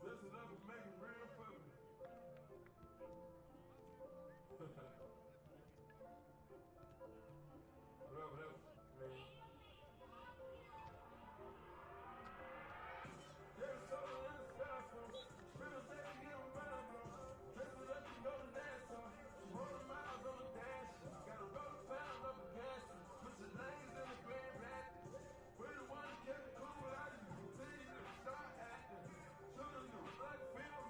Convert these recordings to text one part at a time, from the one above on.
Just enough to make it real for me. Whatever that means. There's something in the styrofoam. Riddles that you get around, bro. Dresses up, you go to Nassau. 200 miles on the dash. Gotta roll pounds up the gas. Put your lanes in the Grand Rapids. We're the ones that kept it cool. I just continue to start acting. Should've knew, like film,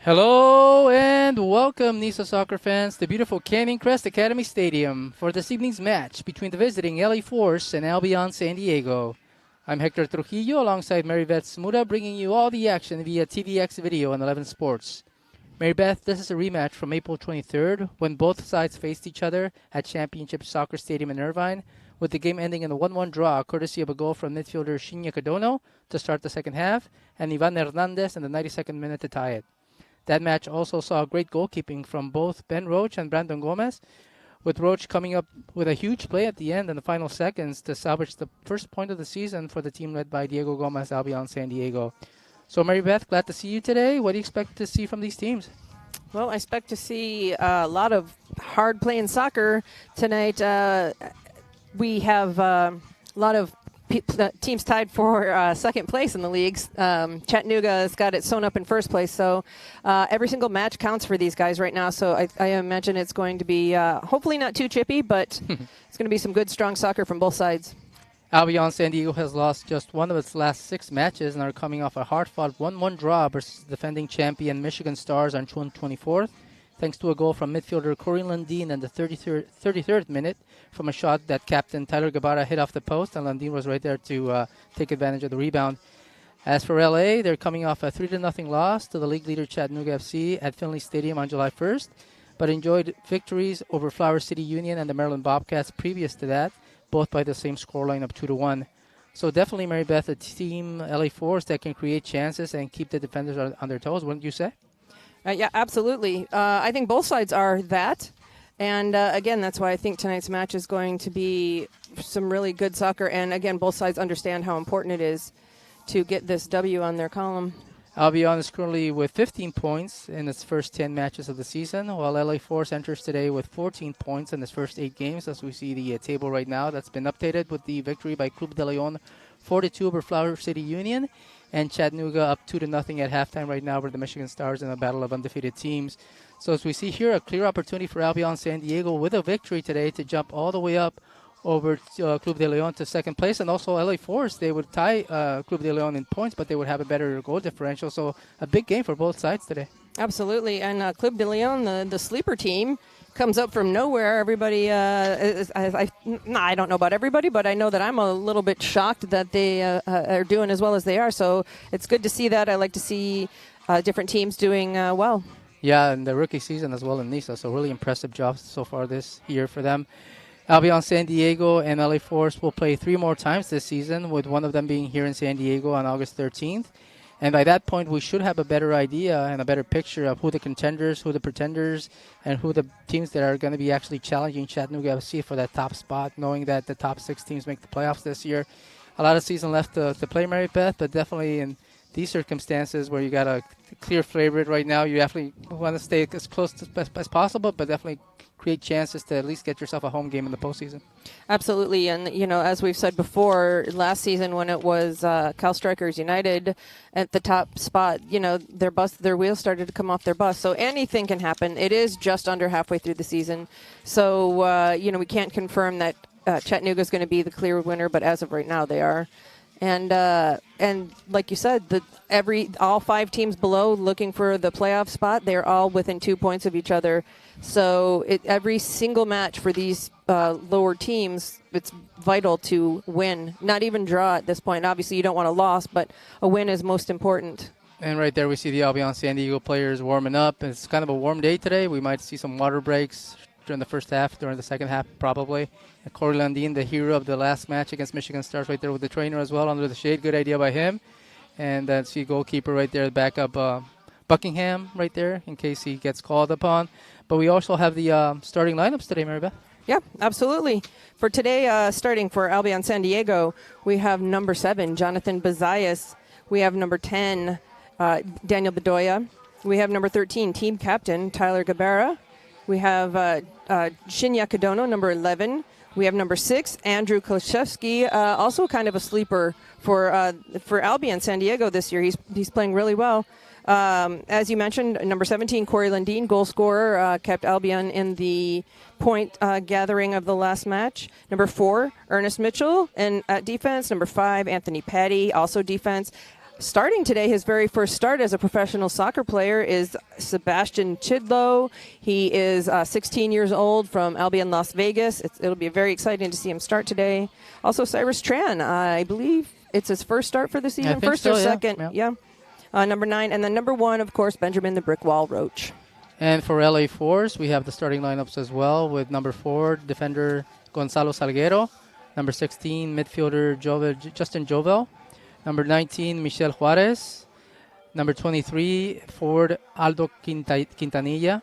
Hello and welcome, NISA soccer fans, to beautiful Canyon Crest Academy Stadium for this evening's match between the visiting LA Force and Albion San Diego. I'm Hector Trujillo alongside Mary Beth Smuda, bringing you all the action via TVX Video on 11 Sports. Mary Beth, this is a rematch from April 23rd when both sides faced each other at Championship Soccer Stadium in Irvine, with the game ending in a 1-1 draw courtesy of a goal from midfielder Shinya Kadono to start the second half and Ivan Hernandez in the 92nd minute to tie it. That match also saw great goalkeeping from both Ben Roach and Brandon Gomez, with Roach coming up with a huge play at the end in the final seconds to salvage the first point of the season for the team led by Diego Gomez, Albion San Diego. So, Mary Beth, glad to see you today. What do you expect to see from these teams? Well, I expect to see a lot of hard-playing soccer tonight. We have a lot of teams tied for second place in the leagues. Chattanooga has got it sewn up in first place, so every single match counts for these guys right now. So I imagine it's going to be hopefully not too chippy, but it's going to be some good, strong soccer from both sides. Albion San Diego has lost just one of its last 6 matches and are coming off a hard-fought 1-1 draw versus defending champion Michigan Stars on June 24th, thanks to a goal from midfielder Corey Landin in the 33rd minute from a shot that captain Tyler Guevara hit off the post, and Landin was right there to take advantage of the rebound. As for LA, they're coming off a 3-0 loss to the league leader Chattanooga FC at Finley Stadium on July 1st, but enjoyed victories over Flower City Union and the Maryland Bobcats previous to that, both by the same scoreline of 2-1. So definitely, Mary Beth, a team, LA Force, that can create chances and keep the defenders on their toes, wouldn't you say? Yeah, absolutely. I think both sides are that. And, again, that's why I think tonight's match is going to be some really good soccer. And, again, both sides understand how important it is to get this W on their column. Albion is currently with 15 points in its first 10 matches of the season, while LA Force enters today with 14 points in its first 8 games, as we see the table right now. That's been updated with the victory by Club de Leon 4-2 over Flower City Union, and Chattanooga up 2-0 at halftime right now over the Michigan Stars in a battle of undefeated teams. So as we see here, a clear opportunity for Albion San Diego with a victory today to jump all the way up over Club de Leon to second place, and also LA Force, they would tie Club de Leon in points, but they would have a better goal differential. So a big game for both sides today. Absolutely, and Club de Leon, the sleeper team, comes up from nowhere. Everybody, I don't know about everybody, but I know that I'm a little bit shocked that they are doing as well as they are. So it's good to see that. I like to see different teams doing well. Yeah, and the rookie season as well in NISA, so really impressive job so far this year for them. Albion San Diego and LA Force will play 3 more times this season, with one of them being here in San Diego on August 13th. And by that point, we should have a better idea and a better picture of who the contenders, who the pretenders, and who the teams that are going to be actually challenging Chattanooga FC for that top spot, knowing that the top 6 teams make the playoffs this year. A lot of season left to play, Mary Beth, but definitely in these circumstances where you got a clear favorite right now, you definitely want to stay as close as possible, but definitely create chances to at least get yourself a home game in the postseason. Absolutely, and as we've said before, last season when it was Cal Strikers United at the top spot, their wheels started to come off their bus. So anything can happen. It is just under halfway through the season, so we can't confirm that Chattanooga is going to be the clear winner, but as of right now, they are. And like you said, all 5 teams below looking for the playoff spot, they're all within 2 points of each other. So every single match for these lower teams, it's vital to win, not even draw at this point. Obviously, you don't want a loss, but a win is most important. And right there we see the Albion San Diego players warming up. It's kind of a warm day today. We might see some water breaks during the first half, during the second half probably. And Corey Landin, the hero of the last match against Michigan Stars, right there with the trainer as well under the shade. Good idea by him. And then see goalkeeper right there, backup Buckingham right there in case he gets called upon. But we also have the starting lineups today, Maribeth. Yeah, absolutely. For today, starting for Albion San Diego, we have number 7, Jonathan Bazayas. We have number 10, Daniel Bedoya. We have number 13, team captain Tyler Guevara. We have Shinya Kadono, number 11. We have number 6, Andrew Kolszewski, also kind of a sleeper for Albion San Diego this year. He's playing really well. As you mentioned, number 17, Corey Landin, goal scorer, kept Albion in the point gathering of the last match. Number 4, Ernest Mitchell, and at defense. Number 5, Anthony Petty, also defense. starting today, his very first start as a professional soccer player is Sebastian Chidlow. He is 16 years old from Albion, Las Vegas. It'll be very exciting to see him start today. Also, Cyrus Tran, I believe it's his first start for the season, first or second. Yeah. Number 9. And then number 1, of course, Benjamin the Brick Wall Roach. And for LA Force, we have the starting lineups as well with number 4, defender Gonzalo Salguero. Number 16, midfielder Justin Jovel. Number 19, Michel Juarez. Number 23, forward Aldo Quintanilla.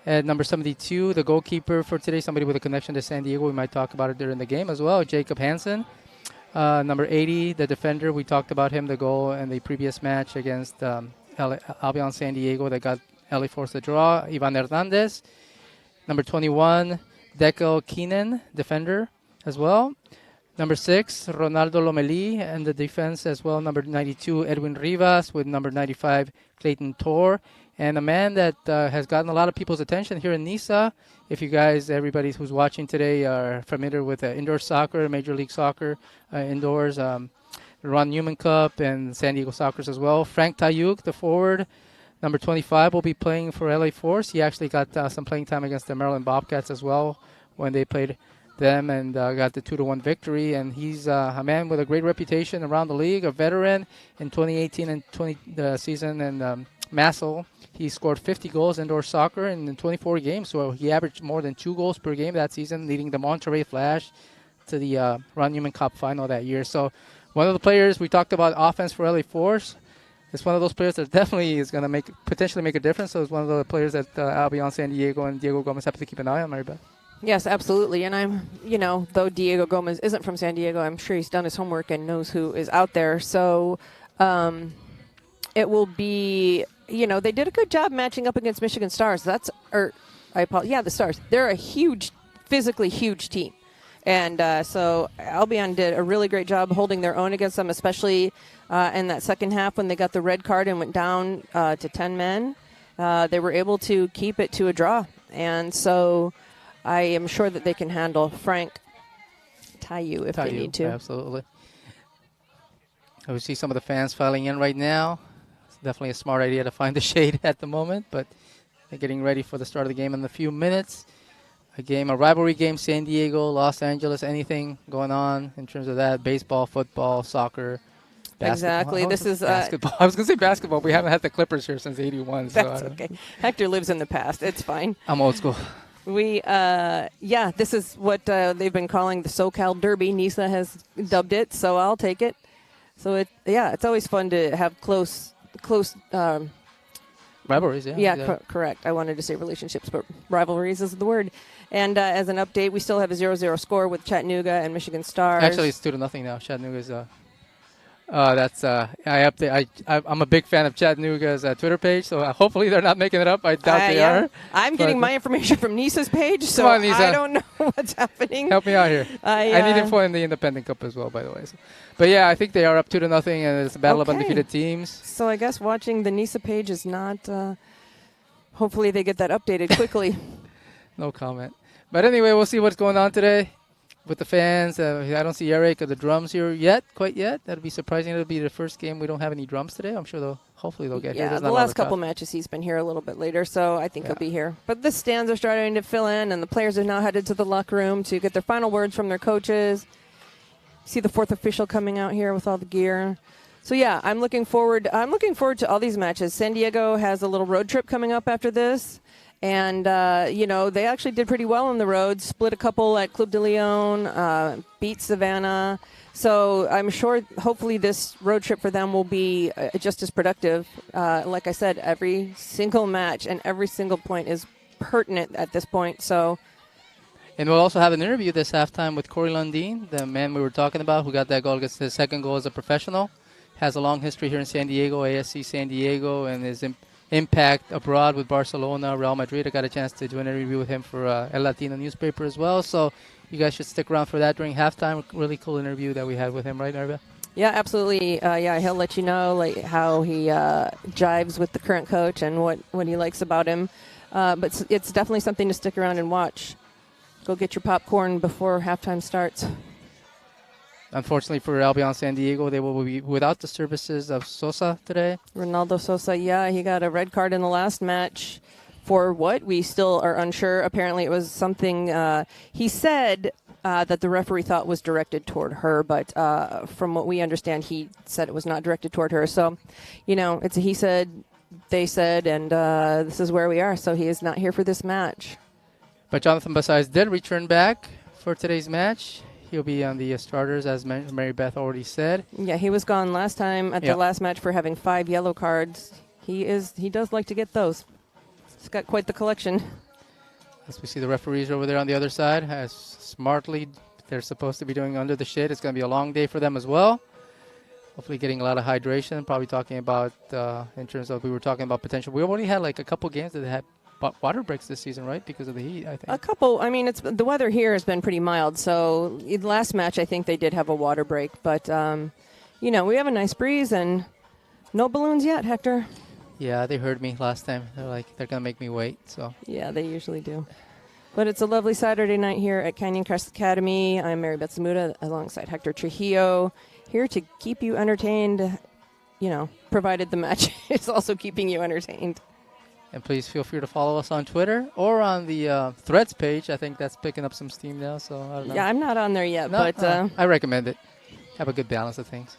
And number 72, the goalkeeper for today, somebody with a connection to San Diego. We might talk about it during the game as well, Jacob Hansen. Number 80, the defender. We talked about him, the goal in the previous match against Albion San Diego that got LA Force the draw, Ivan Hernandez. Number 21, Dekel Keenan, defender as well. Number 6, Ronaldo Lomeli, and the defense as well. Number 92, Edwin Rivas, with number 95, Clayton Torr. And a man that has gotten a lot of people's attention here in Nisa. If you guys, everybody who's watching today, are familiar with indoor soccer, Major League Soccer, indoors, Ron Newman Cup, and San Diego Soccers as well. Frank Tayuk, the forward, number 25, will be playing for LA Force. He actually got some playing time against the Maryland Bobcats as well when they played them and got the 2-1 victory. And he's a man with a great reputation around the league, a veteran in 2018 and 20 season. And Massel, he scored 50 goals indoor soccer in 24 games. So he averaged more than 2 goals per game that season, leading the Monterey Flash to the Ron Newman Cup final that year. So one of the players we talked about, offense for LA Force, it's one of those players that definitely is going to potentially make a difference. So it's one of the players that Albion San Diego and Diego Gomez have to keep an eye on, Maribel. Yes, absolutely. And I'm, though Diego Gomez isn't from San Diego, I'm sure he's done his homework and knows who is out there. So it will be, they did a good job matching up against Michigan Stars. The Stars. They're a physically huge team. And so Albion did a really great job holding their own against them, especially in that second half when they got the red card and went down to 10 men. They were able to keep it to a draw. And so I am sure that they can handle Frank Tayou if they need to. Absolutely. We see some of the fans filing in right now. It's definitely a smart idea to find the shade at the moment, but they're getting ready for the start of the game in a few minutes. A rivalry game, San Diego, Los Angeles, anything going on in terms of that? Baseball, football, soccer, basketball. Exactly. This is basketball. I was going to say basketball. We haven't had the Clippers here since 81. That's okay. Hector lives in the past. It's fine. I'm old school. This is what they've been calling the SoCal Derby. Nisa has dubbed it, so I'll take it. So it's always fun to have close rivalries. Yeah, correct. I wanted to say relationships, but rivalries is the word. And as an update, we still have a 0-0 score with Chattanooga and Michigan Stars. Actually, it's 2-0 now. Chattanooga's. I'm a big fan of Chattanooga's Twitter page, so hopefully they're not making it up. I doubt they are. I'm getting my information from Nisa's page, so on, Nisa. I don't know what's happening. Help me out here. I need info in the Independent Cup as well, by the way. But yeah, I think they are up 2-0, and it's a battle of undefeated teams. So I guess watching the Nisa page is not. Hopefully they get that updated quickly. No comment. But anyway, we'll see what's going on today with the fans. I don't see Eric or the drums here quite yet. That'll be surprising. It'll be the first game we don't have any drums today. I'm sure hopefully they'll get here. Yeah, the last couple matches he's been here a little bit later, so I think he'll be here. But the stands are starting to fill in, and the players are now headed to the locker room to get their final words from their coaches. See the fourth official coming out here with all the gear. So yeah, I'm looking forward to all these matches. San Diego has a little road trip coming up after this. And, they actually did pretty well on the road, split a couple at Club de Leon, beat Savannah. So I'm sure hopefully this road trip for them will be just as productive. Like I said, every single match and every single point is pertinent at this point. So, and we'll also have an interview this halftime with Corey Lundeen, the man we were talking about who got that goal against his second goal as a professional. Has a long history here in San Diego, ASC San Diego, and is impact abroad with Barcelona, Real Madrid. I got a chance to do an interview with him for El Latino newspaper as well. So you guys should stick around for that during halftime. Really cool interview that we had with him, right, Narva? Yeah, absolutely. He'll let you know how he jives with the current coach and what he likes about him. But it's definitely something to stick around and watch. Go get your popcorn before halftime starts. Unfortunately for Albion San Diego, they will be without the services of Sosa today. Ronaldo Sosa, yeah, he got a red card in the last match. For what? We still are unsure. Apparently, it was something he said that the referee thought was directed toward her, but from what we understand, he said it was not directed toward her. So, it's a he said, they said, and this is where we are. So he is not here for this match. But Jonathan Basais did return back for today's match. He'll be on the starters, as Mary Beth already said. Yeah, he was gone last time at the last match for having 5 yellow cards. He does like to get those. He's got quite the collection. As we see the referees over there on the other side, as smartly they're supposed to be doing under the shade. It's going to be a long day for them as well. Hopefully getting a lot of hydration. Probably talking about, in terms of, we were talking about potential. We already had like a couple games that had water breaks this season, right? Because of the heat, I think. A couple. I mean, the weather here has been pretty mild. So in the last match, I think they did have a water break. But, we have a nice breeze and no balloons yet, Hector. Yeah, they heard me last time. They're like, they're going to make me wait. So yeah, they usually do. But it's a lovely Saturday night here at Canyon Crest Academy. I'm Mary Beth Zamuda alongside Hector Trujillo, here to keep you entertained, provided the match is also keeping you entertained. And please feel free to follow us on Twitter or on the Threads page. I think that's picking up some steam now. So I don't know. Yeah, I'm not on there yet, but I recommend it. Have a good balance of things.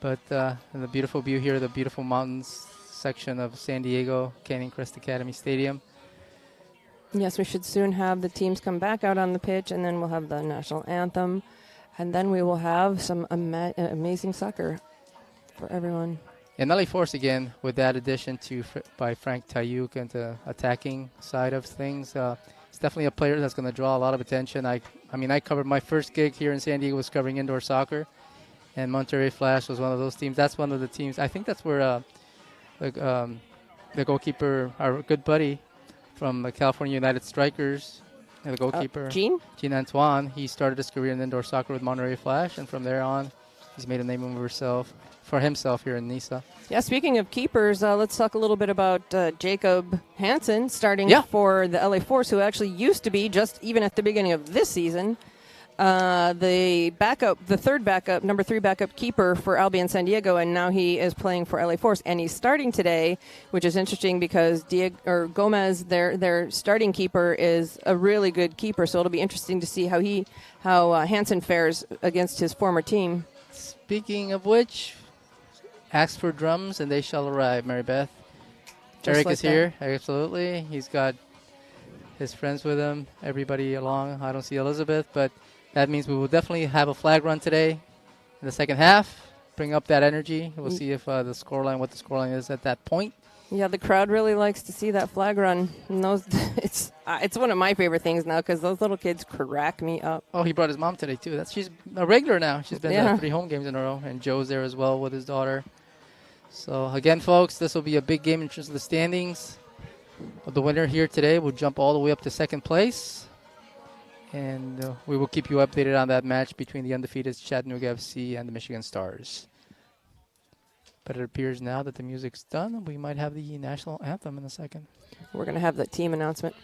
But and the beautiful view here, the beautiful mountains section of San Diego, Canyon Crest Academy Stadium. Yes, we should soon have the teams come back out on the pitch, and then we'll have the national anthem, and then we will have some amazing soccer for everyone. And LA Force again with that addition by Frank Tayuk and the attacking side of things. It's definitely a player that's going to draw a lot of attention. I covered my first gig here in San Diego was covering indoor soccer, and Monterrey Flash was one of those teams. That's one of the teams. I think that's where the goalkeeper, our good buddy from the California United Strikers, and the goalkeeper Gene Antoine, he started his career in indoor soccer with Monterrey Flash, and from there on, he's made a name for himself here in Nisa. Yeah, speaking of keepers, let's talk a little bit about Jacob Hansen starting for the LA Force, who actually used to be, just even at the beginning of this season, the third backup, number 3 backup keeper for Albion San Diego, and now he is playing for LA Force, and he's starting today, which is interesting because Gomez, their starting keeper, is a really good keeper, so it'll be interesting to see how Hansen fares against his former team. Speaking of which, ask for drums and they shall arrive, Mary Beth. Just Eric like is here, absolutely. He's got his friends with him, everybody along. I don't see Elizabeth, but that means we will definitely have a flag run today in the second half. Bring up that energy. We'll see if what the scoreline is at that point. Yeah, the crowd really likes to see that flag run. And it's one of my favorite things now because those little kids crack me up. Oh, he brought his mom today too. She's a regular now. She's been to 3 home games in a row, and Joe's there as well with his daughter. So again, folks, this will be a big game in terms of the standings. The winner here today will jump all the way up to second place. And we will keep you updated on that match between the undefeated Chattanooga FC and the Michigan Stars. But it appears now that the music's done, we might have the national anthem in a second. We're going to have the team announcement.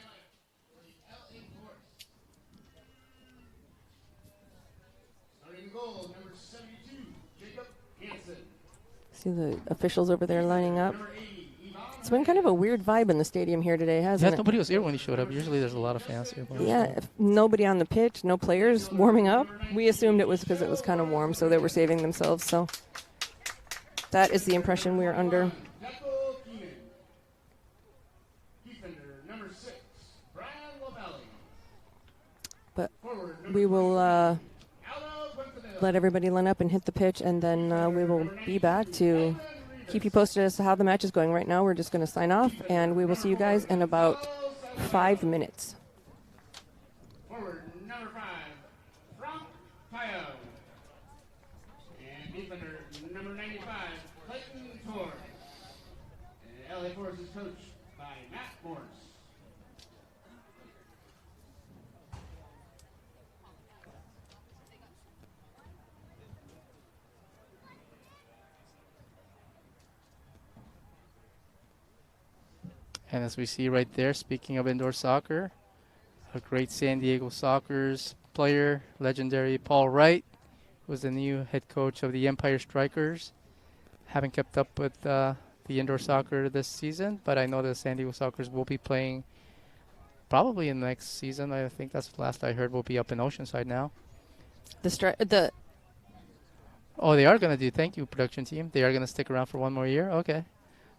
Starting goal, number 72, Jacob Hansen. See the officials over there lining up. It's been kind of a weird vibe in the stadium here today, hasn't it? Nobody was here when he showed up. Usually there's a lot of fans here. Yeah, nobody on the pitch, no players warming up. We assumed it was because it was kind of warm, so they were saving themselves. So that is the impression we are under. But we will let everybody line up and hit the pitch, and then we will be back to keep you posted as to how the match is going. Right now, we're just going to sign off, and we will see you guys in about 5 minutes. Forward, number 5, Frank Tayo. And defender, number 95, Clayton Torr. And LA Force is coached by Matt Morris. And as we see right there, speaking of indoor soccer, a great San Diego Sockers player, legendary Paul Wright, who's the new head coach of the Empire Strikers. Haven't kept up with the indoor soccer this season, but I know the San Diego Sockers will be playing probably in the next season. I think that's the last I heard. Will be up in Oceanside now. Oh, they are going to do. Thank you, production team. They are going to stick around for one more year. Okay.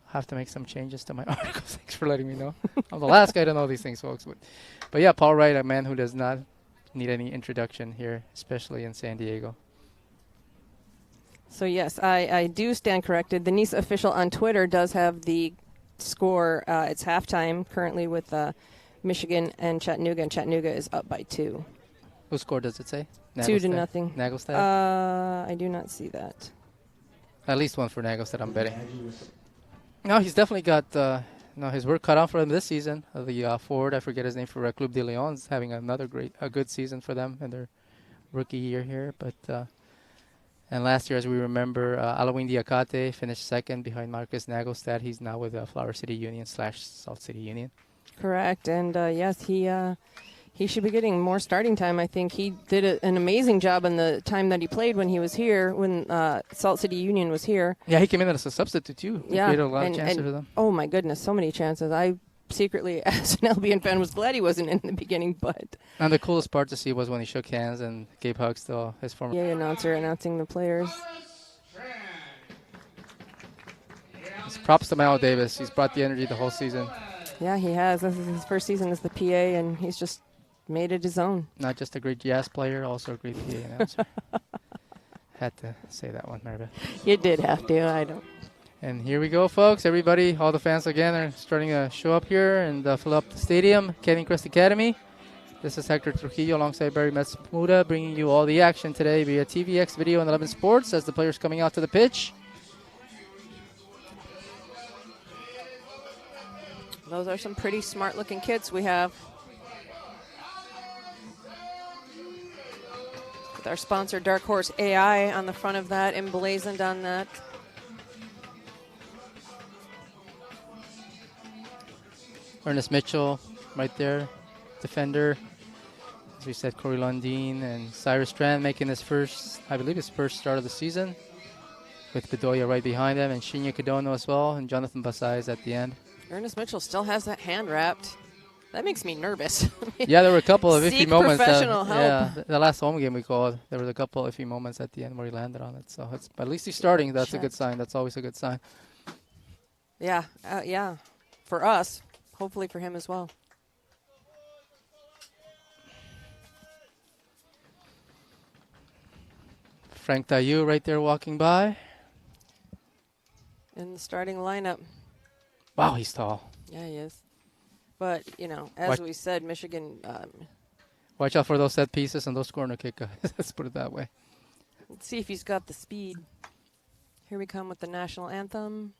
I'll have to make some changes to my articles. Thanks for letting me know. I'm the last guy to know these things, folks. But yeah, Paul Wright, a man who does not need any introduction here, especially in San Diego. So, yes, I do stand corrected. The Nice official on Twitter does have the score. It's halftime currently with Michigan and Chattanooga is up by 2. Whose score does it say? 2-0. Nagelstad? I do not see that. At least one for Nagelstad, I'm betting. No, he's definitely got his work cut out for him this season. The forward, I forget his name, for Club de Leon, is having a good season for them in their rookie year here. But and last year, as we remember, Alawin Diakate finished second behind Marcus Nagelstad. He's now with Flower City Union / Salt City Union. Correct, and yes, he should be getting more starting time. I think he did an amazing job in the time that he played when he was here, when Salt City Union was here. Yeah, he came in as a substitute too. He created a lot of chances for them. Oh my goodness, so many chances. I secretly, as an Albion fan, was glad he wasn't in the beginning, but... And the coolest part to see was when he shook hands and gave hugs to his former... Yeah, announcer announcing the players. It's props to Mal Davis. He's brought the energy the whole season. Yeah, he has. This is his first season as the PA, and he's just made it his own. Not just a great jazz player, also a great PA announcer. Had to say that one, Maribeth. You did have to. I don't. And here we go, folks. Everybody, all the fans again are starting to show up here and fill up the stadium. Canyon Crest Academy. This is Hector Trujillo alongside Barry Matsumoto, bringing you all the action today via TVX Video and 11 Sports as the players coming out to the pitch. Those are some pretty smart-looking kids we have. With our sponsor, Dark Horse AI, on the front of that, emblazoned on that. Ernest Mitchell right there, defender. As we said, Corey Lundeen and Cyrus Strand making his first, I believe his first start of the season, with Bedoya right behind him, and Shinya Kadono as well, and Jonathan Basai is at the end. Ernest Mitchell still has that hand wrapped. That makes me nervous. Yeah, there were a couple of iffy moments. Professional help. Yeah, the last home game we called, there was a couple of iffy moments at the end where he landed on it. So at least he's starting. That's a good sign. That's always a good sign. Yeah, yeah. For us, hopefully for him as well. Frank Tayu right there walking by. In the starting lineup. Wow, he's tall. Yeah, he is. But, you know, as we said, Michigan... watch out for those set pieces and those corner kick guys. Let's put it that way. Let's see if he's got the speed. Here we come with the national anthem.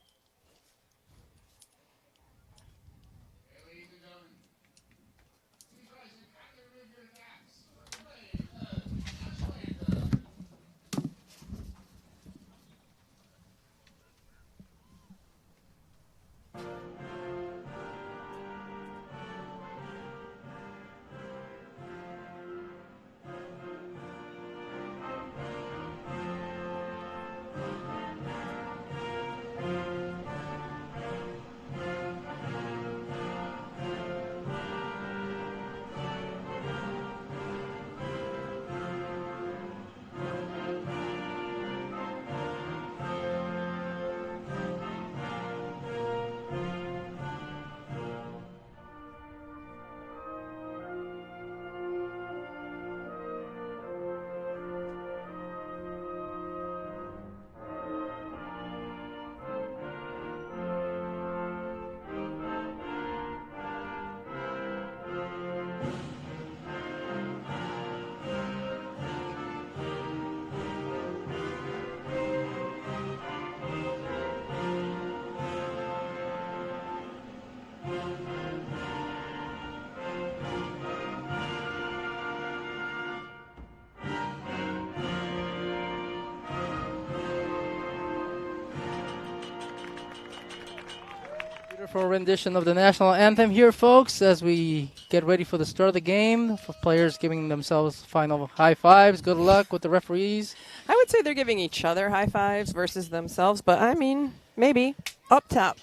Wonderful rendition of the national anthem here, folks, as we get ready for the start of the game. For players giving themselves final high fives. Good luck with the referees. I would say they're giving each other high fives versus themselves, but I mean, maybe up top.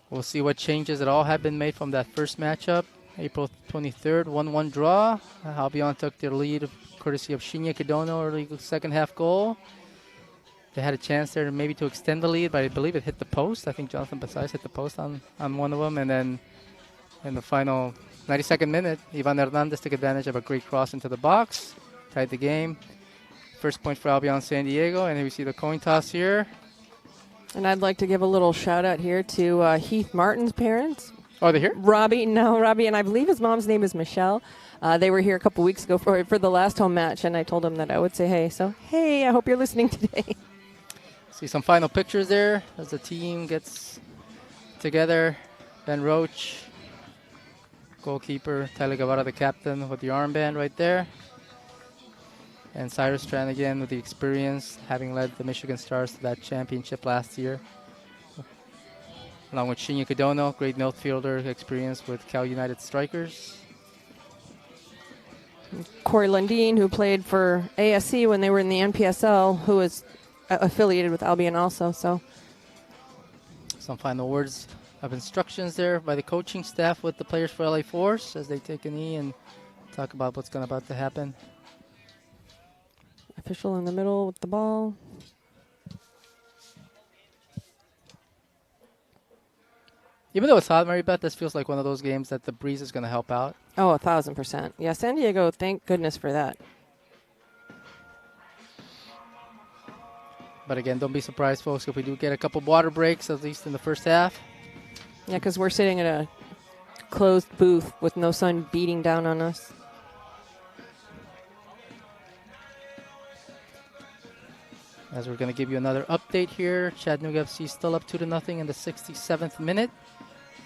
We'll see what changes that all have been made from that first matchup. April 23rd, 1-1 draw. Albion took their lead courtesy of Shinya Kidono, early second half goal. They had a chance there maybe to extend the lead, but I believe it hit the post. I think Jonathan Basais hit the post on one of them. And then in the final 92nd minute, Ivan Hernandez took advantage of a great cross into the box, tied the game. First point for Albion San Diego. And here we see the coin toss here. And I'd like to give a little shout out here to Heath Martin's parents. Oh, they're here? Robbie, and I believe his mom's name is Michelle. They were here a couple weeks ago for the last home match, and I told them that I would say hey. So, hey, I hope you're listening today. See some final pictures there as the team gets together. Ben Roach, goalkeeper. Tyler Guevara, the captain, with the armband right there. And Cyrus Tran again with the experience, having led the Michigan Stars to that championship last year. Along with Shinya Kidono, great midfielder experience with Cal United Strikers. Corey Lundeen, who played for ASC when they were in the NPSL, who is affiliated with Albion also. So, some final words of instructions there by the coaching staff with the players for LA Force as they take a knee and talk about what's about to happen. Official in the middle with the ball. Even though it's hot, Mary Beth, this feels like one of those games that the breeze is going to help out. Oh, 1,000%. Yeah, San Diego, thank goodness for that. But again, don't be surprised, folks, if we do get a couple water breaks, at least in the first half. Yeah, because we're sitting in a closed booth with no sun beating down on us. As we're going to give you another update here, Chattanooga FC still up 2-0 in the 67th minute.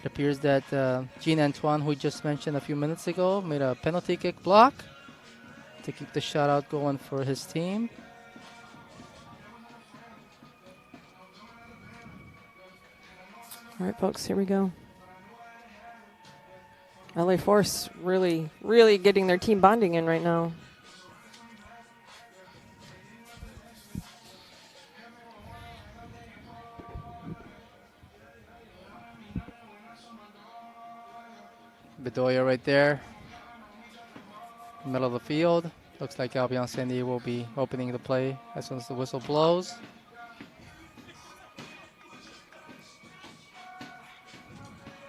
It appears that Jean Antoine, who we just mentioned a few minutes ago, made a penalty kick block to keep the shutout going for his team. All right, folks, here we go. LA Force really, really getting their team bonding in right now. Bedoya right there, middle of the field. Looks like Albion San Diego will be opening the play as soon as the whistle blows.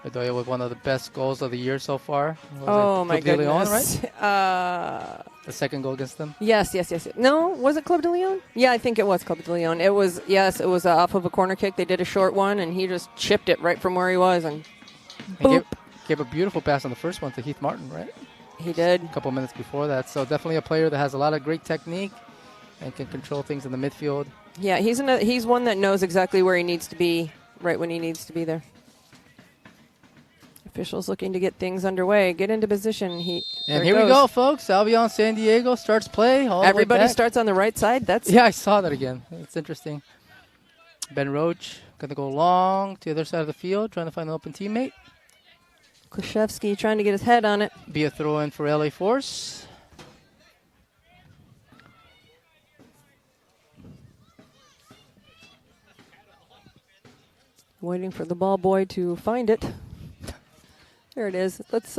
Bedoya with one of the best goals of the year so far. Oh, my Club de Leon, goodness. right? The second goal against them. Yes. No, was it Club de Leon? Yeah, I think it was Club de Leon. It was off of a corner kick. They did a short one, and he just chipped it right from where he was. And boop. Gave a beautiful pass on the first one to Heath Martin, right? He did. A couple minutes before that. So definitely a player that has a lot of great technique and can control things in the midfield. Yeah, he's one that knows exactly where he needs to be right when he needs to be there. Officials looking to get things underway. Get into position. And here we go, folks. Albion San Diego starts play. Everybody starts on the right side. Yeah, I saw that again. It's interesting. Ben Roach going to go long to the other side of the field, trying to find an open teammate. Kushevsky trying to get his head on it. Be a throw-in for LA Force. Waiting for the ball boy to find it. There it is. Let's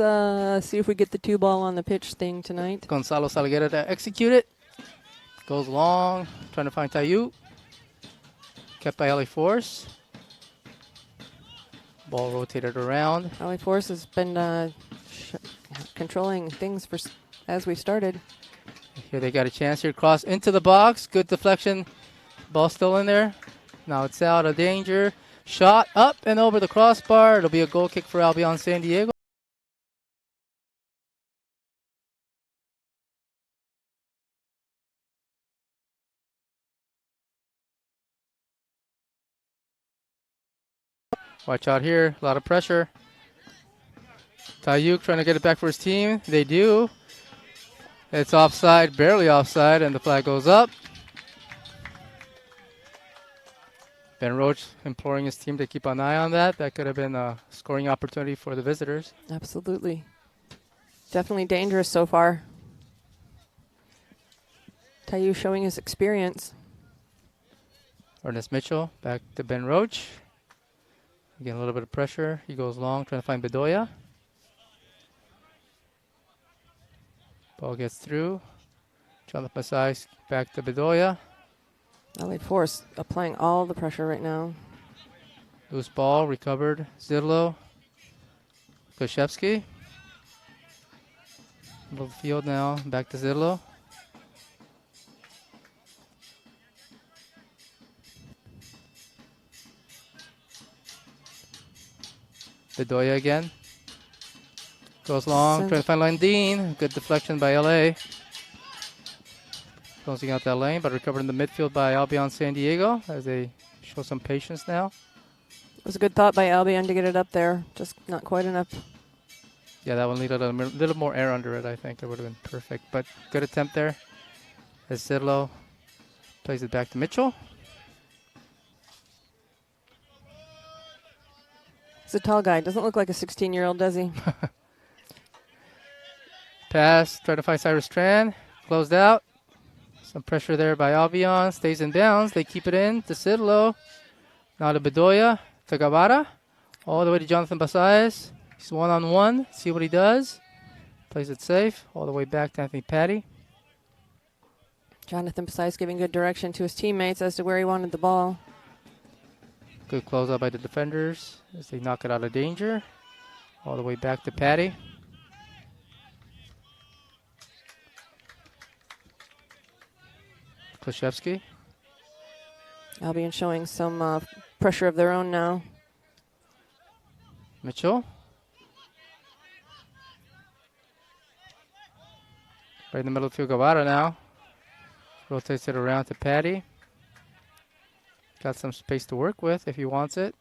see if we get the two ball on the pitch thing tonight. Gonzalo Salguera to execute it. Goes long, trying to find Tayu. Kept by LA Force. Ball rotated around. LA Force has been controlling things as we started. Here they got a chance here. Cross into the box. Good deflection. Ball still in there. Now it's out of danger. Shot up and over the crossbar. It'll be a goal kick for Albion San Diego. Watch out here. A lot of pressure. Tayuk trying to get it back for his team. They do. It's offside, barely offside, and the flag goes up. Ben Roach imploring his team to keep an eye on that. That could have been a scoring opportunity for the visitors. Absolutely. Definitely dangerous so far. Tayu showing his experience. Ernest Mitchell back to Ben Roach. Again, a little bit of pressure. He goes long, trying to find Bedoya. Ball gets through. Jonathan Masai back to Bedoya. LA Force applying all the pressure right now. Loose ball, recovered. Zidlo. Koshevsky. Middle of the field now, back to Zidlo. Bedoya again. Goes long, trying to find Landine. Good deflection by LA. Closing out that lane, but recovered in the midfield by Albion San Diego as they show some patience now. It was a good thought by Albion to get it up there, just not quite enough. Yeah, that one needed a little more air under it, I think. It would have been perfect, but good attempt there. As Zidlo plays it back to Mitchell. He's a tall guy. Doesn't look like a 16-year-old, does he? Pass, try to find Cyrus Tran. Closed out. Some pressure there by Albion. Stays in bounds. They keep it in to Zidlo. Now to Bedoya. To Guevara. All the way to Jonathan Basaez. He's one-on-one. See what he does. Plays it safe. All the way back to Anthony Patty. Jonathan Basaez giving good direction to his teammates as to where he wanted the ball. Good closeout by the defenders as they knock it out of danger. All the way back to Patty. Koshevsky. Albion showing some pressure of their own now. Mitchell. Right in the middle of the field, Guevara now. Rotates it around to Patty. Got some space to work with if he wants it.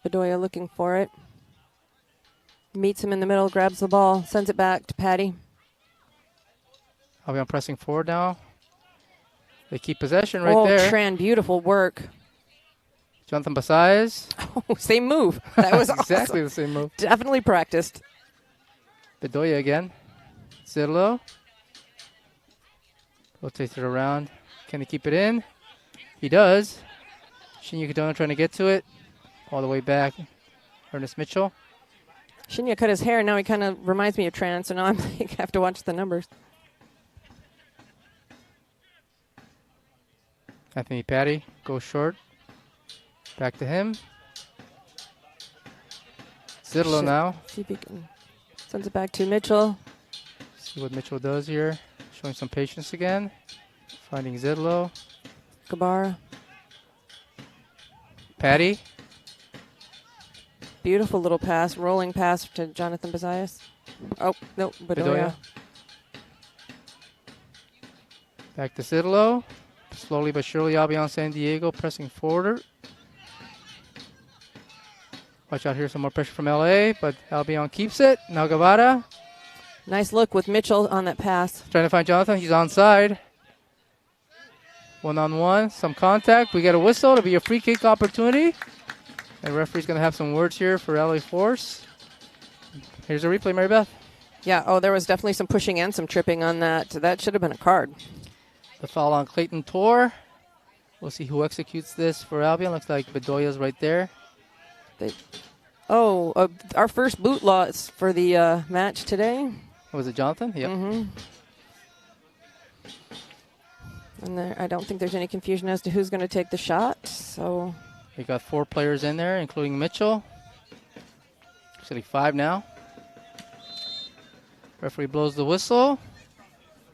Bedoya looking for it. Meets him in the middle, grabs the ball, sends it back to Patty. Albion pressing forward now. They keep possession right there. Oh, Tran, beautiful work. Jonathan Basaez. Oh, same move. That was exactly awesome. the same move. Definitely practiced. Bedoya again. Zidlo. Rotates it around. Can he keep it in? He does. Shinya Kadona trying to get to it. All the way back. Ernest Mitchell. Shinya cut his hair. Now he kind of reminds me of Tran, so now I'm like, I have to watch the numbers. Anthony Patty goes short. Back to him. Zidlo now. See if he can. Sends it back to Mitchell. See what Mitchell does here. Showing some patience again. Finding Zidlo. Gabara. Patty. Beautiful little pass. Rolling pass to Jonathan Basaez. Oh, no. Bedoya. Back to Zidlo. Slowly but surely, Albion San Diego pressing forward. Watch out here, some more pressure from LA, but Albion keeps it. Now Guevara. Nice look with Mitchell on that pass. Trying to find Jonathan. He's onside. One-on-one, some contact. We get a whistle to be a free kick opportunity. The referee's going to have some words here for LA Force. Here's a replay, Mary Beth. Yeah, oh, there was definitely some pushing and some tripping on that. That should have been a card. The foul on Clayton Tor. We'll see who executes this for Albion. Looks like Bedoya's right there. Our first boot loss for the match today. Was it Jonathan? Yep. Mm-hmm. And I don't think there's any confusion as to who's going to take the shot. So we got 4 players in there, including Mitchell. Actually 5 now. Referee blows the whistle.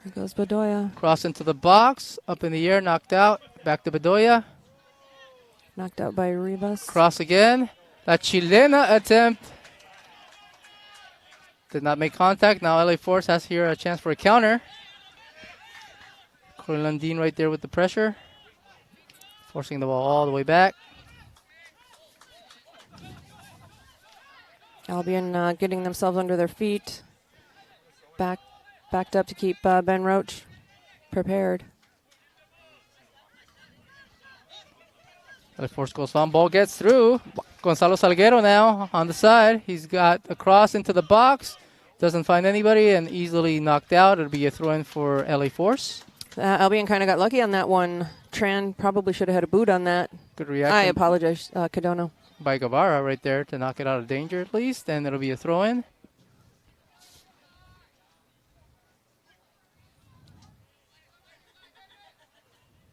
Here goes Bedoya. Cross into the box. Up in the air, knocked out. Back to Bedoya. Knocked out by Rivas. Cross again. La Chilena attempt. Did not make contact. Now LA Force has here a chance for a counter. Corey Landine right there with the pressure. Forcing the ball all the way back. Albion getting themselves under their feet. Backed up to keep Ben Roach prepared. LA Force goes on. Ball gets through. Gonzalo Salguero now on the side. He's got a cross into the box. Doesn't find anybody and easily knocked out. It'll be a throw in for LA Force. Albion kind of got lucky on that one. Tran probably should have had a boot on that. Good reaction. I apologize, Cadono. By Guevara right there to knock it out of danger at least. And it'll be a throw in.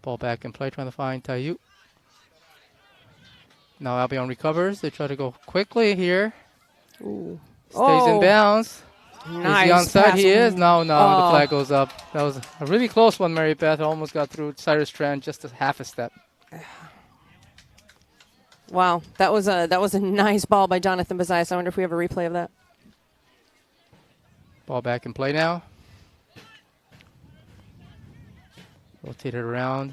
Ball back in play, trying to find Tayu. Now Albion recovers. They try to go quickly here. Ooh. Stays in bounds. Nice. Is he onside? He is. No, the Oh. flag goes up. That was a really close one, Mary Beth. Almost got through Cyrus Tran just a half a step. Wow, that was a nice ball by Jonathan Bazias. I wonder if we have a replay of that. Ball back in play now. Rotate it around.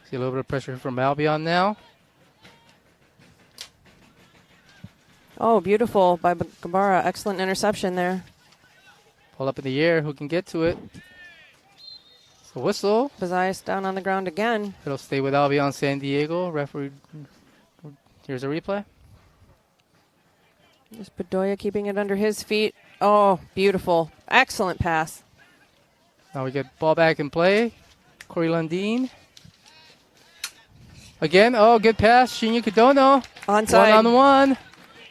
See a little bit of pressure from Albion now. Oh, beautiful by Gabara. Excellent interception there. Ball up in the air. Who can get to it? It's a whistle. Bazias down on the ground again. It'll stay with Albion San Diego. Referee. Here's a replay. Just Bedoya keeping it under his feet. Oh, beautiful. Excellent pass. Now we get ball back in play. Corey Lundin. Again, good pass. Shinya Kadono. Onside. 1-on-1.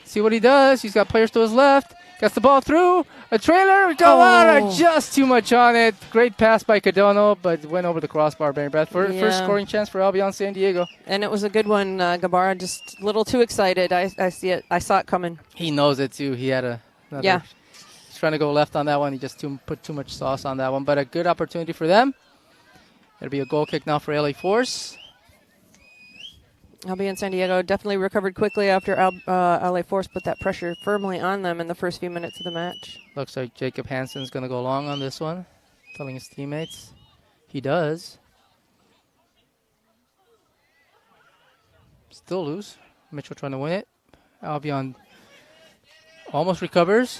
See what he does. He's got players to his left. Gets the ball through. A trailer. Gawara, just too much on it. Great pass by Kadono, but went over the crossbar, Mary Beth. First scoring chance for Albion San Diego. And it was a good one. Gabara just a little too excited. I see it. I saw it coming. He knows it, too. He had another. Yeah. He's trying to go left on that one. He just put too much sauce on that one. But a good opportunity for them. It'll be a goal kick now for LA Force. Albion San Diego definitely recovered quickly after LA Force put that pressure firmly on them in the first few minutes of the match. Looks like Jacob Hansen's going to go long on this one, telling his teammates. He does. Still loose. Mitchell trying to win it. Albion almost recovers.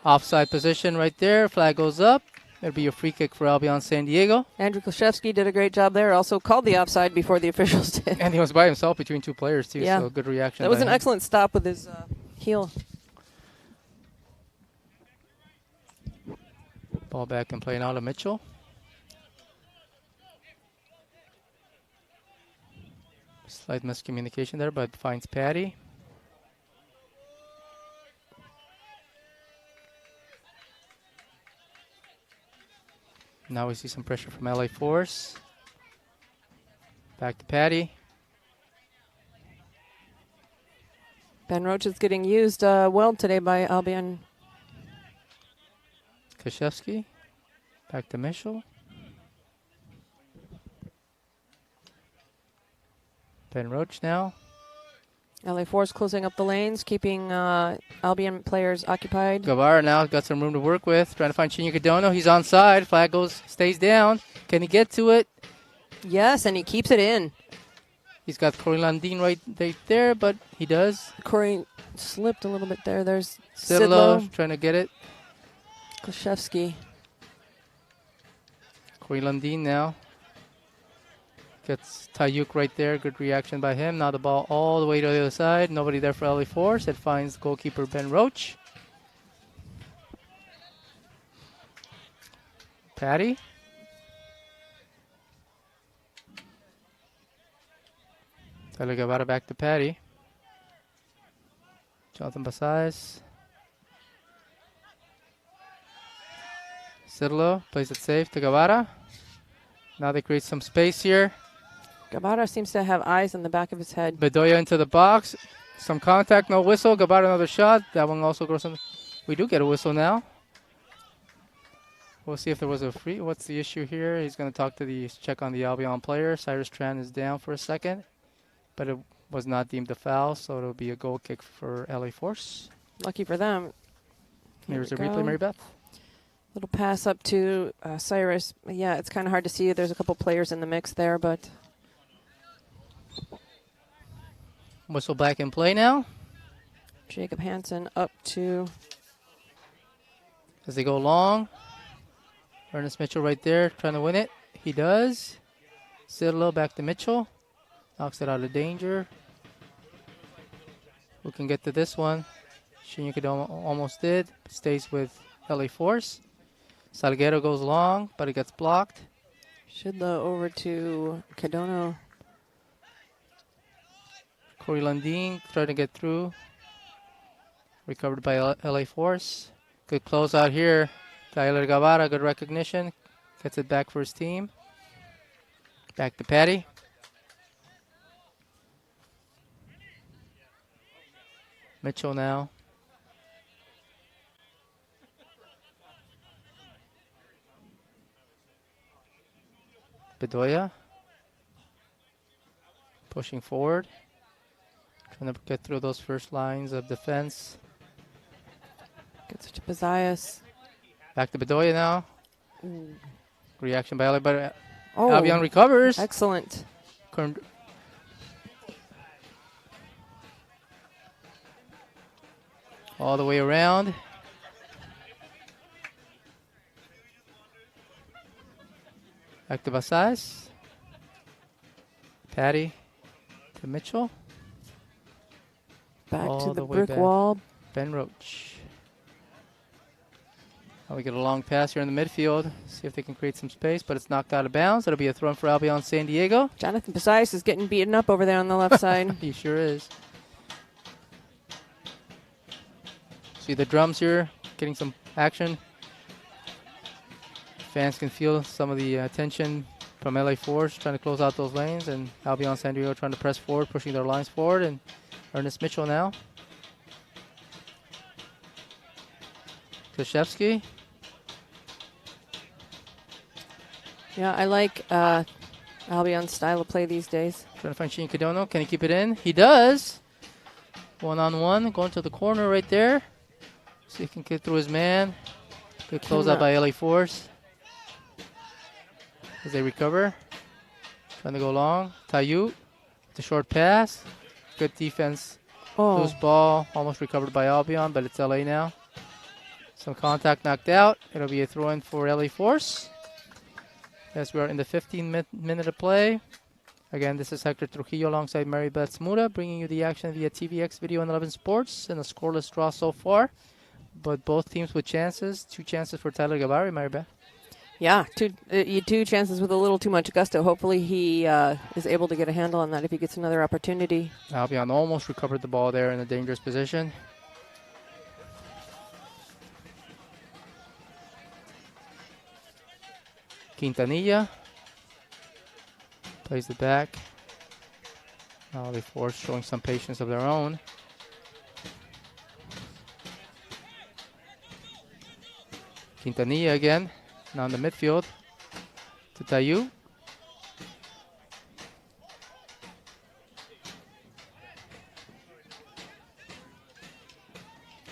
Offside position right there. Flag goes up. It'll be a free kick for Albion San Diego. Andrew Klashevsky did a great job there. Also called the offside before the officials did. And he was by himself between two players, too, Yeah. so good reaction. That was by an him. excellent stop with his heel. Ball back and play now to Mitchell. Slight miscommunication there, but finds Patty. Now we see some pressure from LA Force. Back to Patty. Ben Roach is getting used well today by Albion. Kashevsky. Back to Mitchell. Ben Roach now. LA Force closing up the lanes, keeping Albion players occupied. Guevara now got some room to work with. Trying to find Chinya Cadono. He's onside. Flag stays down. Can he get to it? Yes, and he keeps it in. He's got Corey Landin right there, but he does. Corey slipped a little bit there. There's Sidlow Sidlow. trying to get it. Klashevsky. Corey Landin now. Gets Tayuk right there. Good reaction by him. Now the ball all the way to the other side. Nobody there for LA Force. It finds goalkeeper Ben Roach. Patty. Tyler Guevara back to Patty. Jonathan Basais. Sidlow plays it safe to Guevara. Now they create some space here. Gabara seems to have eyes in the back of his head. Bedoya into the box. Some contact, no whistle. Guevara another shot. That one also goes on. We do get a whistle now. We'll see if there was a free. What's the issue here? He's going to talk to check on the Albion player. Cyrus Tran is down for a second, but it was not deemed a foul, so it'll be a goal kick for LA Force. Lucky for them. Here's a we replay, go. Mary Beth. Little pass up to Cyrus. Yeah, it's kind of hard to see. There's a couple players in the mix there, but Whistle back in play now. Jacob Hansen up to As they go long. Ernest Mitchell right there trying to win it. He does. Zillow back to Mitchell. Knocks it out of danger. Who can get to this one? Shinya Kodono almost did. Stays with LA Force. Salguero goes long, but it gets blocked. Shidla over to Kodono. Corey Lundin trying to get through. Recovered by LA Force. Good close out here. Tyler Guevara, good recognition. Gets it back for his team. Back to Patty. Mitchell now. Bedoya. Pushing forward. Trying to get through those first lines of defense. Gets it to Pizayas. Back to Bedoya now. Reaction by Albion, but Oh, Albion recovers. excellent. All the way around. Back to Basais. Patty to Mitchell. Back All to the the way brick back. wall. Ben Roach. Now we get a long pass here in the midfield. See if they can create some space, but it's knocked out of bounds. That'll be a throw in for Albion San Diego. Jonathan Pizayas is getting beaten up over there on the left side. He sure is. See the drums here, getting some action. Fans can feel some of the tension from LA Force trying to close out those lanes, and Albion San Diego trying to press forward, pushing their lines forward, and Ernest Mitchell now. Krzyzewski. Yeah, I like Albion's style of play these days. Trying to find Shinya Kodono. Can he keep it in? He does. One-on-one, going to the corner right there. See if he can get through his man. Good close out by LA Force. As they recover. Trying to go long. Tayu. The short pass. Good defense. Oh, Loose ball. Almost recovered by Albion, but it's LA now. Some contact knocked out. It'll be a throw-in for LA Force. As we are in the 15th minute of play. Again, this is Hector Trujillo alongside Mary Beth Smuda, bringing you the action via TVX Video and 11 Sports in a scoreless draw so far. But both teams with chances. 2 chances for Tyler Gavari, Mary Beth. yeah, two chances with a little too much gusto. Hopefully he is able to get a handle on that if he gets another opportunity. Albion almost recovered the ball there in a dangerous position. Quintanilla plays the back. Now they force showing some patience of their own. Quintanilla again, now in the midfield to Tayu.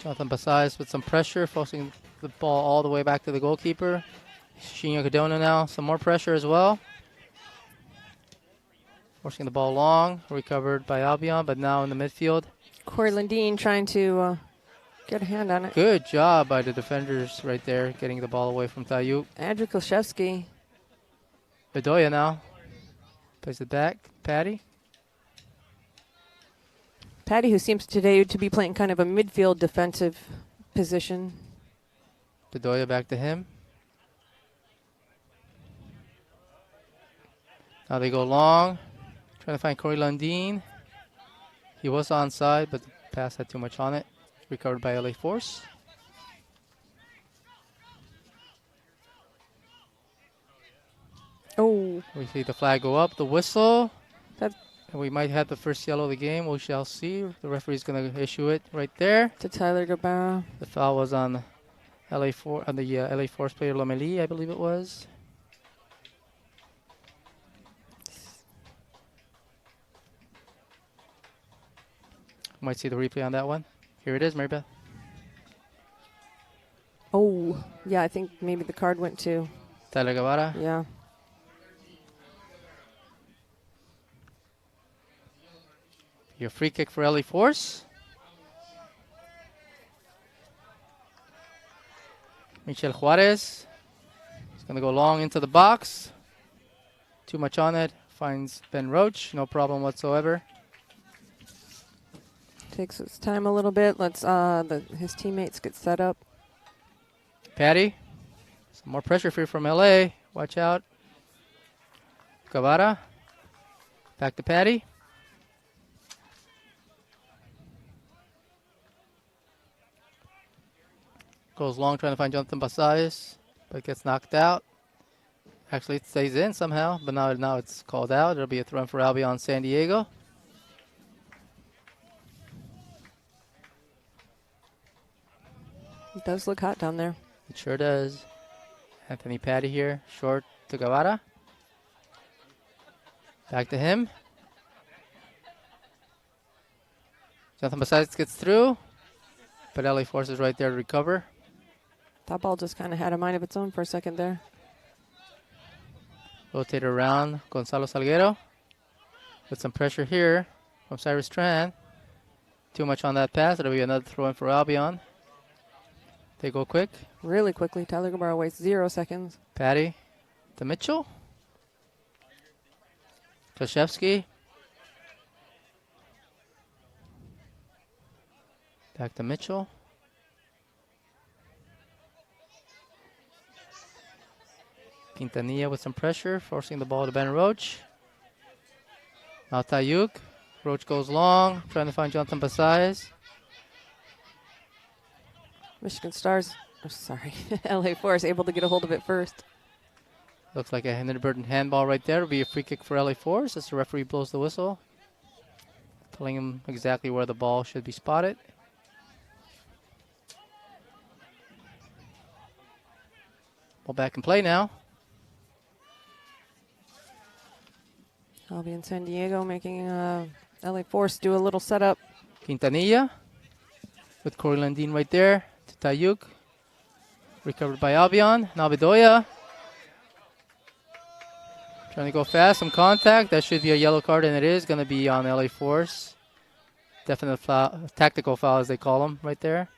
Jonathan Basais with some pressure, forcing the ball all the way back to the goalkeeper. Shinya Kodono now, some more pressure as well. Forcing the ball long, recovered by Albion, but now in the midfield. Corey Lundin trying to get a hand on it. Good job by the defenders right there, getting the ball away from Tayu. Andrew Kolszewski. Bedoya now plays it back. Patty. Patty, who seems today to be playing kind of a midfield defensive position. Bedoya back to him. Now they go long, trying to find Corey Lundin. He was onside, but the pass had too much on it. Recovered by LA Force. Oh, We see the flag go up, the whistle. That- And we might have the first yellow of the game. We shall see. The referee's going to issue it right there. to Tyler Gabara. The foul was on LA Force player Lomeli, I believe it was. Might see the replay on that one. Here it is, Mary Beth. Oh, yeah, I think maybe the card went to, Tyler Guevara. yeah. Your free kick for LA Force. Michel Juarez. He's going to go long into the box. Too much on it. finds Ben Roach. No problem whatsoever. Takes his time a little bit. Let's his teammates get set up. Patty. Some more pressure for you from LA. Watch out. Guevara. Back to Patty. Goes long trying to find Jonathan Basayas, but gets knocked out. Actually, it stays in somehow, but now it's called out. It'll be a throw in for Albion San Diego. It does look hot down there. It sure does. Anthony Patty here, short to Guevara. Back to him. Jonathan Basayas gets through, but LA Force is right there to recover. That ball just kind of had a mind of its own for a second there. Rotate around Gonzalo Salguero. With some pressure here from Cyrus Tran. Too much on that pass. It'll be another throw in for Albion. They go quick. Really quickly. Tyler Guevara waits 0 seconds. Patty to Mitchell. Klashevsky. Back to Mitchell. Quintanilla with some pressure, forcing the ball to Ben Roach. Now Tayuk. Roach goes long, trying to find Jonathan Basayas. Michigan Stars, LA Force able to get a hold of it first. Looks like a inadvertent handball right there. It'll be a free kick for LA Force as the referee blows the whistle, telling him exactly where the ball should be spotted. Ball back in play now. Albion San Diego making LA Force do a little setup. Quintanilla with Corey Landin right there to Tayuk. Recovered by Albion. Now Bedoya. Trying to go fast. Some contact. That should be a yellow card, and it is going to be on LA Force. Definite foul, tactical foul as they call them right there.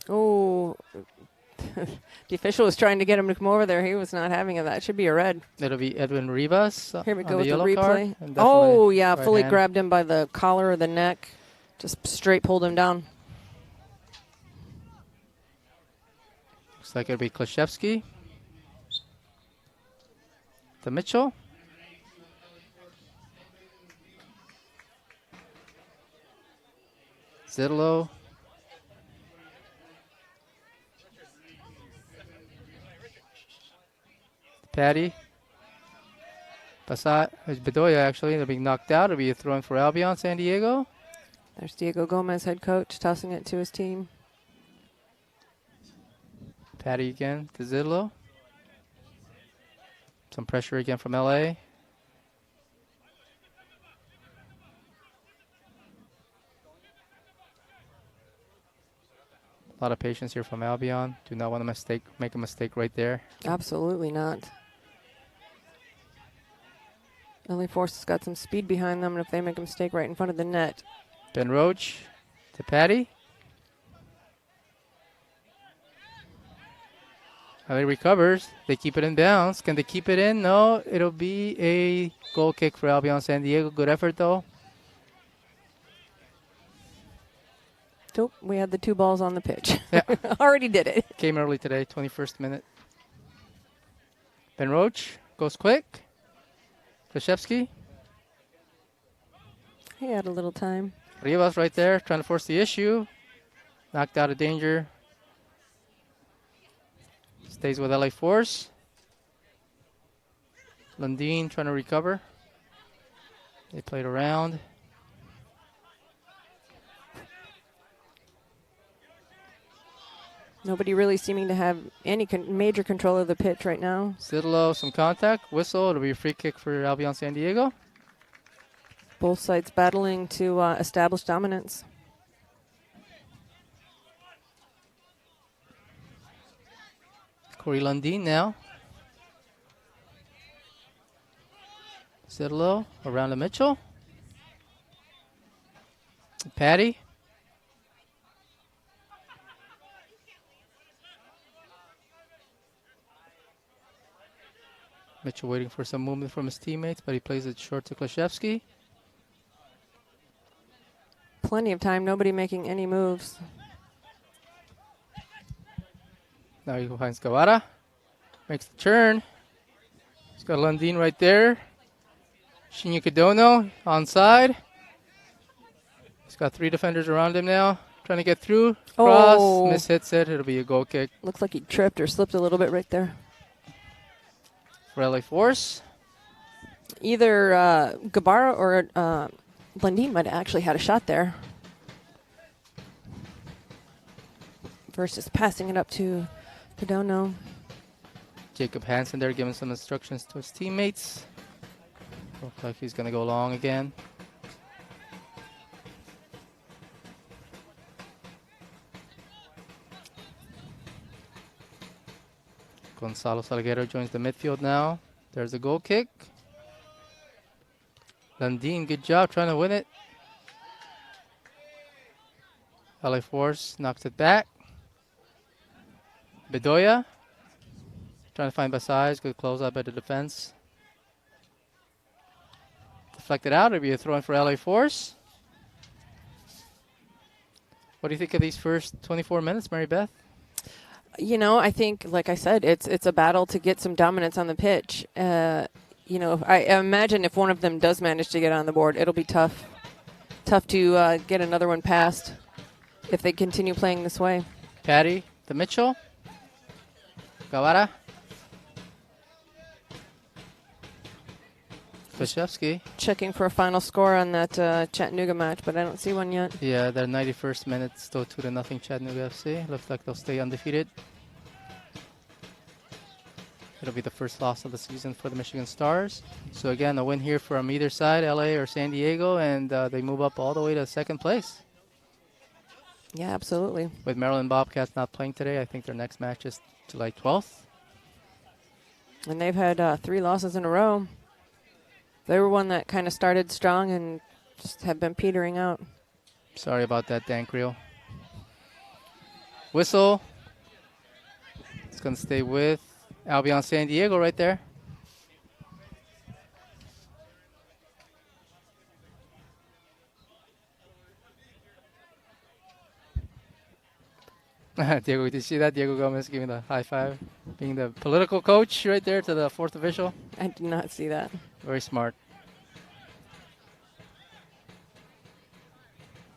Oh, the official was trying to get him to come over there. He was not having it. That should be a red. It'll be Edwin Rivas. Here we on go with the yellow replay. card, Oh, yeah, right fully hand. grabbed him by the collar or the neck. Just straight pulled him down. Looks like it'll be Klashevsky. To Mitchell. Zidlo. Patty. Bedoya actually. They're being knocked out. It'll be a throw in for Albion San Diego. There's Diego Gomez, head coach, tossing it to his team. Patty again to Zidlo. Some pressure again from LA. A lot of patience here from Albion. Do not want to make a mistake right there. Absolutely not. LA Force has got some speed behind them, and if they make a mistake right in front of the net. Ben Roach to Patty. LA recovers. They keep it in bounds. Can they keep it in? No. It'll be a goal kick for Albion San Diego. Good effort, though. Nope, we had the 2 balls on the pitch. Yeah. Already did it. Came early today, 21st minute. Ben Roach goes quick. Klashevsky. He had a little time. Rivas right there, trying to force the issue. Knocked out of danger. Stays with LA Force. Landin trying to recover. They played around. Nobody really seeming to have any major control of the pitch right now. Zidlo, some contact. Whistle. It'll be a free kick for Albion San Diego. Both sides battling to establish dominance. Corey Landin now. Zidlo around to Mitchell. Patty. Mitchell waiting for some movement from his teammates, but he plays it short to Klashevsky. Plenty of time. Nobody making any moves. Now he finds Guevara. Makes the turn. He's got Lundin right there. Shinya Kadono onside. He's got 3 defenders around him now. Trying to get through. Cross. Oh. Mishits it. It'll be a goal kick Looks like he tripped or slipped a little bit right there. for LA Force. Either Gabara or Lundin might have actually had a shot there. Versus passing it up to Kadono. Jacob Hansen there giving some instructions to his teammates. Looks like he's going to go long again. Gonzalo Salguero joins the midfield now. There's a goal kick. Lundin, good job trying to win it. LA Force knocks it back. Bedoya trying to find Basais. Good close up by the defense. Deflected out. It'll be a throw in for LA Force. What do you think of these first 24 minutes, Mary Beth? You know, I think, like I said, it's a battle to get some dominance on the pitch. You know, I imagine if one of them does manage to get on the board, it'll be tough to get another one past if they continue playing this way. Patty to Mitchell. Guevara. Klashevsky. Checking for a final score on that Chattanooga match, but I don't see one yet. Yeah, their 91st minute, still 2-0 Chattanooga FC. Looks like they'll stay undefeated. It'll be the first loss of the season for the Michigan Stars. So again, a win here from either side, LA or San Diego, and they move up all the way to second place. Yeah, absolutely. With Maryland Bobcats not playing today, I think their next match is July 12th. And they've had 3 losses in a row. They were one that kind of started strong and just have been petering out. Sorry about that, Dan Creel. Whistle. It's going to stay with Albion San Diego right there. Diego, did you see that? Diego Gomez giving the high five, being the political coach right there to the 4th official. I did not see that. Very smart.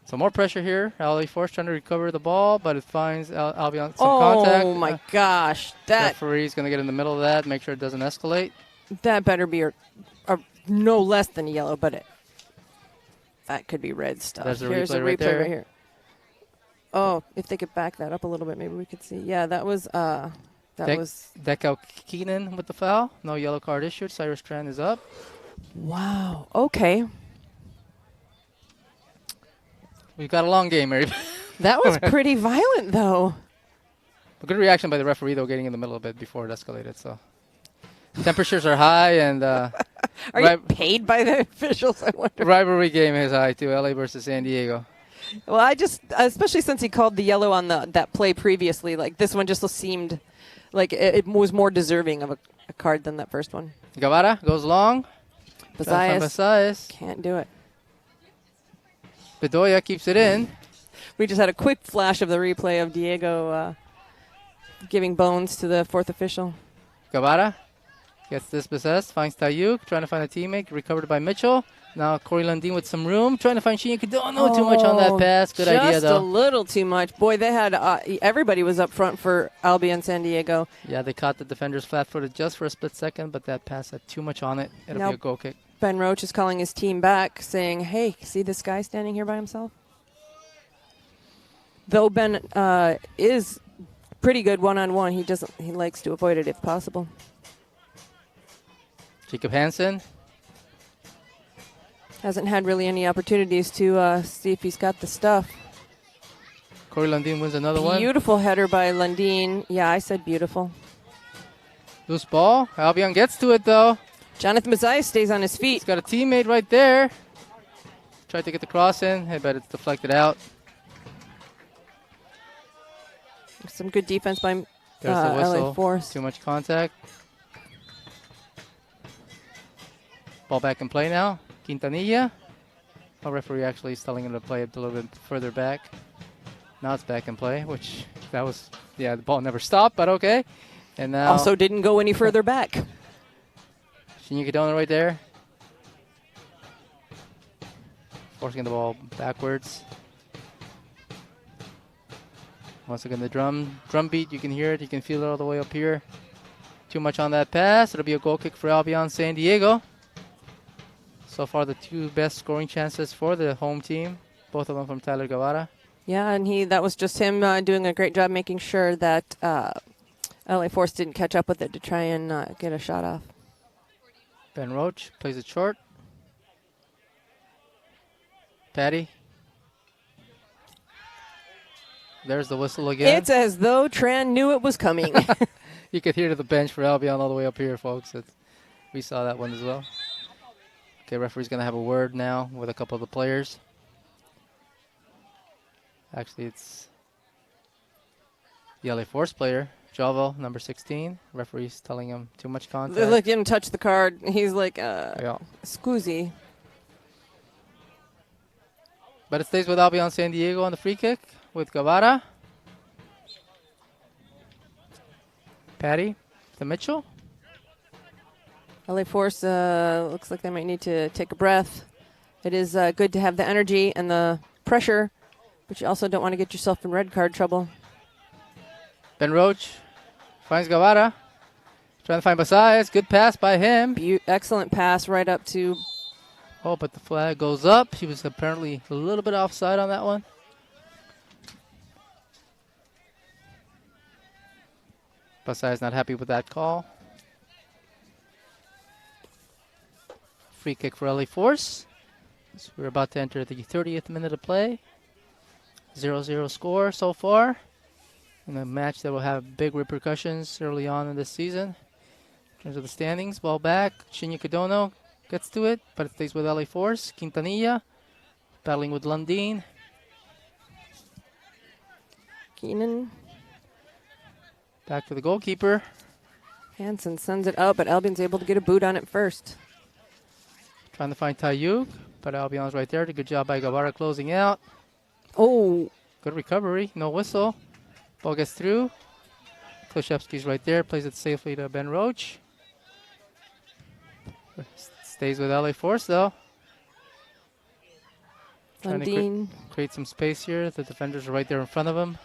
So more pressure here. LA Force trying to recover the ball, but it finds Albion some contact. Oh my gosh. That referee's going to get in the middle of that, make sure it doesn't escalate. that better be a no less than a yellow, but that could be red stuff. There's a Here's replay a right replay there. right here. Oh, if they could back that up a little bit, maybe we could see. Yeah, that was Decal Keenan with the foul. No yellow card issued. Cyrus Tran is up. wow. Okay. We've got a long game, Mary. That was pretty violent, though. A good reaction by the referee, though, getting in the middle of it before it escalated. So temperatures are high, and Are you paid by the officials? I wonder. rivalry game is high too. LA versus San Diego. Well, I just, especially since he called the yellow on that play previously, like this one just seemed like it was more deserving of a card than that first one. Guevara goes long. Basais can't do it. Bedoya keeps it in. We just had a quick flash of the replay of Diego giving bones to the 4th official. Guevara gets dispossessed, finds Tayuk, trying to find a teammate, recovered by Mitchell. Now Corey Lundin with some room, trying to find Shinya Kadono. Too much on that pass. Good idea, though. Just a little too much. Boy, they had everybody was up front for Albion San Diego. Yeah, they caught the defenders flat-footed just for a split second, but that pass had too much on it. It'll be a goal kick. Ben Roach is calling his team back, saying, hey, see this guy standing here by himself? Though Ben is pretty good one-on-one, he likes to avoid it if possible. Jacob Hansen. Hasn't had really any opportunities to see if he's got the stuff. Corey Lundin wins another one. Beautiful header by Lundin. Yeah, I said beautiful. Loose ball. Albion gets to it, though. Jonathan Mazias stays on his feet. He's got a teammate right there. Tried to get the cross in, but it's deflected out. Some good defense by There's the whistle. LA Force. Too much contact. Ball back in play now. Quintanilla. Our referee actually is telling him to play it a little bit further back. Now it's back in play, which that was, the ball never stopped, but okay. And now Also didn't go any further back. Shinya Kadona right there. Forcing the ball backwards. Once again, the drum beat, you can hear it, you can feel it all the way up here. Too much on that pass. It'll be a goal kick for Albion San Diego. So far, the two best scoring chances for the home team, both of them from Tyler Guevara. Yeah, and that was just him doing a great job making sure that LA Force didn't catch up with it to try and get a shot off. Ben Roach plays it short. Patty. There's the whistle again. It's as though Tran knew it was coming. You could hear to the bench for Albion all the way up here, folks. We saw that one as well. Okay, referee's going to have a word now with a couple of the players. Actually, it's the LA Force player, Jovel, number 16. Referee's telling him too much contact. Look, him touch the card. He's like, Yeah. Scoozy. But it stays with Albion San Diego on the free kick with Guevara. Patty to Mitchell. LA Force looks like they might need to take a breath. It is good to have the energy and the pressure, but you also don't want to get yourself in red card trouble. Ben Roach finds Guevara. Trying to find Basaez. Good pass by him. Excellent pass right up to... Oh, but the flag goes up. He was apparently a little bit offside on that one. Basaez not happy with that call. Free kick for LA Force. So we're about to enter the 30th minute of play. 0-0 score so far. In a match that will have big repercussions early on in this season. In terms of the standings, ball back. Shinya Kadono gets to it, but it stays with LA Force. Quintanilla battling with Lundin. Keenan. Back to the goalkeeper. Hansen sends it out, but Albion's able to get a boot on it first. Trying to find Tayug, but Albion's right there. Good job by Guevara closing out. Oh. Good recovery. No whistle. Ball gets through. Klishevsky's right there. Plays it safely to Ben Roach. Stays with LA Force, though. Trying to create some space here. The defenders are right there in front of him.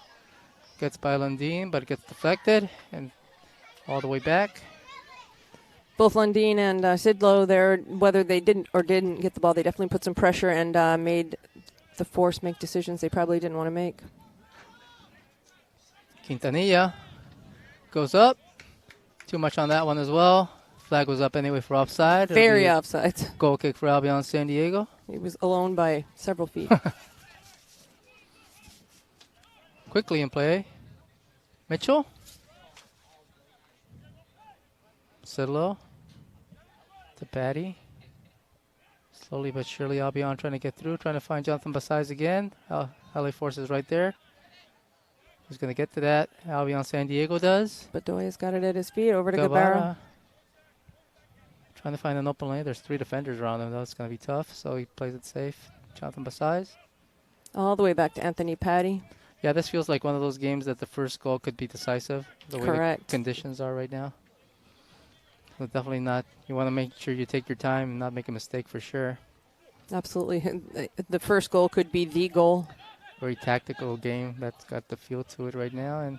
Gets by Lundin, but it gets deflected and all the way back. Both Lundin and Sidlow there, whether they didn't or didn't get the ball, they definitely put some pressure and made the Force make decisions they probably didn't want to make. Quintanilla goes up. Too much on that one as well. Flag was up anyway for offside. Very offside. Goal kick for Albion San Diego. He was alone by several feet. Quickly in play. Mitchell. Sidlow. To Patty. Slowly but surely Albion trying to get through. Trying to find Jonathan Basaez again. LA Force is right there. Who's going to get to that? Albion San Diego does. Bedoya's got it at his feet. Over to Guevara. Trying to find an open lane. There's 3 defenders around him. That's going to be tough. So he plays it safe. Jonathan Basaez. All the way back to Anthony Patty. Yeah, this feels like one of those games that the first goal could be decisive. The way Correct. the conditions are right now. So definitely not. You want to make sure you take your time and not make a mistake for sure. Absolutely. The first goal could be the goal. Very tactical game that's got the feel to it right now. And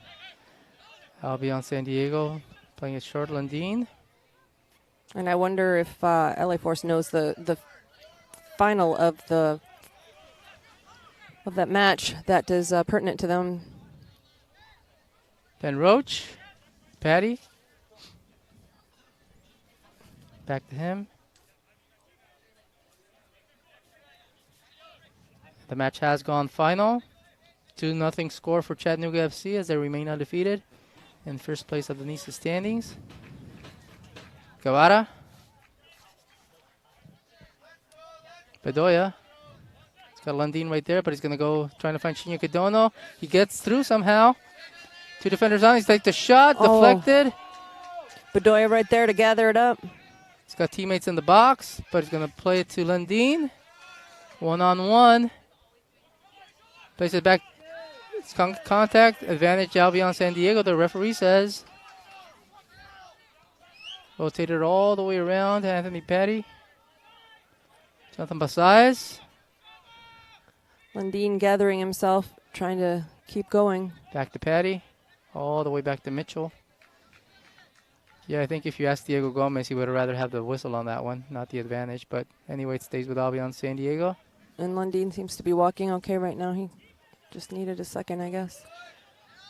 Albion San Diego playing it short. Lundin. And I wonder if LA Force knows the final of that match that is pertinent to them. Ben Roach. Patty. Back to him. The match has gone final. 2-0 score for Chattanooga FC as they remain undefeated in first place of the NISA standings. Guevara. Bedoya. He's got Lundin right there, but he's going to go trying to find Shinya Kadono. He gets through somehow. 2 defenders on. He's takes the shot. Deflected. Bedoya right there to gather it up. He's got teammates in the box, but he's going to play it to Lundin. One-on-one. Plays it back. It's contact. Advantage Albion San Diego, the referee says. Rotated all the way around. Anthony Petty. Jonathan Basaiz. Lundin gathering himself, trying to keep going. Back to Petty. All the way back to Mitchell. Yeah, I think if you ask Diego Gomez, he would rather have the whistle on that one, not the advantage. But anyway, it stays with Albion San Diego. And Lundin seems to be walking okay right now. He just needed a second, I guess.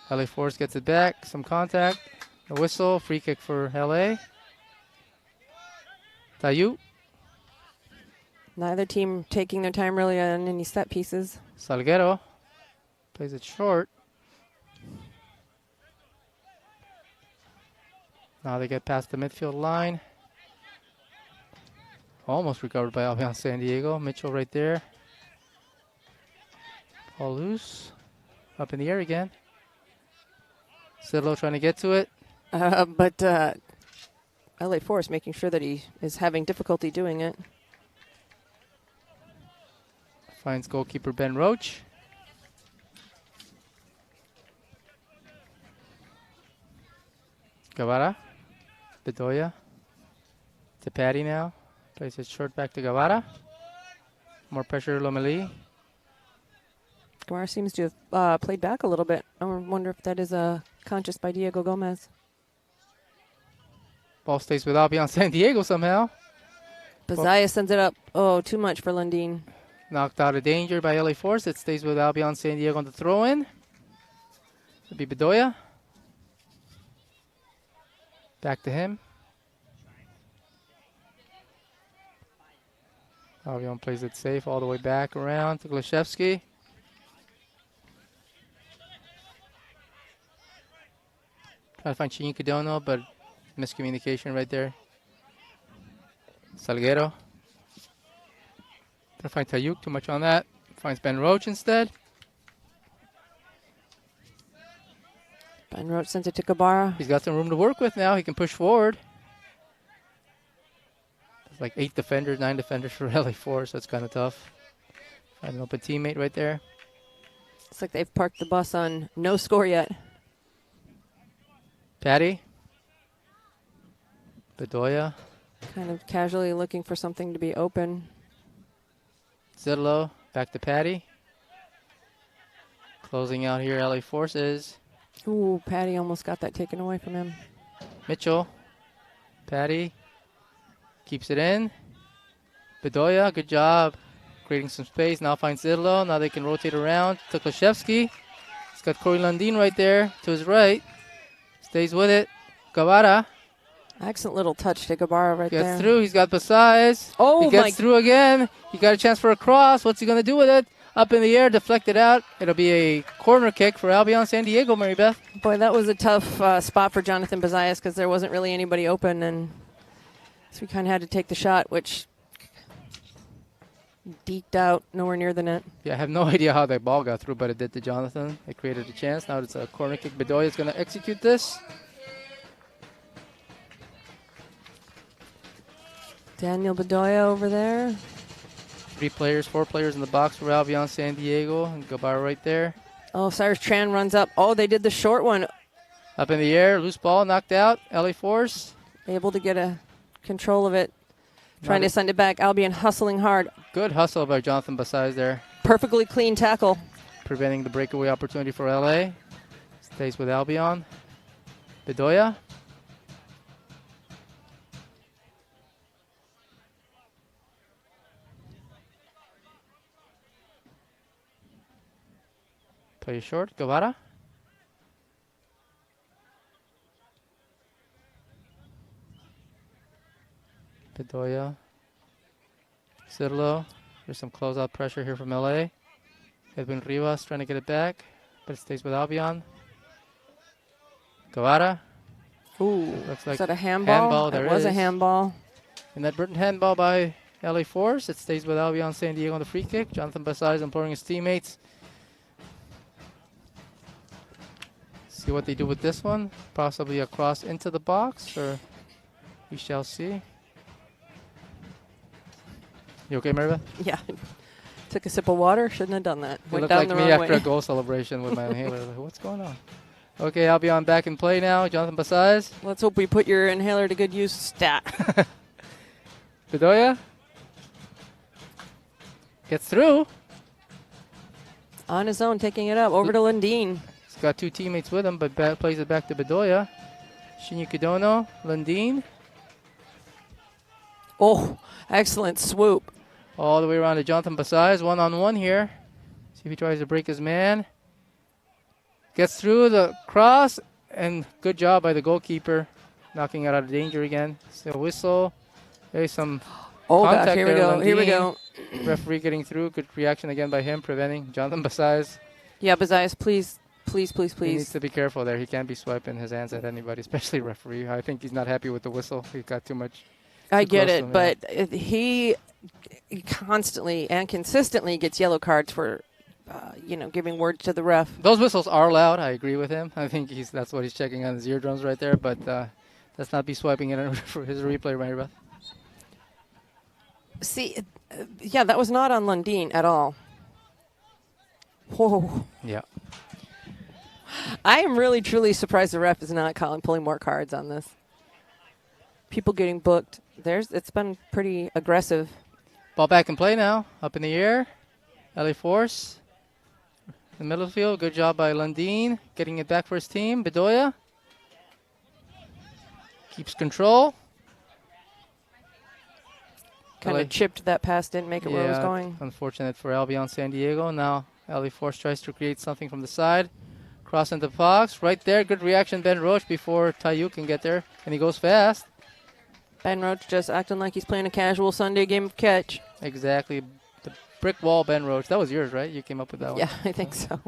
LA Force gets it back. Some contact. A whistle. Free kick for LA. Tayu. Neither team taking their time really on any set pieces. Salguero plays it short. Now they get past the midfield line. Almost recovered by Albion San Diego. Mitchell right there. Ball loose. Up in the air again. Sidlow trying to get to it. But LA Force making sure that he is having difficulty doing it. Finds goalkeeper Ben Roach. Guevara. Bedoya. To Patty now. Plays it short back to Guevara. More pressure, Lomeli. Guevara seems to have played back a little bit. I wonder if that is conscious by Diego Gomez. Ball stays with Albion San Diego somehow. Bazaya sends it up. Oh, too much for Lundin. Knocked out of danger by LA Force. It stays with Albion San Diego on the throw-in. It'll be Bedoya. Back to him. Albion plays it safe all the way back around to Glashevsky. Trying to find Chinyuka Dono, but miscommunication right there. Salguero. Trying to find Tayuk, too much on that. Finds Ben Roach instead. Ben Roach sends it to Guevara. He's got some room to work with now. He can push forward. There's like 8 defenders, 9 defenders for LA Force. So that's kind of tough. Find an open teammate right there. It's like they've parked the bus on no score yet. Patty. Bedoya. Kind of casually looking for something to be open. Zidlow. Back to Patty. Closing out here, LA Forces. Ooh, Patty almost got that taken away from him. Mitchell. Patty. Keeps it in. Bedoya, good job. Creating some space. Now finds Zidlow. Now they can rotate around. To Klashevsky. He's got Corey Lundin right there to his right. Stays with it. Guevara. Excellent little touch to Guevara right there. Gets through. He's got Basaiz. Oh, he gets through again. He got a chance for a cross. What's he going to do with it? Up in the air, deflected out. It'll be a corner kick for Albion San Diego, Mary Beth. Boy, that was a tough spot for Jonathan Bazaias because there wasn't really anybody open, and so we kind of had to take the shot, which deked out nowhere near the net. Yeah, I have no idea how that ball got through, but it did to Jonathan. It created a chance. Now it's a corner kick. Bedoya is going to execute this. Daniel Bedoya over there. 4 players in the box for Albion San Diego. And Guevara right there. Oh, Cyrus Tran runs up. Oh, they did the short one. Up in the air, loose ball, knocked out. LA Force. Able to get a control of it. Trying to send it back. Albion hustling hard. Good hustle by Jonathan Basaiz there. Perfectly clean tackle. Preventing the breakaway opportunity for LA. Stays with Albion. Bedoya. Play short. Guevara. Bedoya. Cirlo. There's some closeout pressure here from LA. Edwin Rivas trying to get it back, but it stays with Albion. Guevara. Ooh, looks like is that a handball? There it was a handball. Inadvertent handball by LA Force. It stays with Albion San Diego on the free kick. Jonathan Basaiz imploring his teammates. See what they do with this one. Possibly a cross into the box, or we shall see. You okay, Maribeth? Yeah. Took a sip of water. Shouldn't have done that. You Went look down like the me wrong after way. a goal celebration with my inhaler. Like, what's going on? Okay, Albion back in play now. Jonathan Basaz. Let's hope we put your inhaler to good use. Stat. Bedoya. Gets through. On his own, taking it up. Over to Lundin. He's got two teammates with him, but plays it back to Bedoya. Shinya Kidono. Lundin. Oh, excellent swoop. All the way around to Jonathan Basaz. One-on-one here. See if he tries to break his man. Gets through the cross, and good job by the goalkeeper, knocking it out of danger again. So whistle. There's some Oh, contact gosh, here we there, go. Here we Lundin. go. Referee getting through. Good reaction again by him, preventing Jonathan Basaz. Yeah, Bazias, please, please, please, He needs please. to be careful there. He can't be swiping his hands at anybody, especially referee. I think he's not happy with the whistle. He got too much. I too get close to it, him, but he constantly and consistently gets yellow cards for, giving words to the ref. Those whistles are loud. I agree with him. I think that's what he's checking on his eardrums right there, but let's not be swiping it for his replay, Maribeth. See, yeah, that was not on Lundin at all. Whoa. Yeah. I am really, truly surprised the ref is not pulling more cards on this. People getting booked. It's been pretty aggressive. Ball back in play now. Up in the air. LA Force. In the middle of the field. Good job by Lundin. Getting it back for his team. Bedoya. Keeps control. Kind LA of chipped that pass, didn't make it where it was going. Unfortunate for Albion San Diego. Now LA Force tries to create something from the side. Cross into the box. Right there. Good reaction, Ben Roche, before Tayu can get there. And he goes fast. Ben Roach just acting like he's playing a casual Sunday game of catch. Exactly. The brick wall, Ben Roche. That was yours, right? You came up with that one. Yeah, I think so.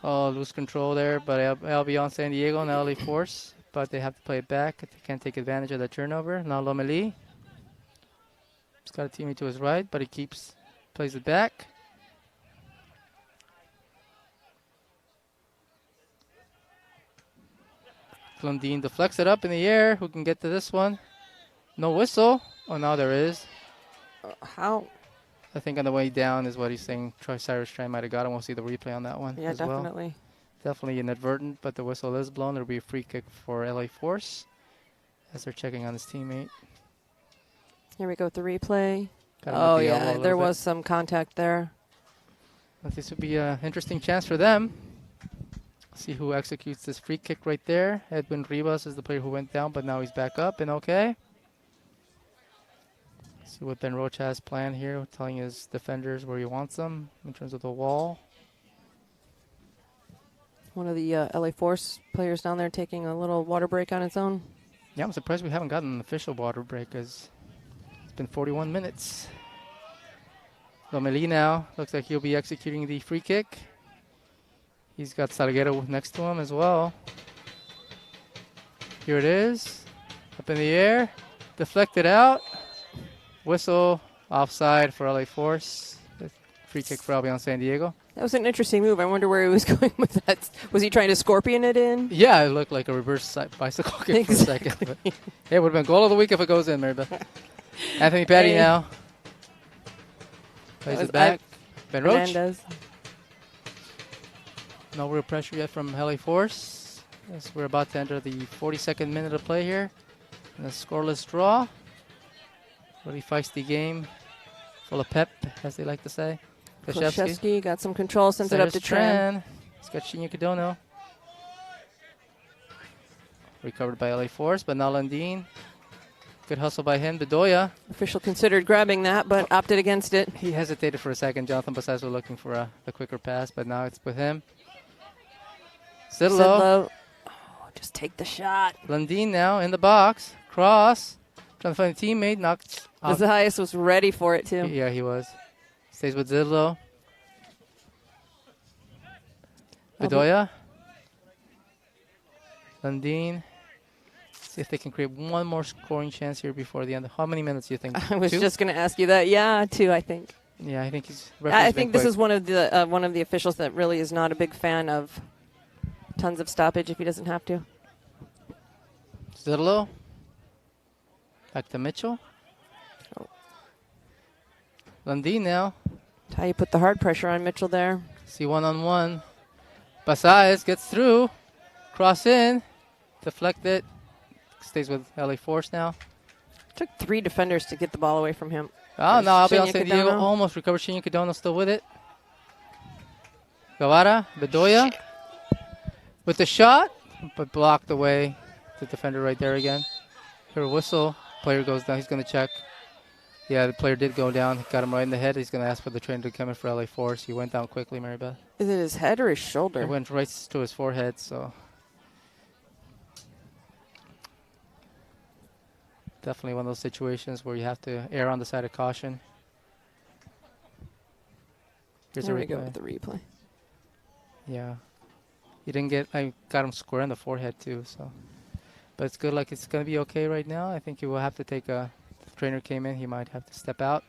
Oh, lose control there, but Albion San Diego and LA Force. But they have to play it back. They can't take advantage of the turnover. Now Lomeli. He's got a teammate to his right, but he plays it back. Lundin deflects it up in the air. Who can get to this one? No whistle. Oh, now there is. How? I think on the way down is what he's saying. Troy Cyrus Tran might have got him. We'll see the replay on that one. Yeah, as definitely. Well. Definitely inadvertent, but the whistle is blown. There'll be a free kick for LA Force as they're checking on his teammate. Here we go with the replay. Got him with Oh, the elbow a yeah, little there bit. was some contact there. But this would be an interesting chance for them. See who executes this free kick right there. Edwin Rivas is the player who went down, but now he's back up and okay. See what Ben Roach has planned here, telling his defenders where he wants them in terms of the wall. One of the LA Force players down there taking a little water break on its own. Yeah, I'm surprised we haven't gotten an official water break as it's been 41 minutes. Lomeli now looks like he'll be executing the free kick. He's got Salguero next to him as well. Here it is. Up in the air. Deflected out. Whistle. Offside for LA Force. Free kick for Albion San Diego. That was an interesting move. I wonder where he was going with that. Was he trying to scorpion it in? Yeah, it looked like a reverse bicycle kick for a second. But hey, it would have been goal of the week if it goes in, Maribeth. Anthony Petty now. Plays it back. Ben Roach. Hernandez. No real pressure yet from LA Force. As we're about to enter the 42nd minute of play here. And a scoreless draw. Really feisty game. Full of pep, as they like to say. Klashevsky got some control, sends it up to Tran. He's got Shinya Kidono. Recovered by LA Force, but now Lundin. Good hustle by him. Bedoya. Official considered grabbing that, but opted against it. He hesitated for a second. Jonathan Basaz was looking for a quicker pass, but now it's with him. Sidlow. Oh, just take the shot. Lundin now in the box. Cross. Trying to find a teammate. Knocked out. Mazias was ready for it, too. Yeah, he was. Stays with Zidlow. Bedoya. Lundin. See if they can create one more scoring chance here before the end. How many minutes do you think? I was 2? just going to ask you that. Yeah, 2, I think. Yeah, I think he's. I think this is one of the officials that really is not a big fan of tons of stoppage if he doesn't have to. Zidlow. Back to Mitchell. Oh. Lundin now. How you put the hard pressure on Mitchell there. See one-on-one. Basaez gets through. Cross in. Deflect it. Stays with LA Force now. Took 3 defenders to get the ball away from him. Oh, no, Albion Shinya San Diego Cadona. almost recovered. Shinya Cadona still with it. Guevara, Bedoya with the shot, but blocked away. The defender right there again. Hear a whistle. Player goes down. He's going to check. Yeah, the player did go down. Got him right in the head. He's going to ask for the trainer to come in for LA Force. He went down quickly, Maribeth. Is it his head or his shoulder? It went right to his forehead, so. Definitely one of those situations where you have to err on the side of caution. Here's There a we go replay. with the replay. Yeah. He didn't get, I got him square in the forehead too, so. But it's good, like it's going to be okay right now. I think he will have to take a, if the trainer came in, he might have to step out.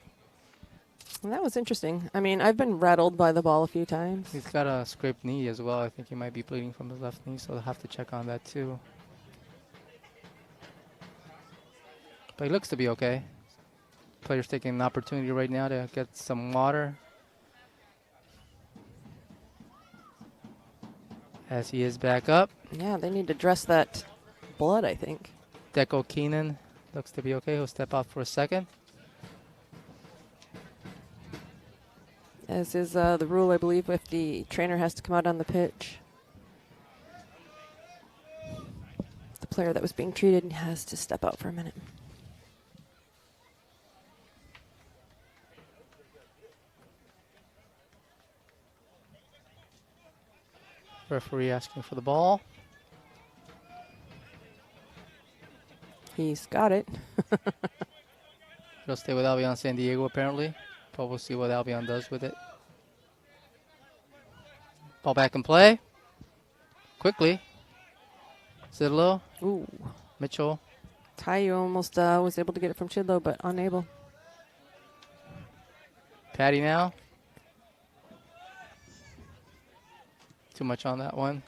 Well, that was interesting. I mean, I've been rattled by the ball a few times. He's got a scraped knee as well. I think he might be bleeding from his left knee, so they'll have to check on that too. But he looks to be okay. Player's taking an opportunity right now to get some water. As he is back up. Yeah, they need to dress that blood, I think. Deco Keenan looks to be okay. He'll step out for a second. As is the rule, I believe, if the trainer has to come out on the pitch. The player that was being treated has to step out for a minute. Referee asking for the ball. He's got it. He'll stay with Albion San Diego apparently. But we'll see what Albion does with it. Ball back in play. Quickly. Zidlow. Ooh. Mitchell. Tayo almost was able to get it from Chidlow, but unable. Patty now. Too much on that one.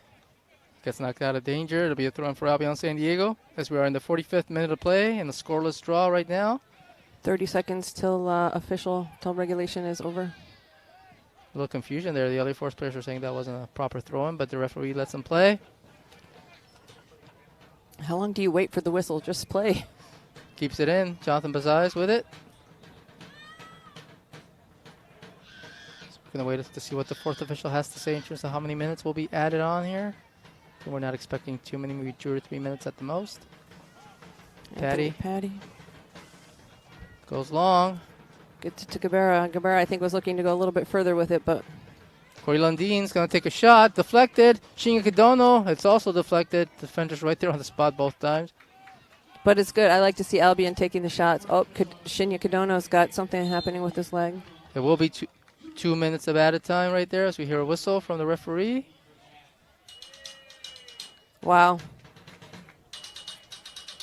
Gets knocked out of danger. It'll be a throw in for Albion San Diego as we are in the 45th minute of play and a scoreless draw right now. 30 seconds till till regulation is over. A little confusion there. The LA Force players were saying that wasn't a proper throw-in, but the referee lets them play. How long do you wait for the whistle? Just play. Keeps it in. Jonathan Bazaez with it. Going to wait to see what the fourth official has to say in terms of how many minutes will be added on here. We're not expecting too many, maybe 2 or 3 minutes at the most. Patty. Patty. Goes long. Good to Gabera. Gabera, I think, was looking to go a little bit further with it, but Corey Lundin's going to take a shot. Deflected. Shinya Kadono. It's also deflected. Defender's right there on the spot both times. but it's good. I like to see Albion taking the shots. Oh, Shinya Kadono's got something happening with his leg. It will be 2 minutes of added time right there as we hear a whistle from the referee. Wow.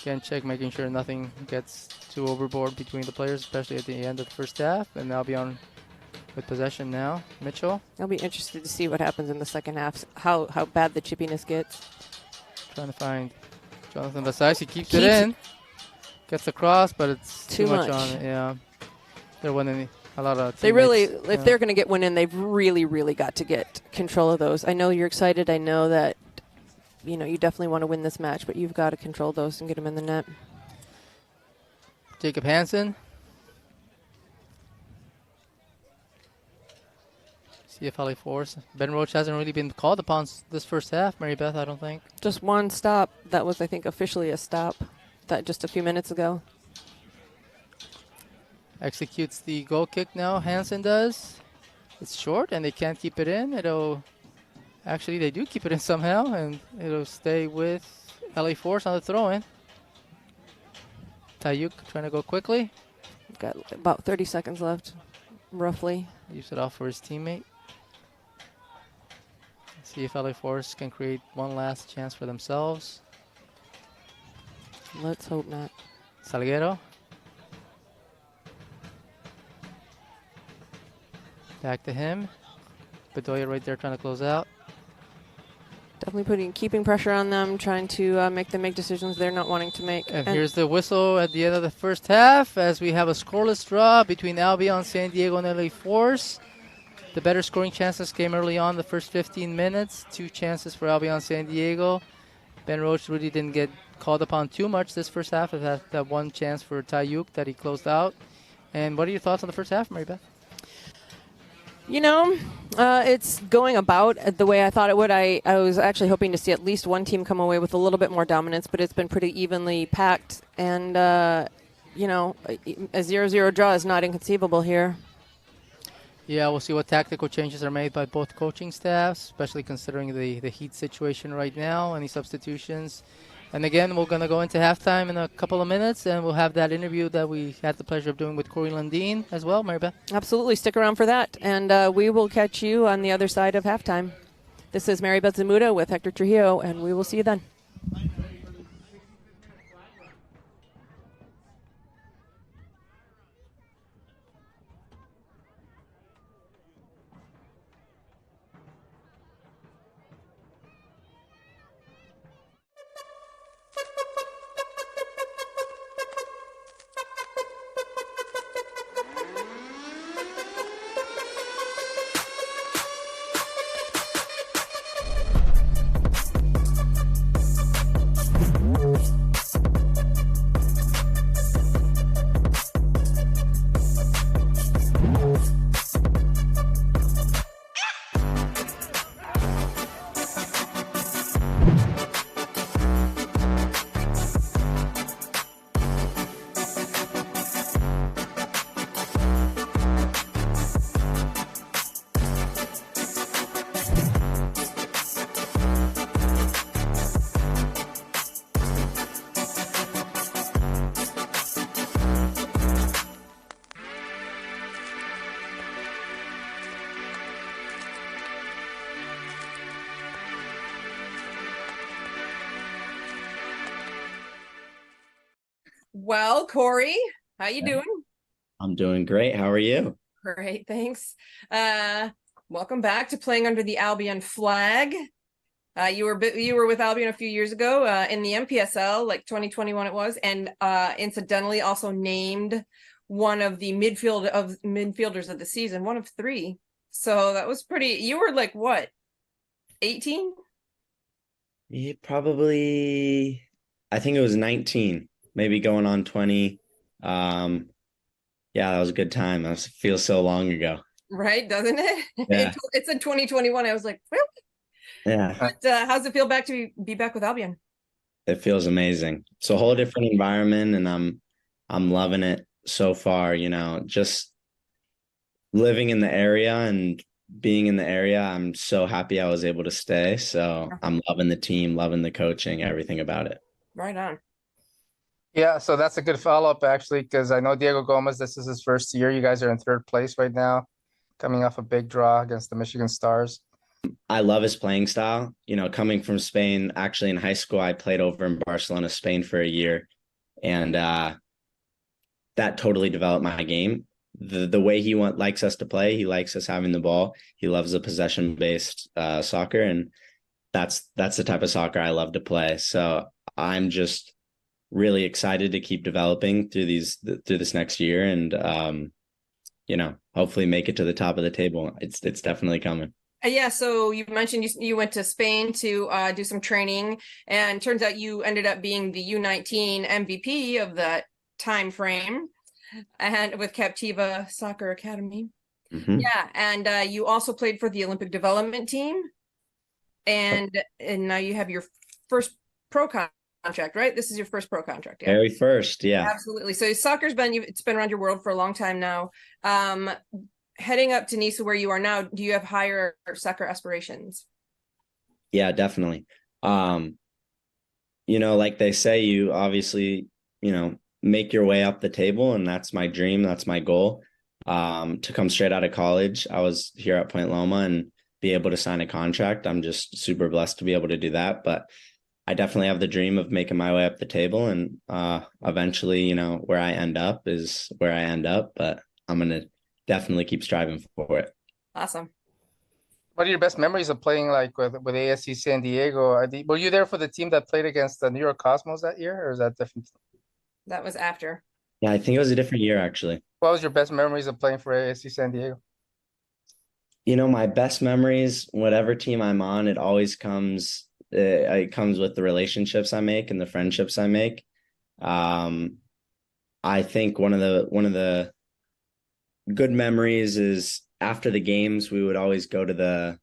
Again, check, making sure nothing gets too overboard between the players, especially at the end of the first half. And Albion with possession now. Mitchell. I'll be interested to see what happens in the second half, how bad the chippiness gets. Trying to find Jonathan Basais. He keeps it in. Gets across, but it's too much on it. Yeah. They're winning a lot of They really, teammates, if they're going to get one in, they've really, really got to get control of those. I know you're excited. I know that, you definitely want to win this match, but you've got to control those and get them in the net. Jacob Hansen. CFLA Force. Ben Roach hasn't really been called upon this first half, Mary Beth, I don't think. Just one stop. That was, I think, officially a stop. That just a few minutes ago. Executes the goal kick now. Hansen does. It's short, and they can't keep it in. Actually, they do keep it in somehow, and it'll stay with LA Force on the throw-in. Tayuk trying to go quickly. Got about 30 seconds left, roughly. Leaves it off for his teammate. See if LA Force can create one last chance for themselves. Let's hope not. Salguero. Back to him. Bedoya right there trying to close out. Definitely keeping pressure on them, trying to make them make decisions they're not wanting to make. And here's the whistle at the end of the first half as we have a scoreless draw between Albion, San Diego, and LA Force. The better scoring chances came early on the first 15 minutes. 2 chances for Albion San Diego. Ben Roach really didn't get called upon too much this first half. It had that 1 chance for Tayuk that he closed out. And what are your thoughts on the first half, Mary Beth? It's going about the way I thought it would. I was actually hoping to see at least one team come away with a little bit more dominance, but it's been pretty evenly packed. And, a 0-0 draw is not inconceivable here. Yeah, we'll see what tactical changes are made by both coaching staffs, especially considering the heat situation right now, any substitutions. And again, we're going to go into halftime in a couple of minutes, and we'll have that interview that we had the pleasure of doing with Corey Lundeen as well, Mary Beth. Absolutely. Stick around for that, and we will catch you on the other side of halftime. This is Mary Beth Zamuda with Hector Trujillo, and we will see you then. Well, Corey, how you doing? I'm doing great. How are you? Great, thanks. Welcome back to playing under the Albion flag. You were with Albion a few years ago in the MPSL, like 2021 it was, and incidentally also named one of the midfielders of the season, one of 3. So that was pretty. You were like what, 18? Yeah, probably. I think it was 19, maybe going on 20. Yeah, that was a good time. That feels so long ago. Right, doesn't it? Yeah. It's in 2021. I was like, really? Yeah. But how's it feel back to be back with Albion? It feels amazing. It's a whole different environment, and I'm loving it so far. Just living in the area and being in the area, I'm so happy I was able to stay. So I'm loving the team, loving the coaching, everything about it. Right on. Yeah, so that's a good follow-up, actually, because I know Diego Gomez, this is his first year. You guys are in 3rd place right now, coming off a big draw against the Michigan Stars. I love his playing style. Coming from Spain, actually in high school, I played over in Barcelona, Spain for a year. And that totally developed my game. The way he likes us to play, he likes us having the ball. He loves the possession-based soccer, and that's the type of soccer I love to play. So I'm just really excited to keep developing through this next year, and hopefully make it to the top of the table. It's definitely coming. Yeah, so you mentioned you went to Spain to do some training, and turns out you ended up being the U19 MVP of that time frame, and with Captiva Soccer Academy. Mm-hmm. Yeah, and you also played for the Olympic development team, and now you have your first pro contract, right? This is your first pro contract. Yeah. Very first, yeah. Absolutely. So soccer's it's been around your world for a long time now. Heading up to Nice, where you are now, do you have higher soccer aspirations? Yeah, definitely. Like they say, you obviously, make your way up the table, and that's my dream. That's my goal. To come straight out of college, I was here at Point Loma and be able to sign a contract. I'm just super blessed to be able to do that. But I definitely have the dream of making my way up the table, and eventually, where I end up is where I end up. But I'm going to definitely keep striving for it. Awesome. What are your best memories of playing like with ASC San Diego? Were you there for the team that played against the New York Cosmos that year, or is that different? That was after. Yeah, I think it was a different year actually. What was your best memories of playing for ASC San Diego? My best memories, whatever team I'm on, it comes with the relationships I make and the friendships I make. I think one of the good memories is after the games, we would always go to the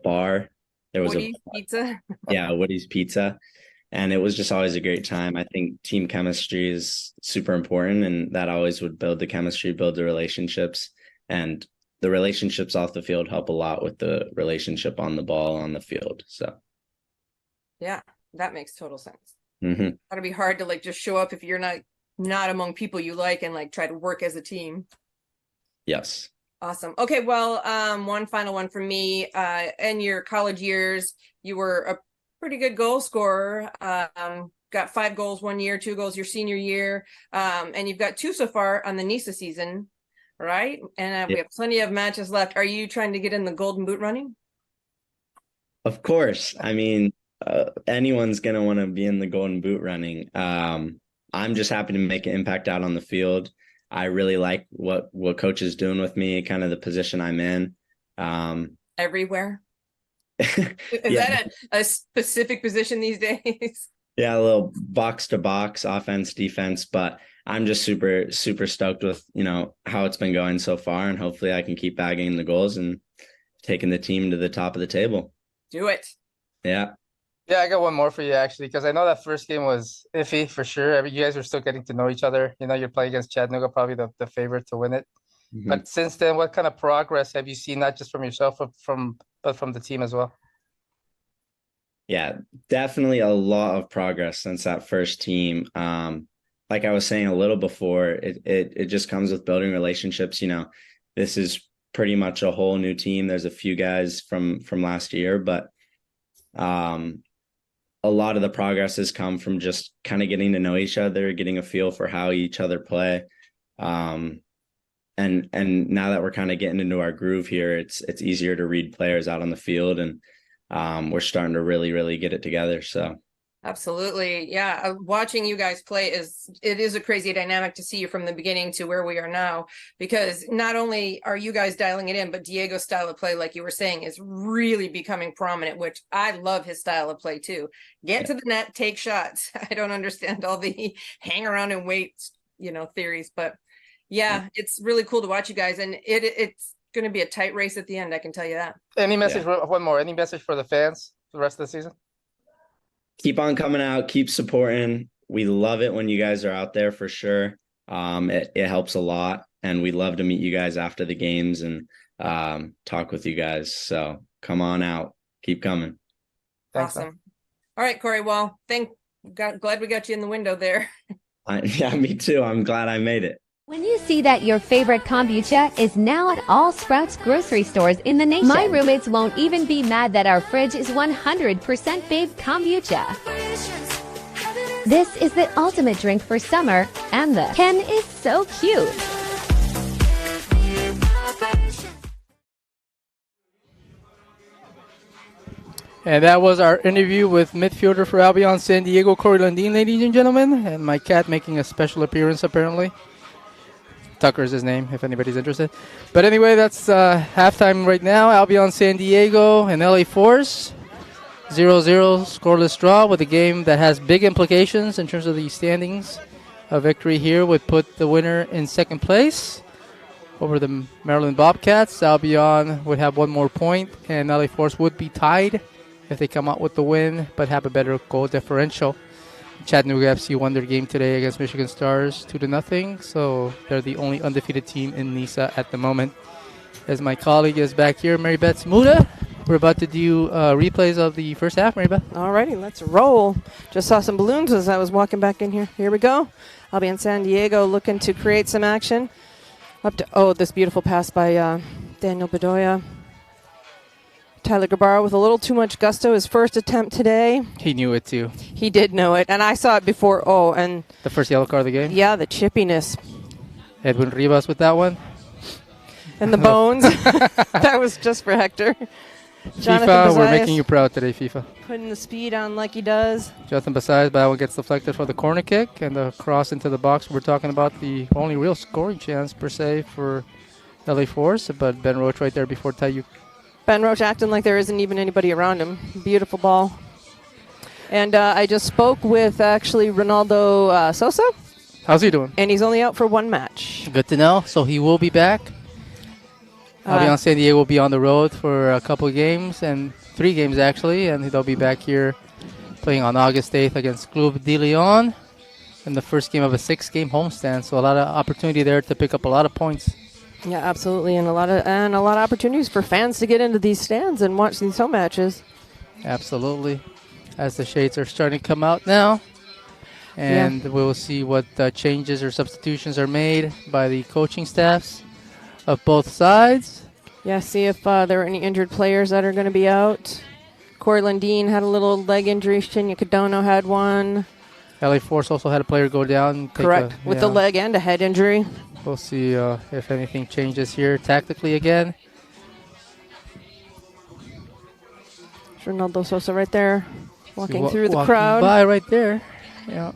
bar. There was Woody's Pizza. Woody's Pizza. And it was just always a great time. I think team chemistry is super important, and that always would build the chemistry, build the relationships, and the relationships off the field help a lot with the relationship on the ball on the field. So Yeah, that makes total sense. mm-hmm. That'd be hard to like just show up if you're not among people you like and like try to work as a team. Yes. Awesome. Okay, well, one final one from me. In your college years, you were a pretty good goal scorer. Got 5 goals one year, 2 goals your senior year, and you've got 2 so far on the NISA season, right? And we have plenty of matches left. Are you trying to get in the Golden Boot running? Of course. I mean, anyone's going to want to be in the Golden Boot running. I'm just happy to make an impact out on the field. I really like what coach is doing with me, kind of the position I'm in. Everywhere. Is that a specific position these days? Yeah, a little box to box, offense, defense, but I'm just super, super stoked with, how it's been going so far, and hopefully I can keep bagging the goals and taking the team to the top of the table. Do it. Yeah. Yeah, I got one more for you actually, because I know that first game was iffy for sure. I mean, you guys were still getting to know each other. You're playing against Chattanooga, probably the favorite to win it. Mm-hmm. But since then, what kind of progress have you seen, not just from yourself, but from the team as well? Yeah, definitely a lot of progress since that first team. Like I was saying a little before, it just comes with building relationships. This is pretty much a whole new team. There's a few guys from last year, but a lot of the progress has come from just kind of getting to know each other, getting a feel for how each other play. And now that we're kind of getting into our groove here, it's easier to read players out on the field, and we're starting to really, really get it together. So absolutely. Yeah. Watching you guys play is a crazy dynamic to see you from the beginning to where we are now, because not only are you guys dialing it in, but Diego's style of play, like you were saying, is really becoming prominent, which I love his style of play too. Get to the net, take shots. I don't understand all the hang around and wait, theories, but yeah, it's really cool to watch you guys. And it's going to be a tight race at the end. I can tell you that. Any message, one more, any message for the fans for the rest of the season? Keep on coming out, keep supporting. We love it when you guys are out there for sure. It helps a lot, and we love to meet you guys after the games and talk with you guys. So come on out, keep coming. Thanks, awesome. man. All right, Corey. Well, glad we got you in the window there. Yeah, me too. I'm glad I made it. When you see that your favorite kombucha is now at all Sprouts grocery stores in the nation, my roommates won't even be mad that our fridge is 100% Babe kombucha. This is the ultimate drink for summer, and the can is so cute. And that was our interview with midfielder for Albion San Diego, Corey Lundin, ladies and gentlemen. And my cat making a special appearance, apparently. Tucker's his name, if anybody's interested. But anyway, that's halftime right now. Albion San Diego and LA Force. 0-0 scoreless draw with a game that has big implications in terms of the standings. A victory here would put the winner in second place over the Maryland Bobcats. Albion would have one more point, and LA Force would be tied if they come out with the win, but have a better goal differential. Chattanooga FC won their game today against Michigan Stars 2-0, so they're the only undefeated team in NISA at the moment. As my colleague is back here, Mary Beth Smuda, we're about to do replays of the first half, Mary Beth. Alrighty, let's roll. Just saw some balloons as I was walking back in here. Here we go. Albion San Diego looking to create some action. This beautiful pass by Daniel Bedoya. Tyler Gabara with a little too much gusto, his first attempt today. He knew it too. He did know it, and I saw it before. And the first yellow card of the game? Yeah, the chippiness. Edwin Rivas with that one. And the bones. That was just for Hector. FIFA, we're making you proud today, FIFA. Putting the speed on like he does. Jonathan Basai's battle gets deflected for the corner kick and the cross into the box. We're talking about the only real scoring chance, per se, for LA Force, but Ben Roach right there before Tayu. Ben Roach acting like there isn't even anybody around him. Beautiful ball. And I just spoke with, actually, Ronaldo Sosa. How's he doing? And he's only out for one match. Good to know. So he will be back. Albion San Diego will be on the road for a couple of games, and 3 games actually, and they'll be back here playing on August 8th against Club de Leon in the first game of a 6-game homestand. So a lot of opportunity there to pick up a lot of points. Yeah, absolutely, and a lot of opportunities for fans to get into these stands and watch these home matches. Absolutely, as the shades are starting to come out now, and we'll see what changes or substitutions are made by the coaching staffs of both sides. Yeah, see if there are any injured players that are going to be out. Corey Lundeen had a little leg injury. Shinya Kadono had one. LA Force also had a player go down. Correct, with the leg and a head injury. We'll see if anything changes here tactically again. Ronaldo Sosa right there, walking through the crowd. By right there. Yeah.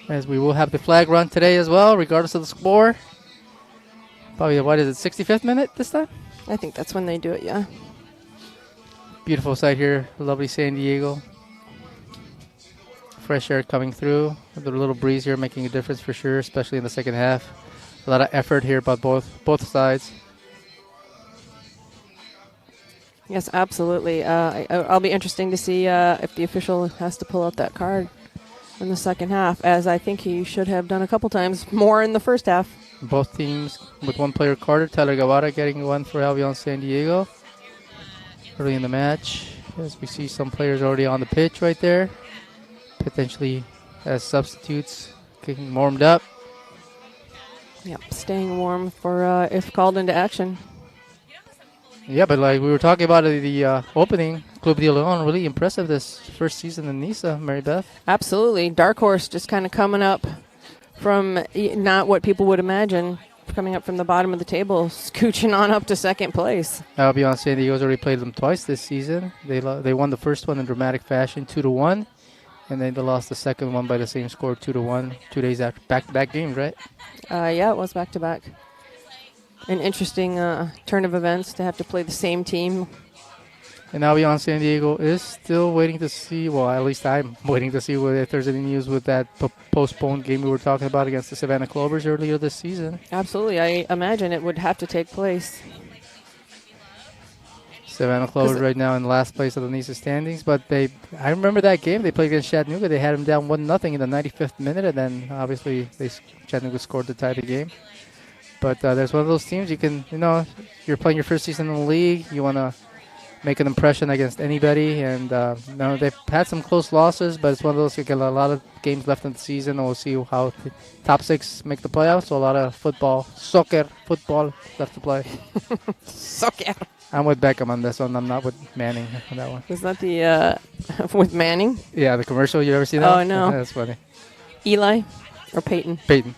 As we will have the flag run today as well, regardless of the score. Probably, what is it, 65th minute this time? I think that's when they do it, yeah. Beautiful sight here, lovely San Diego. Fresh air coming through. The little breeze here making a difference for sure, especially in the second half. A lot of effort here by both sides. Yes, absolutely. I'll be interesting to see if the official has to pull out that card in the second half, as I think he should have done a couple times more in the first half. Both teams with one player carded. Tyler Guevara getting one for Albion San Diego early in the match. As we see some players already on the pitch right there, potentially as substitutes, getting warmed up. Yep, staying warm for if called into action. Yeah, but like we were talking about the opening, Club de Leon, really impressive this first season in NISA, Mary Beth. Absolutely. Dark Horse just kind of coming up from not what people would imagine, coming up from the bottom of the table, scooching on up to second place. Albion San Diego's already played them twice this season. They won the first one in dramatic fashion, 2-1, and then they lost the second one by the same score, 2-1, 2 days after back-to-back games, right? Yeah, it was back-to-back. An interesting turn of events to have to play the same team. And Albion San Diego is still waiting to see, well, at least I'm waiting to see if there's any news with that postponed game we were talking about against the Savannah Clovers earlier this season. Absolutely. I imagine it would have to take place. Savannah Clovers right now in last place of the NISA standings, but I remember that game they played against Chattanooga. They had them down 1-0 in the 95th minute, and then obviously Chattanooga scored to tie the game. But there's one of those teams you're playing your first season in the league, you want to make an impression against anybody, and they've had some close losses, but it's one of those, a lot of games left in the season, and we'll see how the top 6 make the playoffs, so a lot of soccer football left to play. Soccer. I'm with Beckham on this one. I'm not with Manning on that one. Was that the, with Manning? Yeah, the commercial. You ever seen that? Oh, no. That's funny. Eli or Peyton? Peyton.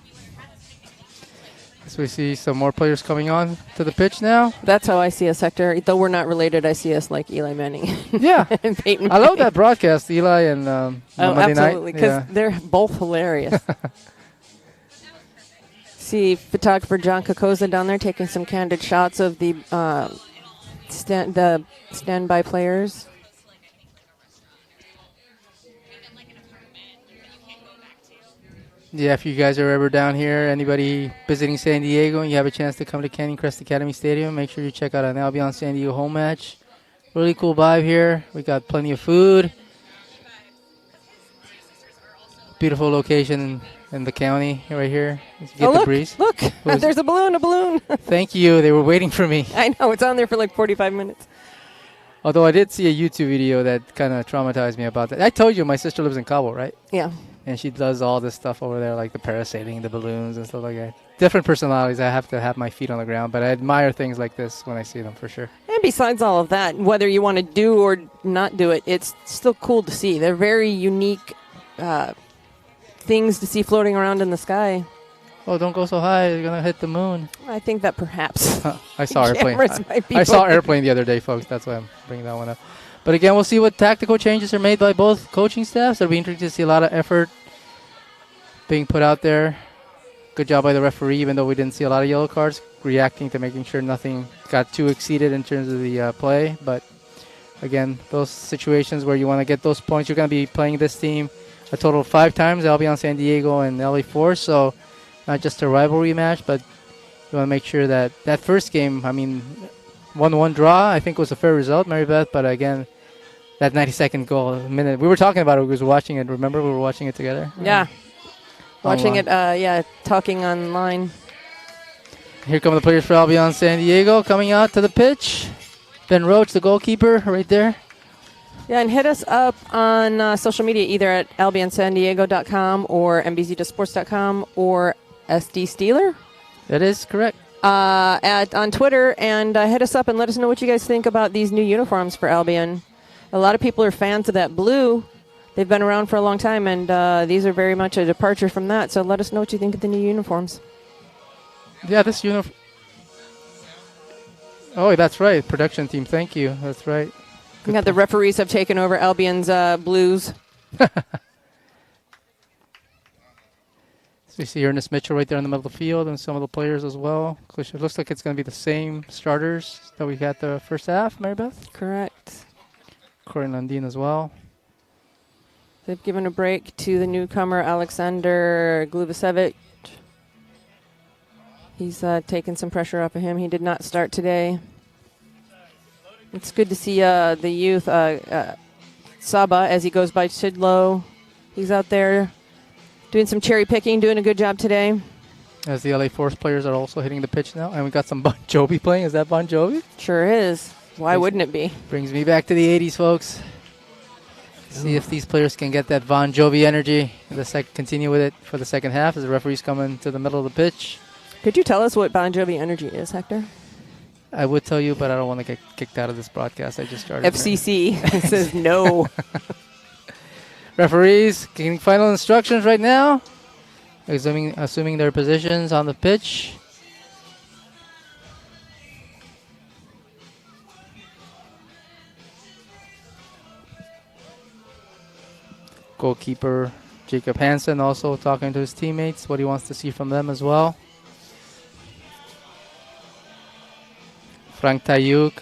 So we see some more players coming on to the pitch now. That's how I see us, Hector. Though we're not related, I see us like Eli Manning. Yeah. And Peyton I love that broadcast, Eli and Monday absolutely, night. because they're both hilarious. See photographer John Kokoza down there taking some candid shots of the standby players. Yeah, if you guys are ever down here, anybody visiting San Diego, and you have a chance to come to Canyon Crest Academy Stadium, make sure you check out an Albion San Diego home match. Really cool vibe here. We got plenty of food. Beautiful location in the county right here. Get the breeze. Look, there's a balloon. Thank you. They were waiting for me. I know, it's on there for like 45 minutes. Although I did see a YouTube video that kind of traumatized me about that. I told you my sister lives in Cabo, right? Yeah. And she does all this stuff over there, like the parasailing, the balloons, and stuff like that. Different personalities. I have to have my feet on the ground, but I admire things like this when I see them, for sure. And besides all of that, whether you want to do or not do it, it's still cool to see. They're very unique things to see floating around in the sky. Oh, don't go so high. You're going to hit the moon. I think that perhaps I saw airplane. cameras might be I saw working. airplane the other day, folks. That's why I'm bringing that one up. But again, we'll see what tactical changes are made by both coaching staffs. It'll be interesting to see a lot of effort being put out there. Good job by the referee, even though we didn't see a lot of yellow cards, reacting to making sure nothing got too exceeded in terms of the play. But again, those situations where you want to get those points, you're going to be playing this team a total of 5 times, ALBION San Diego and LA Force. So not just a rivalry match, but you want to make sure that that first game, 1-1 draw, I think was a fair result, Mary Beth. But again, that 90-second goal, minute, we were talking about it. We was watching it. Remember, we were watching it together. Yeah, watching Online. it. Talking online. Here come the players for ALBION San Diego coming out to the pitch. Ben Roach, the goalkeeper, right there. Yeah, and hit us up on social media, either at albionsandiego.com or mbzsports.com or SD Steeler. That is correct. On Twitter, and hit us up and let us know what you guys think about these new uniforms for Albion. A lot of people are fans of that blue. They've been around for a long time, and these are very much a departure from that. So let us know what you think of the new uniforms. Yeah, this uniform. Oh, that's right. Production team. Thank you. That's right. Yeah, the referees have taken over Albion's blues. So you see Ernest Mitchell right there in the middle of the field, and some of the players as well. It looks like it's going to be the same starters that we got the first half, Mary Beth. Correct. Corey Landin as well. They've given a break to the newcomer, Alexander Gluvasevic. He's taken some pressure off of him. He did not start today. It's good to see the youth, Saba, as he goes by Sidlow. He's out there doing some cherry picking, doing a good job today. As the LA Force players are also hitting the pitch now. And we got some Bon Jovi playing. Is that Bon Jovi? Sure is. Why wouldn't it be? Brings me back to the 80s, folks. See if these players can get that Bon Jovi energy. Continue with it for the second half as the referees come into the middle of the pitch. Could you tell us what Bon Jovi energy is, Hector? I would tell you, but I don't want to get kicked out of this broadcast. I just started. FCC says no. Referees getting final instructions right now. Assuming their positions on the pitch. Goalkeeper Jacob Hansen also talking to his teammates, what he wants to see from them as well. Frank Tayuk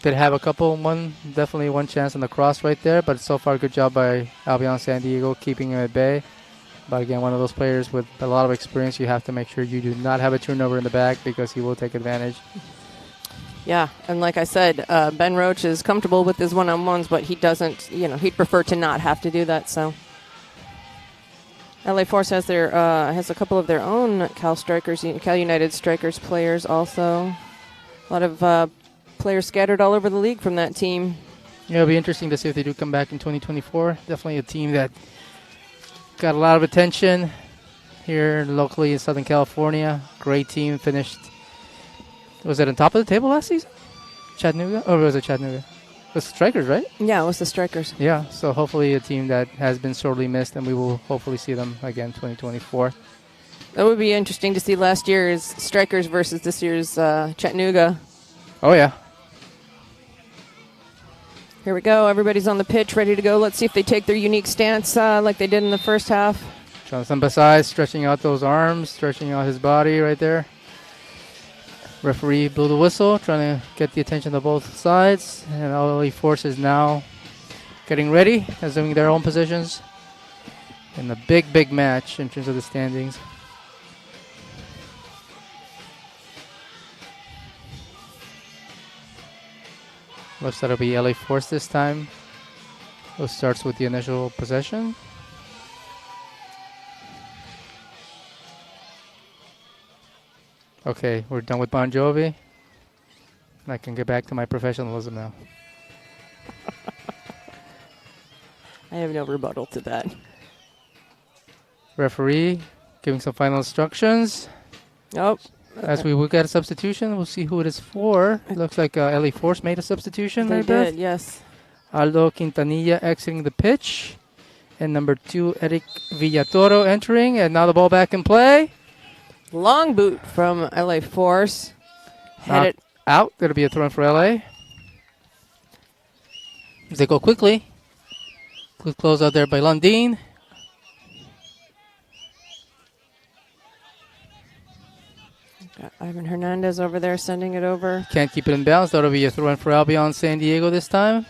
did have definitely one chance on the cross right there, but so far good job by ALBION San Diego keeping him at bay. But again, one of those players with a lot of experience, you have to make sure you do not have a turnover in the back because he will take advantage. Yeah, and like I said, Ben Roach is comfortable with his one-on-ones, but he doesn't, he'd prefer to not have to do that, so. LA Force has a couple of their own Cal United Strikers players also. A lot of players scattered all over the league from that team. Yeah, it'll be interesting to see if they do come back in 2024. Definitely a team that got a lot of attention here locally in Southern California. Great team, finished. Was it on top of the table last season? Chattanooga? Or was it Chattanooga? It was Strikers, right? Yeah, it was the Strikers. Yeah, so hopefully a team that has been sorely missed, and we will hopefully see them again 2024. That would be interesting to see last year's Strikers versus this year's Chattanooga. Oh, yeah. Here we go. Everybody's on the pitch, ready to go. Let's see if they take their unique stance like they did in the first half. Jonathan Basai stretching out those arms, stretching out his body right there. Referee blew the whistle, trying to get the attention of both sides. And LA Force is now getting ready, assuming their own positions in the big match in terms of the standings. Looks like it'll be LA Force this time. It starts with the initial possession. Okay, we're done with Bon Jovi. I can get back to my professionalism now. I have no rebuttal to that. Referee giving some final instructions. Oh. As we will get a substitution, we'll see who it is for. It looks like LA Force made a substitution. They did, yes. Aldo Quintanilla exiting the pitch. And number 2, Eric Villatoro entering. And now the ball back in play. Long boot from LA Force. Headed Out. That'll be a throw in for LA. As they go quickly. Quick close out there by Lundin. Got Ivan Hernandez over there sending it over. Can't keep it in bounds. That'll be a throw in for Albion San Diego this time.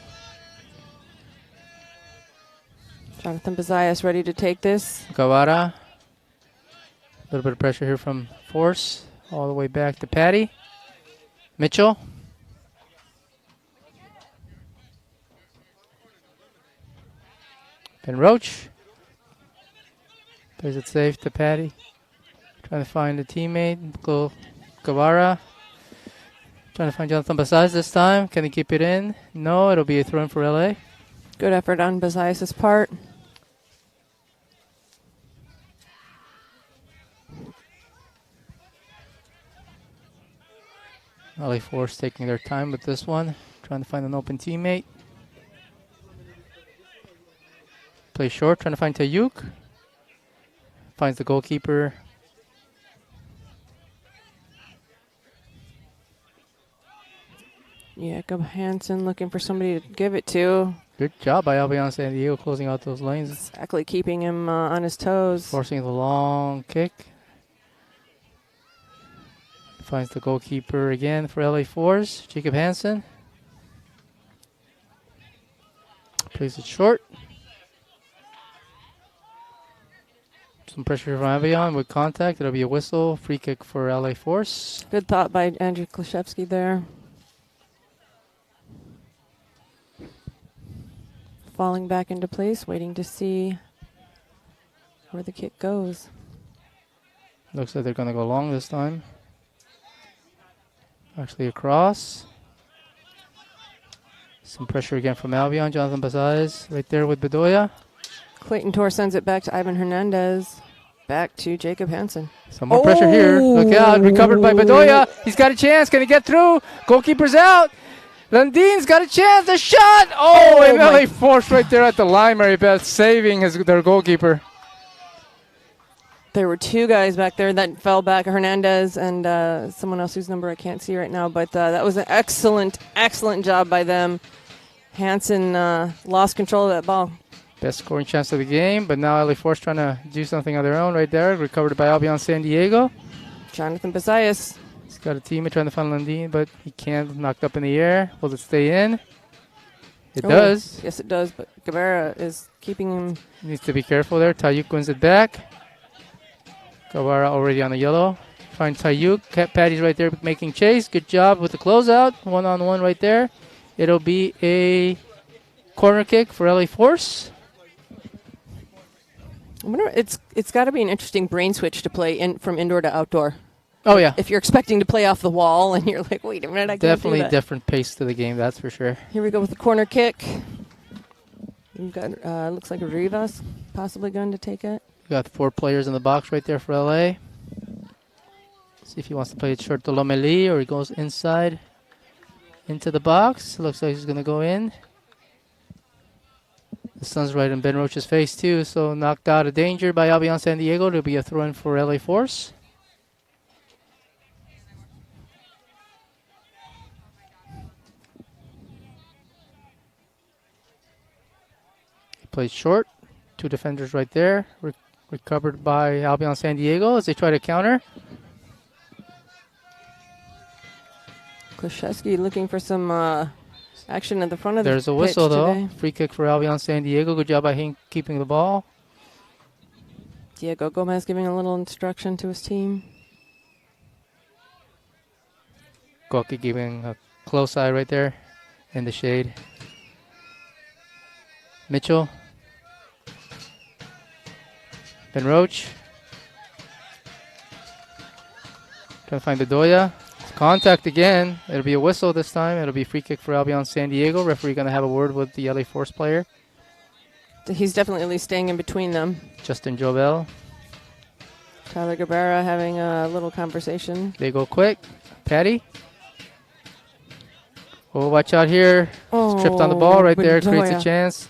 Jonathan Bazias ready to take this. Guevara. A little bit of pressure here from Force. All the way back to Patty. Mitchell. Ben Roach. Plays it safe to Patty. Trying to find a teammate. Go Guevara. Trying to find Jonathan Bazias this time. Can he keep it in? No, it'll be a throw in for LA. Good effort on Bazias' part. LA Force taking their time with this one. Trying to find an open teammate. Play short, trying to find Tayuk. Finds the goalkeeper. Jakob Hansen looking for somebody to give it to. Good job by Albion San Diego closing out those lanes. Exactly keeping him on his toes. Forcing the long kick. Finds the goalkeeper again for LA Force. Jacob Hansen. Plays it short. Some pressure from Albion with contact. It'll be a whistle. Free kick for LA Force. Good thought by Andrew Klashevsky there. Falling back into place, waiting to see where the kick goes. Looks like they're going to go long this time. Actually across. Some pressure again from Albion. Jonathan Bazias right there with Bedoya. Clayton Tor sends it back to Ivan Hernandez. Back to Jacob Hansen. Some more pressure here. Look out. Recovered by Bedoya. He's got a chance. Can he get through? Goalkeeper's out. Lundin's got a chance. The shot. Oh, and LA Force right there at the line, Mary Beth, saving their goalkeeper. There were two guys back there that fell back, Hernandez and someone else whose number I can't see right now. But that was an excellent, excellent job by them. Hansen lost control of that ball. Best scoring chance of the game, but now LA Force trying to do something on their own right there. Recovered by Albion San Diego. Jonathan Bazias. He's got a teammate trying to find Lundin, but he can't. Knocked up in the air. Will it stay in? It does. Yes, it does, but Guevara is keeping him. Needs to be careful there. Tayuk wins it back. Guevara already on the yellow. Find Tayuk. Patty's right there making chase. Good job with the closeout. One-on-one right there. It'll be a corner kick for LA Force. I wonder, it's got to be an interesting brain switch to play from indoor to outdoor. Oh, yeah. If you're expecting to play off the wall and you're like, wait a minute, I can't Definitely do that. different pace to the game, that's for sure. Here we go with the corner kick. We've got, looks like Rivas possibly going to take it. We got 4 players in the box right there for LA. See if he wants to play it short to Lomeli or he goes inside into the box. Looks like he's going to go in. The sun's right in Ben Roach's face too, so knocked out of danger by Albion San Diego. It'll be a throw-in for LA Force. He plays short. 2 defenders right there. Recovered by Albion San Diego as they try to counter. Klashevsky looking for some action at the front of the pitch. There's a whistle though. Today. Free kick for Albion San Diego. Good job by him keeping the ball. Diego Gomez giving a little instruction to his team. Goki giving a close eye right there in the shade. Mitchell. Ben Roach. Trying to find Bedoya. Contact again. It'll be a whistle this time. It'll be a free kick for Albion San Diego. Referee going to have a word with the LA Force player. He's definitely at least staying in between them. Justin Jobel. Tyler Guevara having a little conversation. They go quick. Patty. Oh, watch out here. Tripped on the ball right there. Creates a chance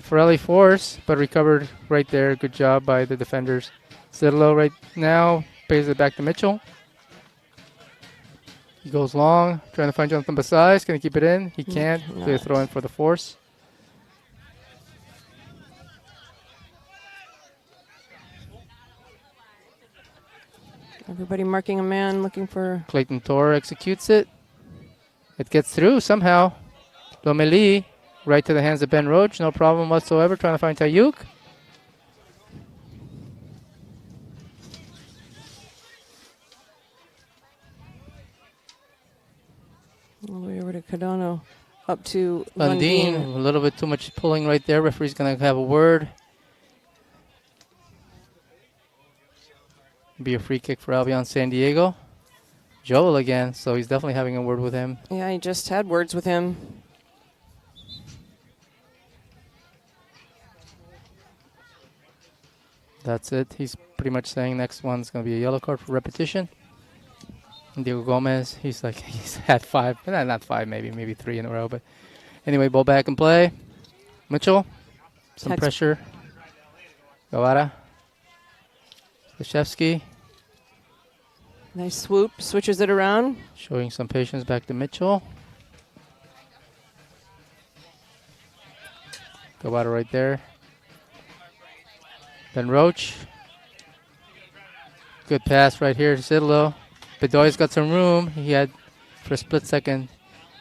for LA Force, but recovered right there. Good job by the defenders. Zidlo right now Pays it back to Mitchell. He goes long, trying to find Jonathan Basais. Can he keep it in? He can't. Clear throw in for the force. Everybody marking a man, looking for... Clayton Tor executes it. It gets through somehow. Lomeli, right to the hands of Ben Roach. No problem whatsoever. Trying to find Tayuk. All the way over to Cardano. Up to Lundin. Lundin. A little bit too much pulling right there. Referee's going to have a word. Be a free kick for Albion San Diego. Joel again, so he's definitely having a word with him. Yeah, he just had words with him. That's it. He's pretty much saying next one's going to be a yellow card for repetition. And Diego Gomez, he's like, he's had 5, not 5, maybe 3 in a row. But anyway, ball back in play. Mitchell, some pressure. Guevara. Leshevsky. Nice swoop, switches it around. Showing some patience back to Mitchell. Guevara right there. Ben Roach. Good pass right here to Sidlow. Bedoya's got some room. He had, for a split second,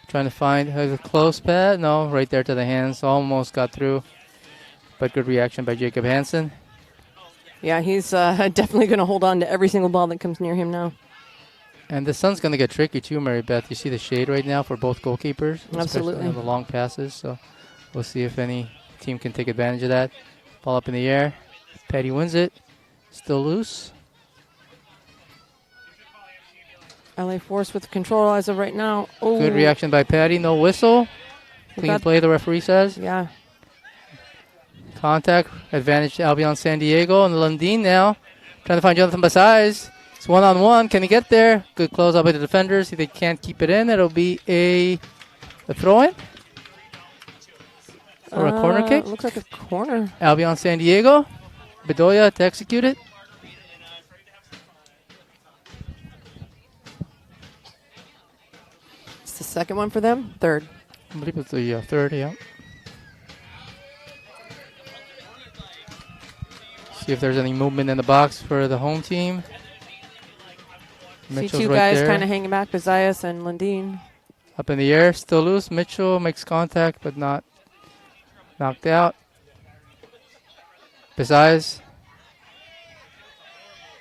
trying to find a close pass. No, right there to the hands. Almost got through. But good reaction by Jacob Hansen. Yeah, he's definitely going to hold on to every single ball that comes near him now. And the sun's going to get tricky too, Mary Beth. You see the shade right now for both goalkeepers. Absolutely. On the long passes. So we'll see if any team can take advantage of that. Ball up in the air. Petty wins it. Still loose. LA Force with control as of right now. Oh. Good reaction by Patty. No whistle. Clean play, the referee says. Yeah. Contact. Advantage to Albion San Diego. And Lundin now. Trying to find Jonathan Basais. It's one-on-one. Can he get there? Good close up by the defenders. If they can't keep it in, it'll be a throw-in. Or a corner kick. Looks like a corner. Albion San Diego. Bedoya to execute it. It's the second one for them. Third. I believe it's the third, yeah. See if there's any movement in the box for the home team. See two guys kind of hanging back, Bazias and Lundin. Up in the air, still loose. Mitchell makes contact, but not knocked out. Bazias.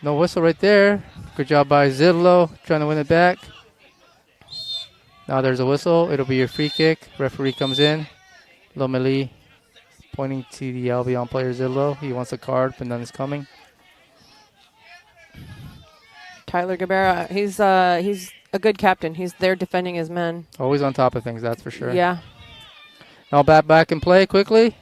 No whistle right there. Good job by Zidlo, trying to win it back. Now there's a whistle. It'll be your free kick. Referee comes in. Lomeli pointing to the Albion player Zidlo. He wants a card, but none is coming. Tyler Gabera, he's a good captain. He's there defending his men. Always on top of things, that's for sure. Yeah. Now back in play quickly.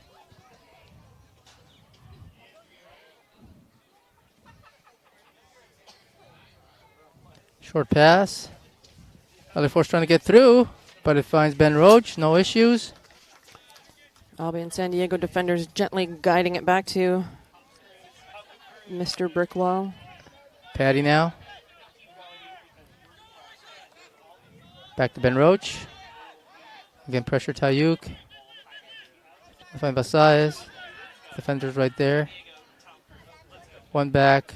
Short pass. Other force trying to get through, but it finds Ben Roach. No issues. Albion San Diego defenders gently guiding it back to Mr. Brickwall. Patty now. Back to Ben Roach. Again, pressure Tayuk. Find Basais. Defenders right there. One back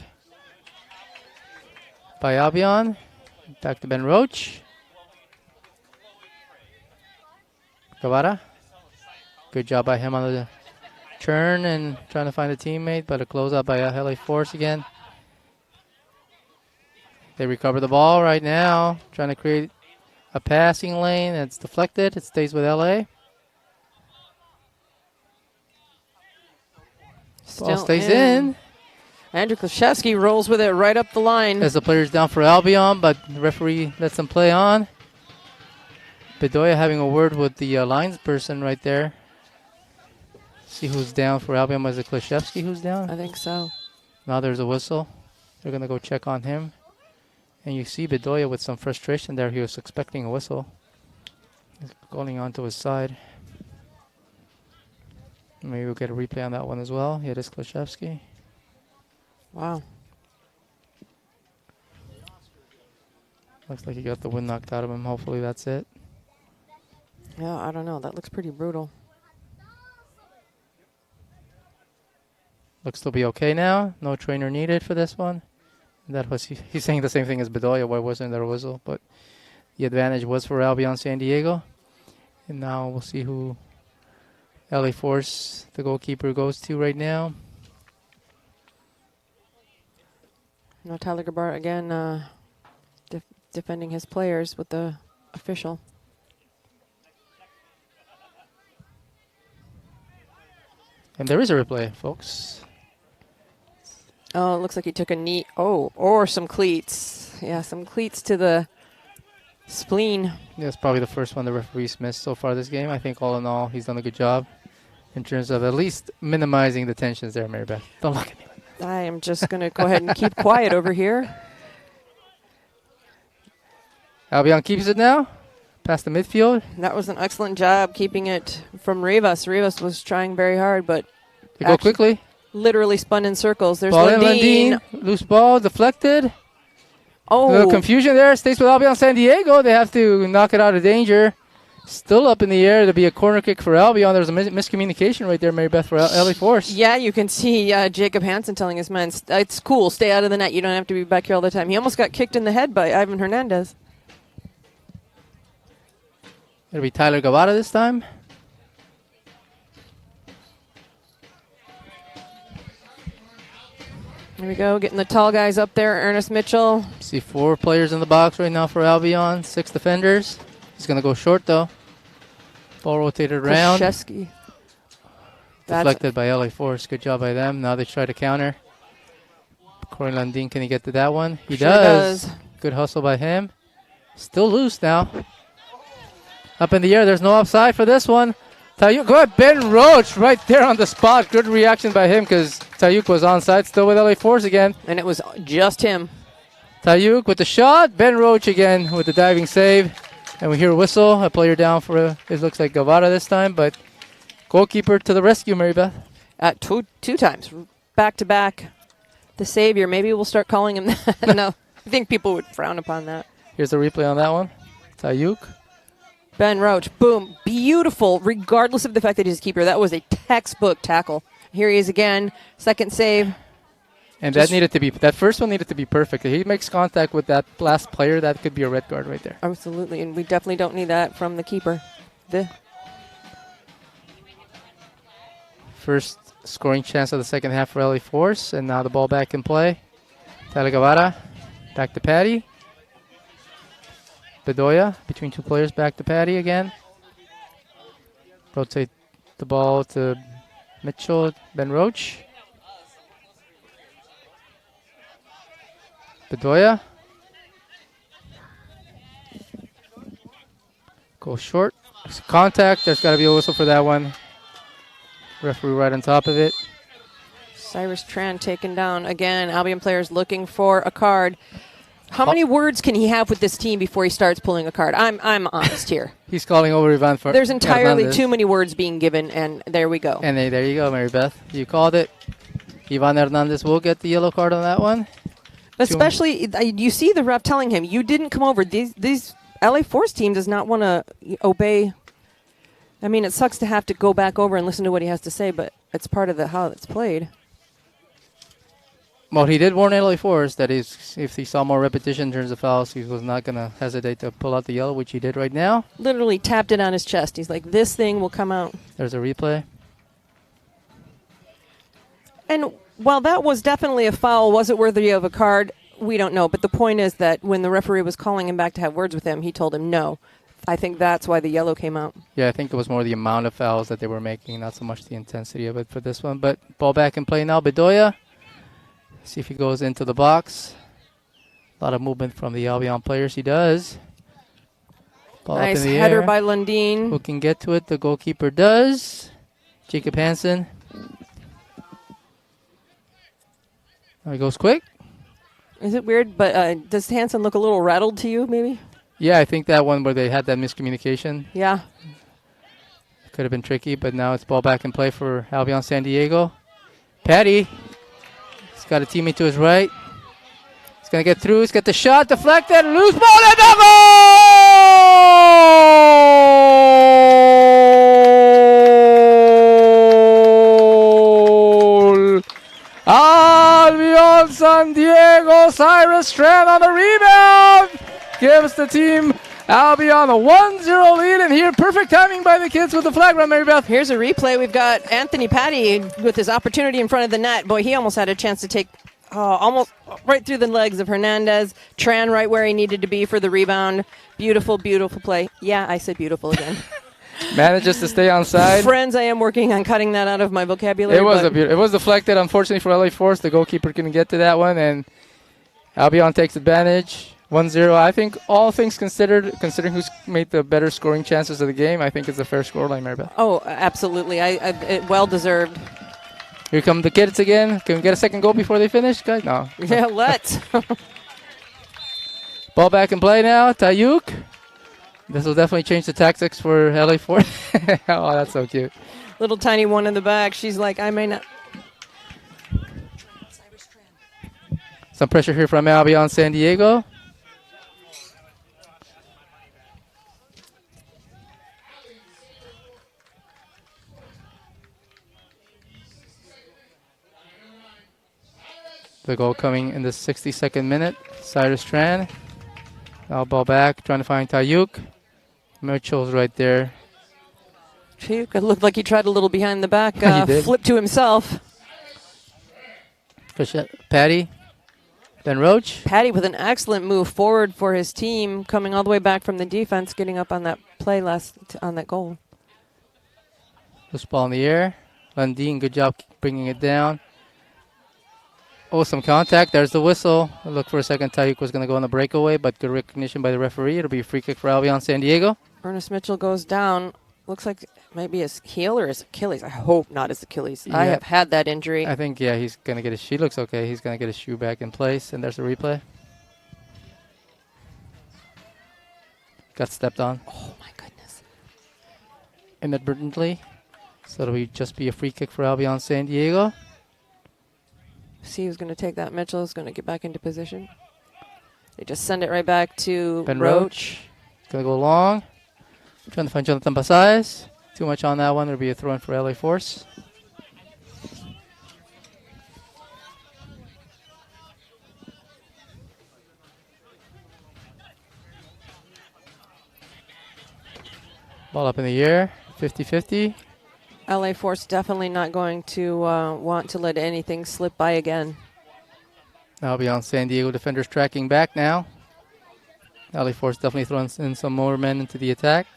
by Albion. Back to Ben Roach. Guevara. Good job by him on the turn and trying to find a teammate, but a closeout by LA Force again. They recover the ball right now, trying to create a passing lane. It's deflected. It stays with LA. Ball stays in. Andrew Klashevsky rolls with it right up the line. As the player's down for Albion, but the referee lets them play on. Bedoya having a word with the lines person right there. See who's down for Albion. Was it Klashevsky who's down? I think so. Now there's a whistle. They're going to go check on him. And you see Bedoya with some frustration there. He was expecting a whistle. He's going onto his side. Maybe we'll get a replay on that one as well. Here it is Klashevsky. Wow. Looks like he got the wind knocked out of him. Hopefully that's it. Yeah, I don't know. That looks pretty brutal. Looks to be okay now. No trainer needed for this one. That was he's saying the same thing as Bedoya. Why wasn't there a whistle? But the advantage was for Albion San Diego. And now we'll see who LA Force, the goalkeeper, goes to right now. No, Tyler Gabar again defending his players with the official. And there is a replay, folks. Oh, it looks like he took a knee. Oh, or some cleats. Yeah, some cleats to the spleen. That's probably the first one the referee's missed so far this game. I think all in all, he's done a good job in terms of at least minimizing the tensions there, Mary Beth. Don't look at me like that. I am just going to go ahead and keep quiet over here. Albion keeps it now. Past the midfield. That was an excellent job keeping it from Rivas. Rivas was trying very hard, but They go quickly. Literally spun in circles. There's Ball in Lundin. Lundin. Loose ball, deflected. A Oh, little confusion there. Stays with Albion San Diego. They have to knock it out of danger. Still up in the air to be a corner kick for Albion. There's a miscommunication right there, Mary Beth, for LA Force. yeah, you can see Jacob Hansen telling his men, it's cool, stay out of the net. You don't have to be back here all the time. He almost got kicked in the head by Ivan Hernandez. It'll be Tyler Guevara this time. Here we go, getting the tall guys up there. Ernest Mitchell. See 4 players in the box right now for Albion. 6 defenders. He's going to go short, though. Ball rotated around. Krzyzewski. Deflected by LA Force. Good job by them. Now they try to counter. Corey Lundin, can he get to that one? He Sure does. does. Good hustle by him. Still loose now. Up in the air. There's no offside for this one. Tayuk, go ahead. Ben Roach right there on the spot. Good reaction by him because Tayuk was onside. Still with LA Force again. And it was just him. Tayuk with the shot. Ben Roach again with the diving save. And we hear a whistle. A player down for, it looks like Guevara this time. But goalkeeper to the rescue, Mary Beth. Two times. Back to back. The savior. Maybe we'll start calling him that. No, I think people would frown upon that. Here's a replay on that one. Tayuk. Ben Roach, boom, beautiful, regardless of the fact that he's a keeper. That was a textbook tackle. Here he is again, second save. And that first one needed to be perfect. If he makes contact with that last player, that could be a red card right there. Absolutely, and we definitely don't need that from the keeper. First scoring chance of the second half for LA Force, and now the ball back in play. Tyler Guevara, back to Patty. Bedoya, between 2 players, back to Patty again. Rotate the ball to Mitchell, Ben Roach. Bedoya. Go short. There's contact. There's got to be a whistle for that one. Referee right on top of it. Cyrus Tran taken down again. Albion players looking for a card. How many words can he have with this team before he starts pulling a card? I'm honest here. He's calling over Ivan for. There's entirely Hernandez. too many words being given, and there we go. And there you go, Mary Beth. You called it. Ivan Hernandez will get the yellow card on that one. Especially, you see the ref telling him, you didn't come over. These LA Force team does not want to obey. I mean, it sucks to have to go back over and listen to what he has to say, but it's part of how it's played. Well, he did warn LA Force that if he saw more repetition in terms of fouls, he was not going to hesitate to pull out the yellow, which he did right now. Literally tapped it on his chest. He's like, this thing will come out. There's a replay. And while that was definitely a foul, was it worthy of a card? We don't know. But the point is that when the referee was calling him back to have words with him, he told him no. I think that's why the yellow came out. Yeah, I think it was more the amount of fouls that they were making, not so much the intensity of it for this one. But ball back in play now. Bedoya. See if he goes into the box. A lot of movement from the Albion players. He does. Ball Nice up in the header air. by Lundin. Who can get to it? The goalkeeper does. Jacob Hansen. He goes quick. Is it weird? But does Hansen look a little rattled to you, maybe? Yeah, I think that one where they had that miscommunication Yeah. could have been tricky, but now it's ball back in play for Albion San Diego. Patty. He's got a teammate to his right. He's going to get through. He's got the shot deflected. Loose ball and a goal! Albion San Diego. Cyrus Tran on the rebound. Gives the team Albion a 1-0 lead, and here perfect timing by the kids with the flag run, Mary Beth. Here's a replay. We've got Anthony Patty with his opportunity in front of the net. Boy, he almost had a chance to take almost right through the legs of Hernandez. Tran right where he needed to be for the rebound. Beautiful, beautiful play. Yeah, I said beautiful again. Manages to stay on side. Friends, I am working on cutting that out of my vocabulary. It was deflected, unfortunately, for LA Force. The goalkeeper couldn't get to that one, and Albion takes advantage. 1-0. I think all things considered, considering who's made the better scoring chances of the game, I think it's a fair scoreline, Maribel. Oh, absolutely. It well deserved. Here come the kids again. Can we get a second goal before they finish, guys? No. Yeah, let's. Ball back in play now. Tayuk. This will definitely change the tactics for LA Force. Oh, that's so cute. Little tiny one in the back. She's like, I may not. Some pressure here from Albion San Diego. The goal coming in the 62nd minute. Cyrus Tran. Now ball back, trying to find Tayuk. Mitchell's right there. It looked like he tried a little behind the back. He did. Flip to himself. Patty. Then Roach. Patty with an excellent move forward for his team, coming all the way back from the defense, getting up on that play on that goal. Loose ball in the air. Lundin, good job bringing it down. Oh, some contact. There's the whistle. I looked for a second. Tayuk was going to go on the breakaway, but good recognition by the referee. It'll be a free kick for Albion San Diego. Ernest Mitchell goes down. Looks like maybe his heel or his Achilles. I hope not his Achilles. Yeah. I have had that injury. I think, yeah, he's going to get his shoe. Looks okay. He's going to get his shoe back in place, and there's a replay. Got stepped on. Oh, my goodness. Inadvertently. So it'll just be a free kick for Albion San Diego. See who's going to take that. Mitchell is going to get back into position. They just send it right back to Ben Roach. Going to go long. Trying to find Jonathan Basais. Too much on that one. There'll be a throw in for LA Force. Ball up in the air. 50-50. LA Force definitely not going to want to let anything slip by again. Albion San Diego defenders tracking back now. LA Force definitely throwing in some more men into the attack.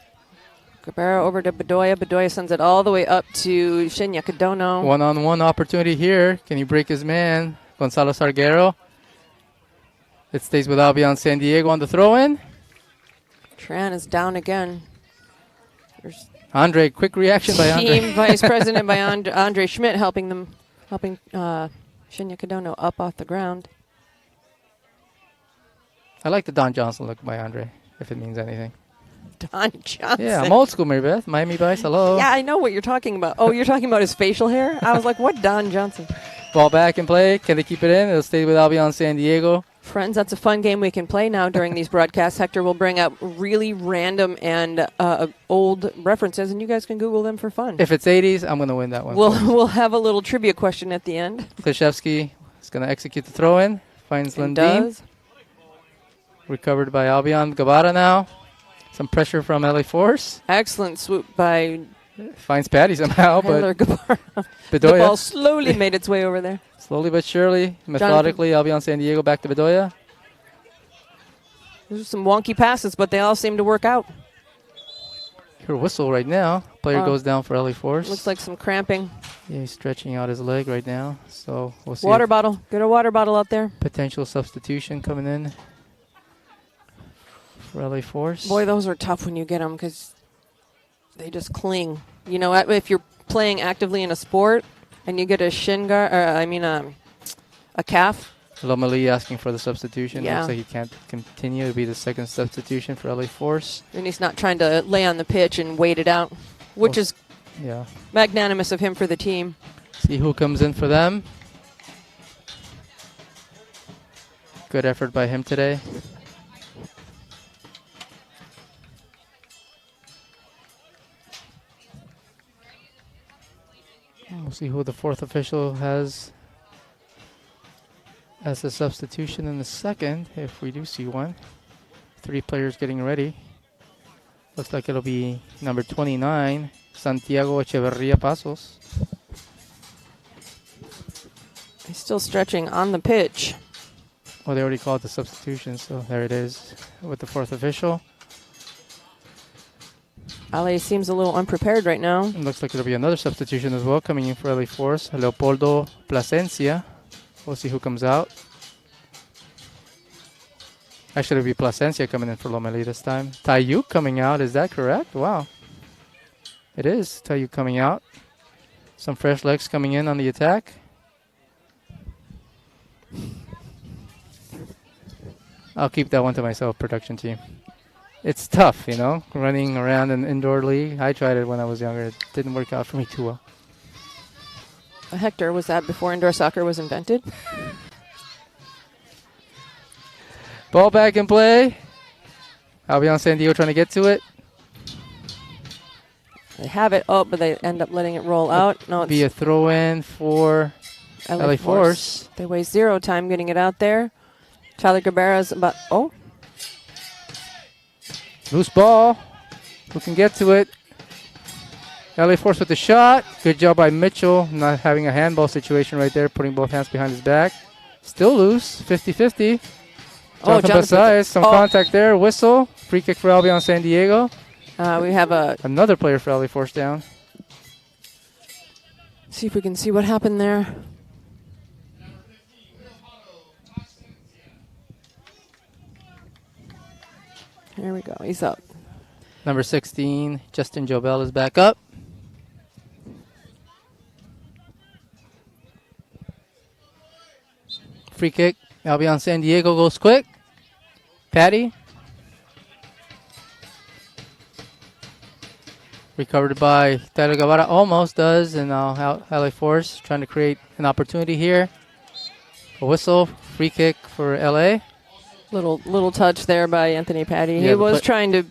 Cabrera over to Bedoya. Bedoya sends it all the way up to Shinya Kadono. One-on-one opportunity here. Can he break his man? Gonzalo Sarguero. It stays with Albion San Diego on the throw-in. Tran is down again. There's Andre, quick reaction by Andre. Team Vice President by Andre Schmidt helping Shinya Kadono up off the ground. I like the Don Johnson look by Andre, if it means anything. Don Johnson. Yeah, I'm old school, Mary Beth. Miami Vice, hello. Yeah, I know what you're talking about. Oh, you're talking about his facial hair? I was like, what Don Johnson? Ball back in play. Can they keep it in? It'll stay with Albion San Diego. Friends, that's a fun game we can play now during these broadcasts. Hector will bring up really random and old references, and you guys can Google them for fun. If it's 80s, I'm going to win that one. We'll have a little trivia question at the end. Klishevsky is going to execute the throw-in. Finds Lundin. Recovered by Albion. Guevara now. Some pressure from LA Force. Excellent swoop by... Finds Patty somehow, but Guevara. Bedoya. The ball slowly made its way over there. Slowly but surely, methodically, Albion San Diego back to Bedoya. There's some wonky passes, but they all seem to work out. Hear a whistle right now. Player goes down for LA Force. Looks like some cramping. Yeah, he's stretching out his leg right now. So we'll see. Water bottle. Get a water bottle out there. Potential substitution coming in for LA Force. Boy, those are tough when you get them because they just cling. You know, if you're playing actively in a sport and you get a shin guard, a calf. Lomeli asking for the substitution. Yeah. Looks like he can't continue to be the second substitution for LA Force. And he's not trying to lay on the pitch and wait it out, which is magnanimous of him for the team. See who comes in for them. Good effort by him today. We'll see who the fourth official has as a substitution in the second, if we do see one. 3 players getting ready. Looks like it'll be number 29, Santiago Echeverria Pasos. He's still stretching on the pitch. Well, they already called the substitution, so there it is with the fourth official. Ale seems a little unprepared right now. It looks like it'll be another substitution as well coming in for LA Force. Leopoldo Plasencia. We'll see who comes out. Actually, it'll be Plasencia coming in for Lomeli this time. Tayuk coming out, is that correct? Wow. It is Tayuk coming out. Some fresh legs coming in on the attack. I'll keep that one to myself, production team. It's tough, you know, running around an indoor league. I tried it when I was younger. It didn't work out for me too well. Hector, was that before indoor soccer was invented? Ball back in play. Albion San Diego trying to get to it. They have it up, but they end up letting it roll out. No, Be a it's throw in for LA Force. They waste 0 time getting it out there. Tyler Cabrera's about, oh. Loose ball. Who can get to it? LA Force with the shot. Good job by Mitchell, not having a handball situation right there, putting both hands behind his back. Still loose, 50-50. Jonathan Basai, some contact there. Whistle. Free kick for Albion San Diego. We have another player for LA Force down. See if we can see what happened there. Here we go. He's up. Number 16, Justin Jobel is back up. Free kick. Albion San Diego goes quick. Patty. Recovered by Tyler Guevara. Almost does. And now LA Force trying to create an opportunity here. A whistle. Free kick for LA. Little touch there by Anthony Patty. Yeah, he was trying to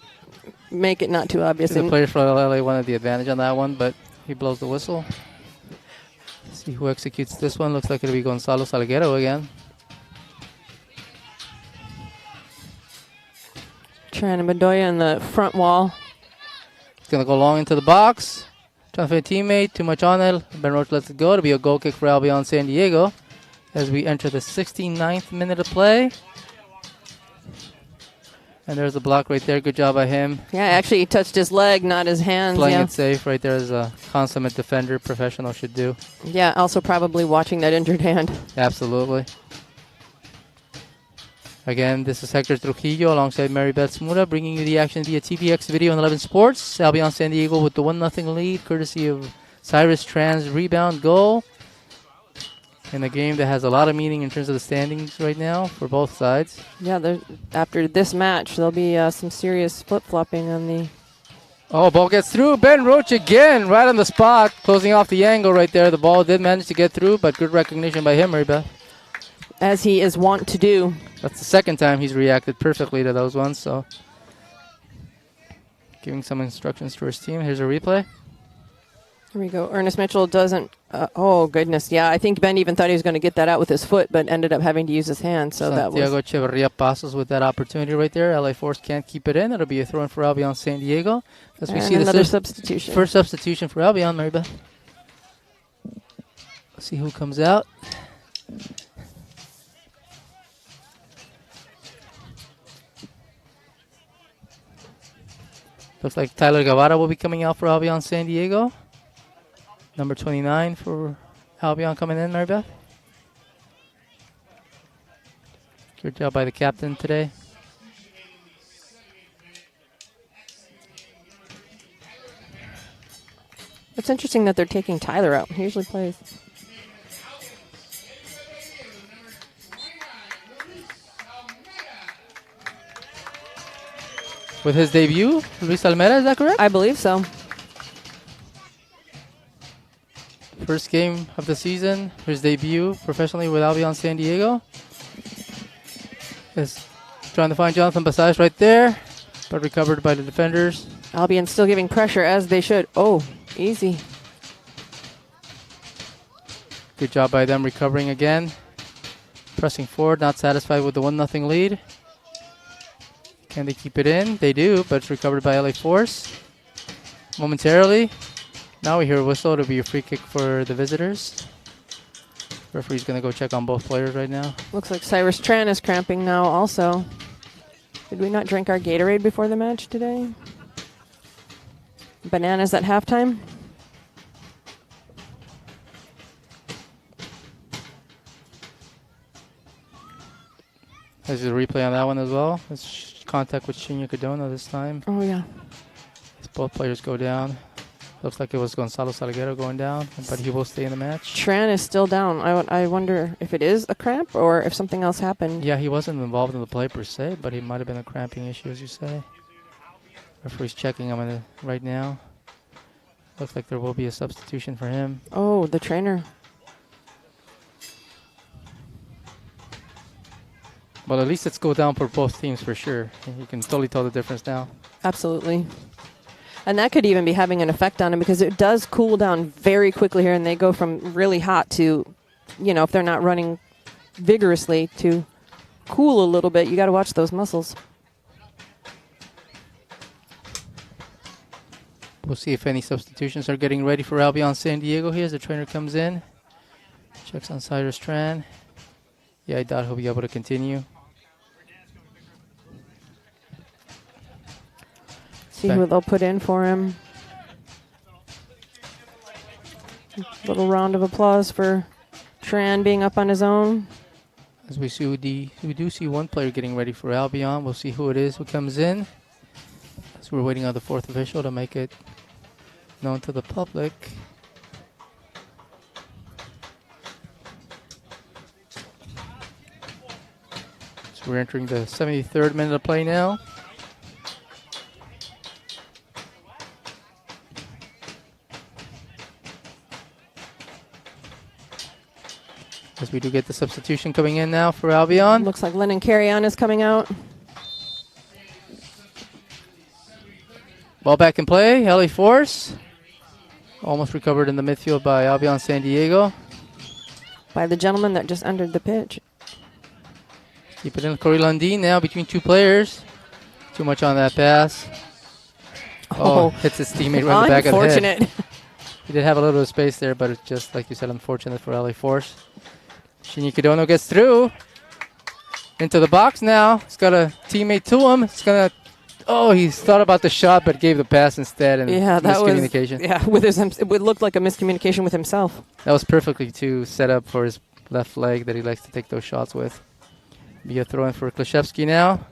make it not too obvious. The player for LA wanted the advantage on that one, but he blows the whistle. See who executes this one. Looks like it'll be Gonzalo Salguero again. Trying to Bedoya in the front wall. It's going to go long into the box. Trying to find a teammate. Too much on it. Ben Roach lets it go. It'll be a goal kick for Albion San Diego as we enter the 69th minute of play. And there's a block right there. Good job by him. Yeah, actually he touched his leg, not his hands. Playing it safe right there as a consummate defender, professional should do. Yeah, also probably watching that injured hand. Absolutely. Again, this is Hector Trujillo alongside Mary Beth Smura, bringing you the action via TVX Video and 11 Sports. Albion San Diego with the 1-0 lead, courtesy of Cyrus Tran's rebound goal. In a game that has a lot of meaning in terms of the standings right now for both sides. Yeah, after this match, there'll be some serious flip-flopping on the... Oh, ball gets through. Ben Roach again, right on the spot, closing off the angle right there. The ball did manage to get through, but good recognition by him, Maribeth. As he is wont to do. That's the second time he's reacted perfectly to those ones, so... Giving some instructions to his team. Here's a replay. Here we go. Ernest Mitchell doesn't... oh, goodness. Yeah, I think Ben even thought he was going to get that out with his foot, but ended up having to use his hand. So Santiago Echeverria Pasos with that opportunity right there. LA Force can't keep it in. It'll be a throw-in for Albion San Diego. As we see another substitution. First substitution for Albion, Maribeth. Let's see who comes out. Looks like Tyler Guevara will be coming out for Albion San Diego. Number 29 for Albion coming in, Maribeth. Good job by the captain today. It's interesting that they're taking Tyler out. He usually plays. With his debut, Luis Almeida, is that correct? I believe so. First game of the season, his debut professionally with Albion San Diego. is trying to find Jonathan Basage right there, but recovered by the defenders. Albion still giving pressure as they should. Oh, easy. Good job by them recovering again. Pressing forward, not satisfied with the 1-0 lead. Can they keep it in? They do, but it's recovered by LA Force. Momentarily. Now we hear a whistle. It'll be a free kick for the visitors. Referee's going to go check on both players right now. Looks like Cyrus Tran is cramping now also. Did we not drink our Gatorade before the match today? Bananas at halftime? There's a replay on that one as well. It's contact with Shinya Cadona this time. Oh, yeah. As both players go down. Looks like it was Gonzalo Salguero going down, but he will stay in the match. Tran is still down. I wonder if it is a cramp or if something else happened. Yeah, he wasn't involved in the play per se, but he might have been a cramping issue, as you say. Referee's checking him right now. Looks like there will be a substitution for him. Oh, the trainer. Well, at least it's go down for both teams for sure. You can totally tell the difference now. Absolutely. And that could even be having an effect on them because it does cool down very quickly here, and they go from really hot to, if they're not running vigorously, to cool a little bit. You got to watch those muscles. We'll see if any substitutions are getting ready for Albion San Diego here as the trainer comes in. Checks on Cyrus Tran. Yeah, I doubt he'll be able to continue. See who they'll put in for him. Little round of applause for Tran being up on his own. As we do see one player getting ready for Albion. We'll see who it is who comes in. As we're waiting on the fourth official to make it known to the public. So we're entering the 73rd minute of play now. As we do get the substitution coming in now for Albion. Looks like Lennon Carrion is coming out. Ball back in play. LA Force. Almost recovered in the midfield by Albion San Diego. By the gentleman that just entered the pitch. Keep it in. Corey Lundin now between two players. Too much on that pass. Oh, hits his teammate right in the back of the head. Unfortunate. He did have a little bit of space there, but it's just, like you said, unfortunate for LA Force. Shinya Kidono gets through. Into the box now. He's got a teammate to him. He's going to... Oh, he thought about the shot, but gave the pass instead. And yeah, that miscommunication. Was, it would look like a miscommunication with himself. That was perfectly set up for his left leg that he likes to take those shots with. Be a throw in for Klashevsky now.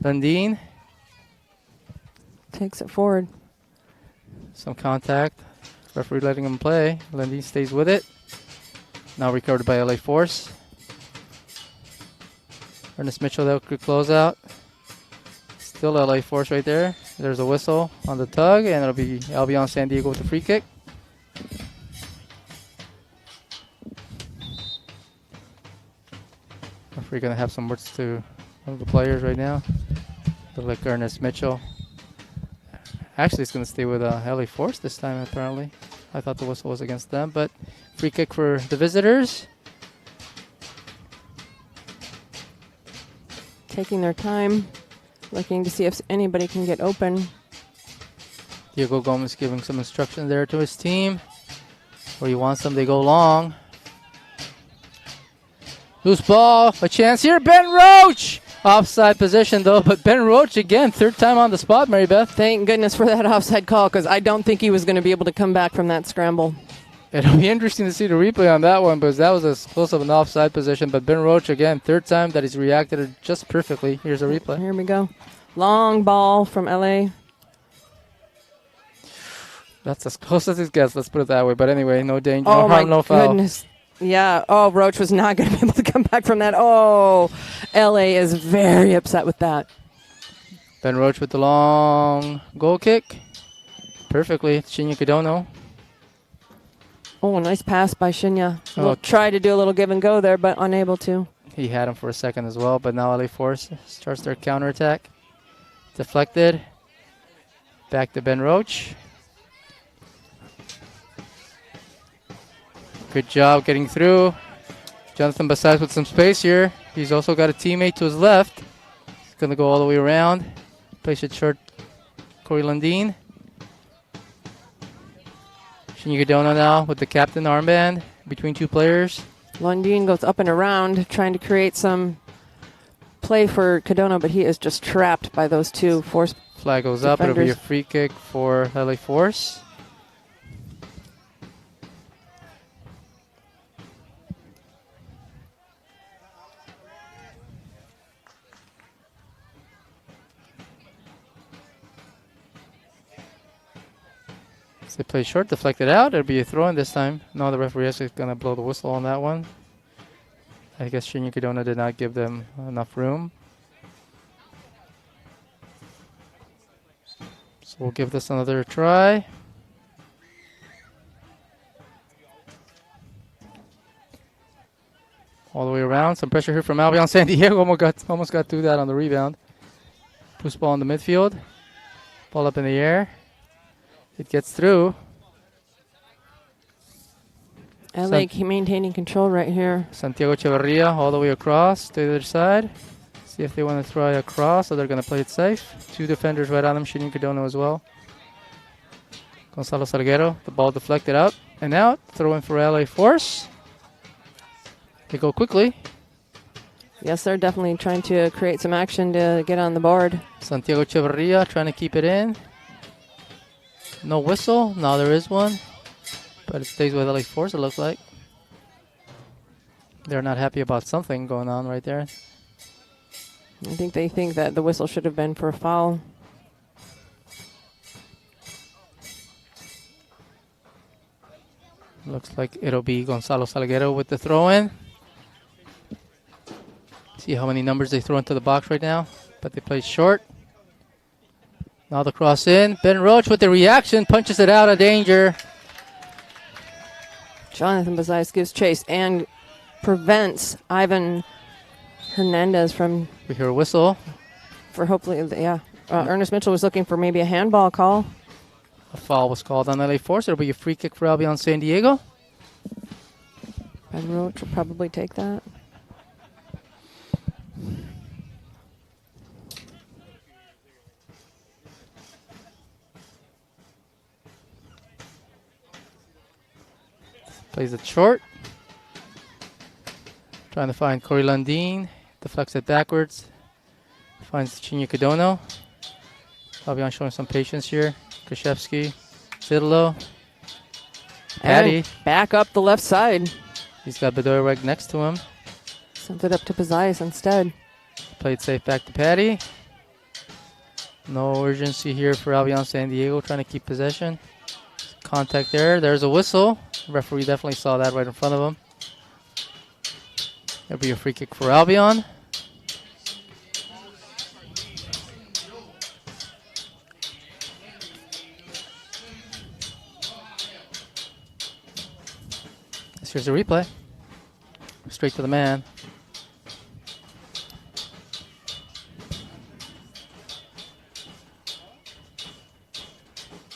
Lundin. Takes it forward. Some contact. Referee letting him play. Lundin stays with it. Now recovered by LA Force. Ernest Mitchell, that could close out. Still LA Force right there. There's a whistle on the tug, and it'll be Albion San Diego with the free kick. Referee going to have some words to one of the players right now. Look like Ernest Mitchell. Actually, it's going to stay with LA Force this time, apparently. I thought the whistle was against them, but free kick for the visitors. Taking their time, looking to see if anybody can get open. Diego Gomez giving some instructions there to his team. Where he wants them, they go long. Loose ball, a chance here. Ben Roach! Offside position though, but Ben Roach again, third time on the spot, Mary Beth. Thank goodness for that offside call, because I don't think he was going to be able to come back from that scramble. It'll be interesting to see the replay on that one, because that was as close of an offside position. But Ben Roach again, third time that he's reacted just perfectly. Here's a replay. Here we go. Long ball from LA. That's as close as it gets, let's put it that way. But anyway, no danger, Oh no my harm, no foul. goodness. Yeah. Oh, Roach was not going to be able to come back from that. Oh, LA is very upset with that. Ben Roach with the long goal kick. Perfectly. Shinya Kidono. Oh, nice pass by Shinya. Oh. We'll try to do a little give and go there, but unable to. he had him for a second as well, but now LA Force starts their counterattack. Deflected. Back to Ben Roach. Good job getting through. Jonathan Basais with some space here. He's also got a teammate to his left. He's going to go all the way around. Place it short. Corey Lundin. Shinya Gadona now with the captain armband between two players. Lundin goes up and around trying to create some play for Cadona, but he is just trapped by those two Force Flag goes up. It'll be a free kick for LA Force. So they play short, deflected out. It'll be a throw in this time. No, the referee is going to blow the whistle on that one. I guess Shinya Cadona did not give them enough room. So we'll give this another try. All the way around. Some pressure here from Albion San Diego. Almost got through that on the rebound. Push ball in the midfield. Ball up in the air. It gets through. LA maintaining control right here. Santiago Echeverria all the way across to the other side. See if they want to try across, so they're going to play it safe. Two defenders right on them, Shinya Cadona as well. Gonzalo Salguero, the ball deflected out and out. Throw in for LA Force. They go quickly. Yes, they're definitely trying to create some action to get on the board. Santiago Echeverria trying to keep it in. No whistle. Now there is one. But it stays with LA Force, it looks like. They're not happy about something going on right there. I think they think that the whistle should have been for a foul. Looks like it'll be Gonzalo Salguero with the throw-in. See how many numbers they throw into the box right now. But they play short. Now the cross in. Ben Roach with the reaction. Punches it out of danger. Jonathan Bazais gives chase and prevents Ivan Hernandez from... We hear a whistle. For hopefully, yeah. Ernest Mitchell was looking for maybe a handball call. A foul was called on LA Force. It'll be a free kick for Albion San Diego. Ben Roach will probably take that. Plays it short. Trying to find Corey Lundin. Deflects it backwards. Finds Shinya Cadona. Albion showing some patience here. Krzyzewski. Zidlo. Patty. And back up the left side. He's got Bedoya right next to him. Sent it up to Bazais instead. Played safe back to Patty. No urgency here for Albion San Diego. Trying to keep possession. Contact there. There's a whistle. The referee definitely saw that right in front of him. There'll be a free kick for Albion. Here's a replay. Straight to the man.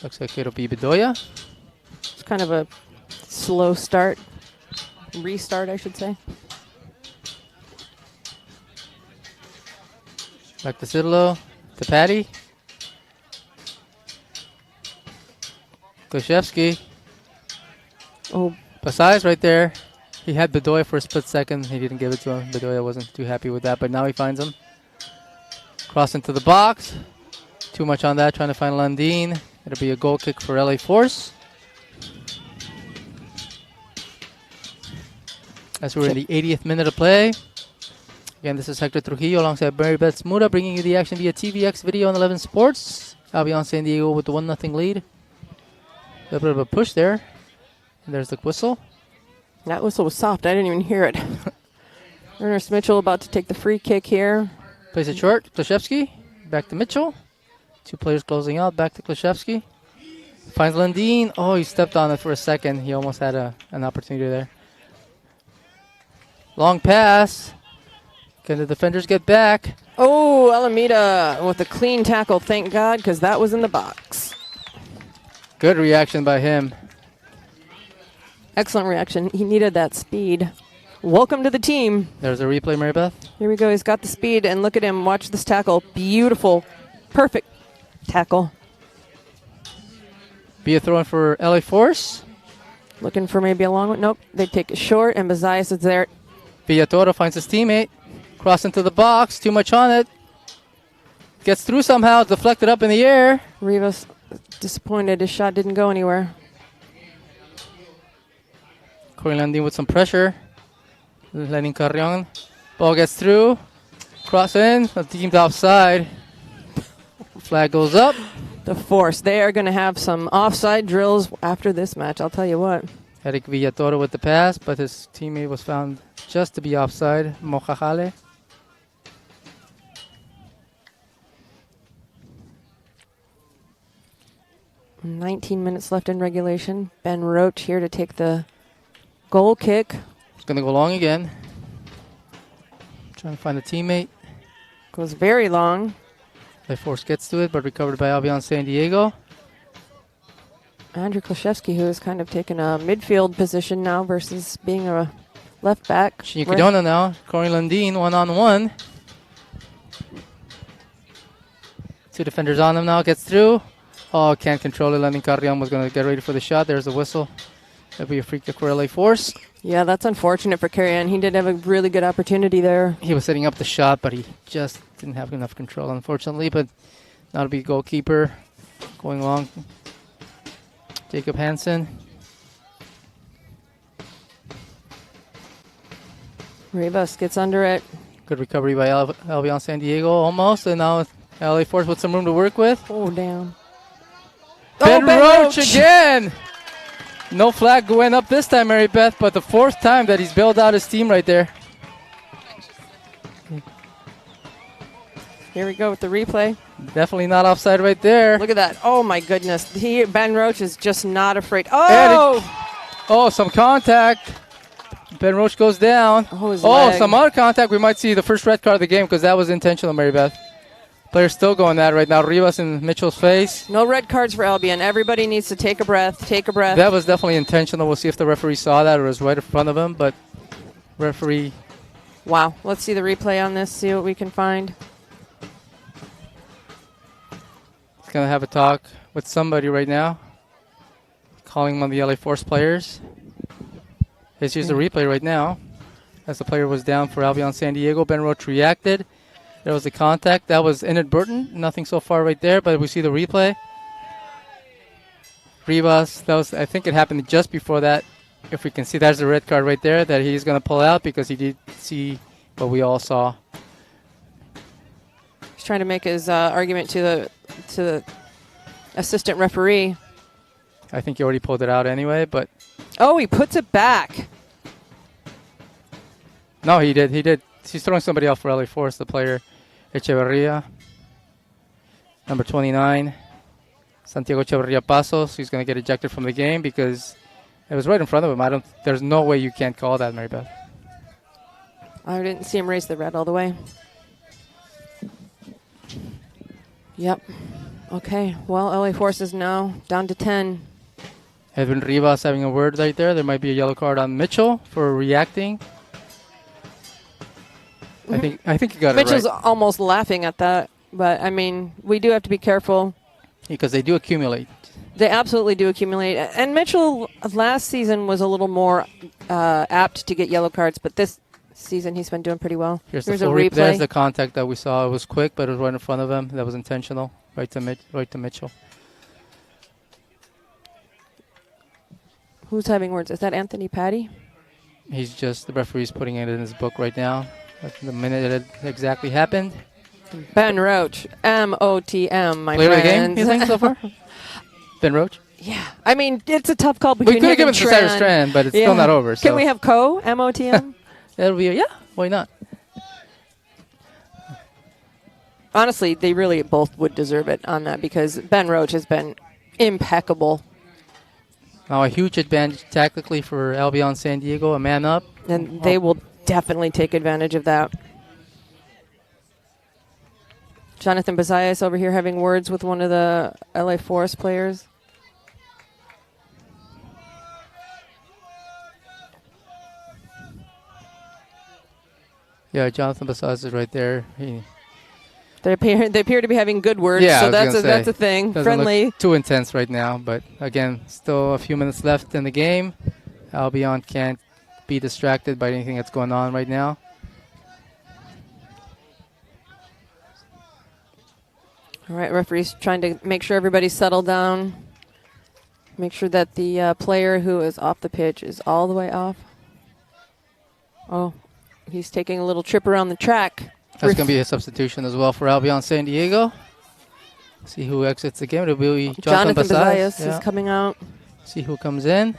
Looks like it'll be Bedoya. It's kind of a slow start. Restart, I should say. Back to Zidlo. To Patty. Krzyzewski. Oh. Basais right there. He had Bedoya for a split second. He didn't give it to him. Bedoya wasn't too happy with that, but now he finds him. Cross into the box. Too much on that, trying to find Lundin. It'll be a goal kick for LA Force. As we're in the 80th minute of play. Again, this is Hector Trujillo alongside Barry Betts Muda, bringing you the action via TVX Video on 11 Sports. Albion San Diego with the 1-0 lead. A little bit of a push there. And there's the whistle. That whistle was soft. I didn't even hear it. Ernest Mitchell about to take the free kick here. Plays it short. Krzyzewski. Back to Mitchell. Two players closing out. Back to Krzyzewski. Finds Lundin. Oh, he stepped on it for a second. He almost had an opportunity there. Long pass. Can the defenders get back? Oh, Alameda with a clean tackle, thank God, because that was in the box. Good reaction by him. Excellent reaction. He needed that speed. Welcome to the team. There's a replay, Mary Beth. Here we go. He's got the speed, and look at him. Watch this tackle. Beautiful. Perfect tackle. Be a throw in for LA Force. Looking for maybe a long one. Nope. They take it short, and Bazias is there. Villatoro finds his teammate. Cross into the box. Too much on it. Gets through somehow. Deflected up in the air. Rivas disappointed. His shot didn't go anywhere. Corey Landin with some pressure. Lenin Carrion. Ball gets through. Cross in. The team's offside. Flag goes up. The Force. They are going to have some offside drills after this match. I'll tell you what. Eric Villatoro with the pass, but his teammate was found just to be offside. Mojajale. "19 minutes left in regulation. Ben Roach here to take the goal kick. It's going to go long again. Trying to find a teammate. Goes very long. The Force gets to it, but recovered by Albion San Diego. Andrew Klashevsky, who has kind of taken a midfield position now versus being a left back. Shinkidona now. Corey Landin, one-on-one. Two defenders on him now. Gets through. Oh, can't control it. Lenin Carrion was going to get ready for the shot. There's a whistle. That'll be a free kick for LA Force. Yeah, that's unfortunate for Carrion. He did have a really good opportunity there. He was setting up the shot, but he just didn't have enough control, unfortunately. But that'll be goalkeeper going long. Jacob Hansen. Rivas gets under it. Good recovery by Albion San Diego, almost. And now LA Force with some room to work with. Oh, damn. Ben Roach again! No flag going up this time, Mary Beth, but the fourth time that he's bailed out his team right there. Here we go with the replay. Definitely not offside right there. Look at that. Oh, my goodness. Ben Roach is just not afraid. Oh! Some contact. Ben Roach goes down. Oh, his leg. Some other contact. We might see the first red card of the game because that was intentional, Mary Beth. Players still going at it right now. Rivas in Mitchell's face. No red cards for Albion. Everybody needs to take a breath. Take a breath. That was definitely intentional. We'll see if the referee saw that or was right in front of him, but referee. Wow. Let's see the replay on this, see what we can find. He's going to have a talk with somebody right now. Calling one of the LA Force players. Here's the replay right now. As the player was down for Albion San Diego, Ben Roach reacted. There was a contact. That was inadvertent. Nothing so far right there, but we see the replay. Rivas, I think it happened just before that. If we can see, there's the red card right there that he's going to pull out because he did see what we all saw. He's trying to make his argument to the assistant referee. I think he already pulled it out anyway, but... Oh, he puts it back. No, he did. He's throwing somebody out for LA Force, the player Echeverria. Number 29, Santiago Echeverria Pasos. He's going to get ejected from the game because it was right in front of him. There's no way you can't call that, Mary Beth. I didn't see him raise the red all the way. Yep. Okay. Well, LA Force is now down to 10. Edwin Rivas having a word right there. There might be a yellow card on Mitchell for reacting. I think you got Mitchell's it right. almost laughing at that, but I mean, we do have to be careful because they do accumulate. They absolutely do accumulate. And Mitchell last season was a little more apt to get yellow cards, but this season he's been doing pretty well. Here's a replay. replay. There's the contact that we saw. It was quick, but it was right in front of him. That was intentional. Right to Mitchell. Who's having words? Is that Anthony Patty? The referee's putting it in his book right now. That's the minute it exactly happened. Ben Roach, M-O-T-M, my Player friends. of the game, you think, so far? Ben Roach? Yeah. I mean, it's a tough call between we could have given it to Tran. Cyrus Strand, but it's still not over. So. Can we have Co, M-O-T-M? That'll be, why not? Honestly, they really both would deserve it on that because Ben Roach has been impeccable. Now a huge advantage tactically for Albion San Diego, a man up. And they will definitely take advantage of that. Jonathan Bazias over here having words with one of the LA Forest players. Yeah, Jonathan Bazias is right there. They appear to be having good words, Yeah, so that's a thing. Doesn't Friendly. look too intense right now, but again, still a few minutes left in the game. Albion can't be distracted by anything that's going on right now. All right, referee's trying to make sure everybody's settled down. Make sure that the player who is off the pitch is all the way off. Oh, he's taking a little trip around the track. That's going to be a substitution as well for Albion San Diego. See who exits the game. It'll be Jonathan Bazias yeah. is coming out. See who comes in.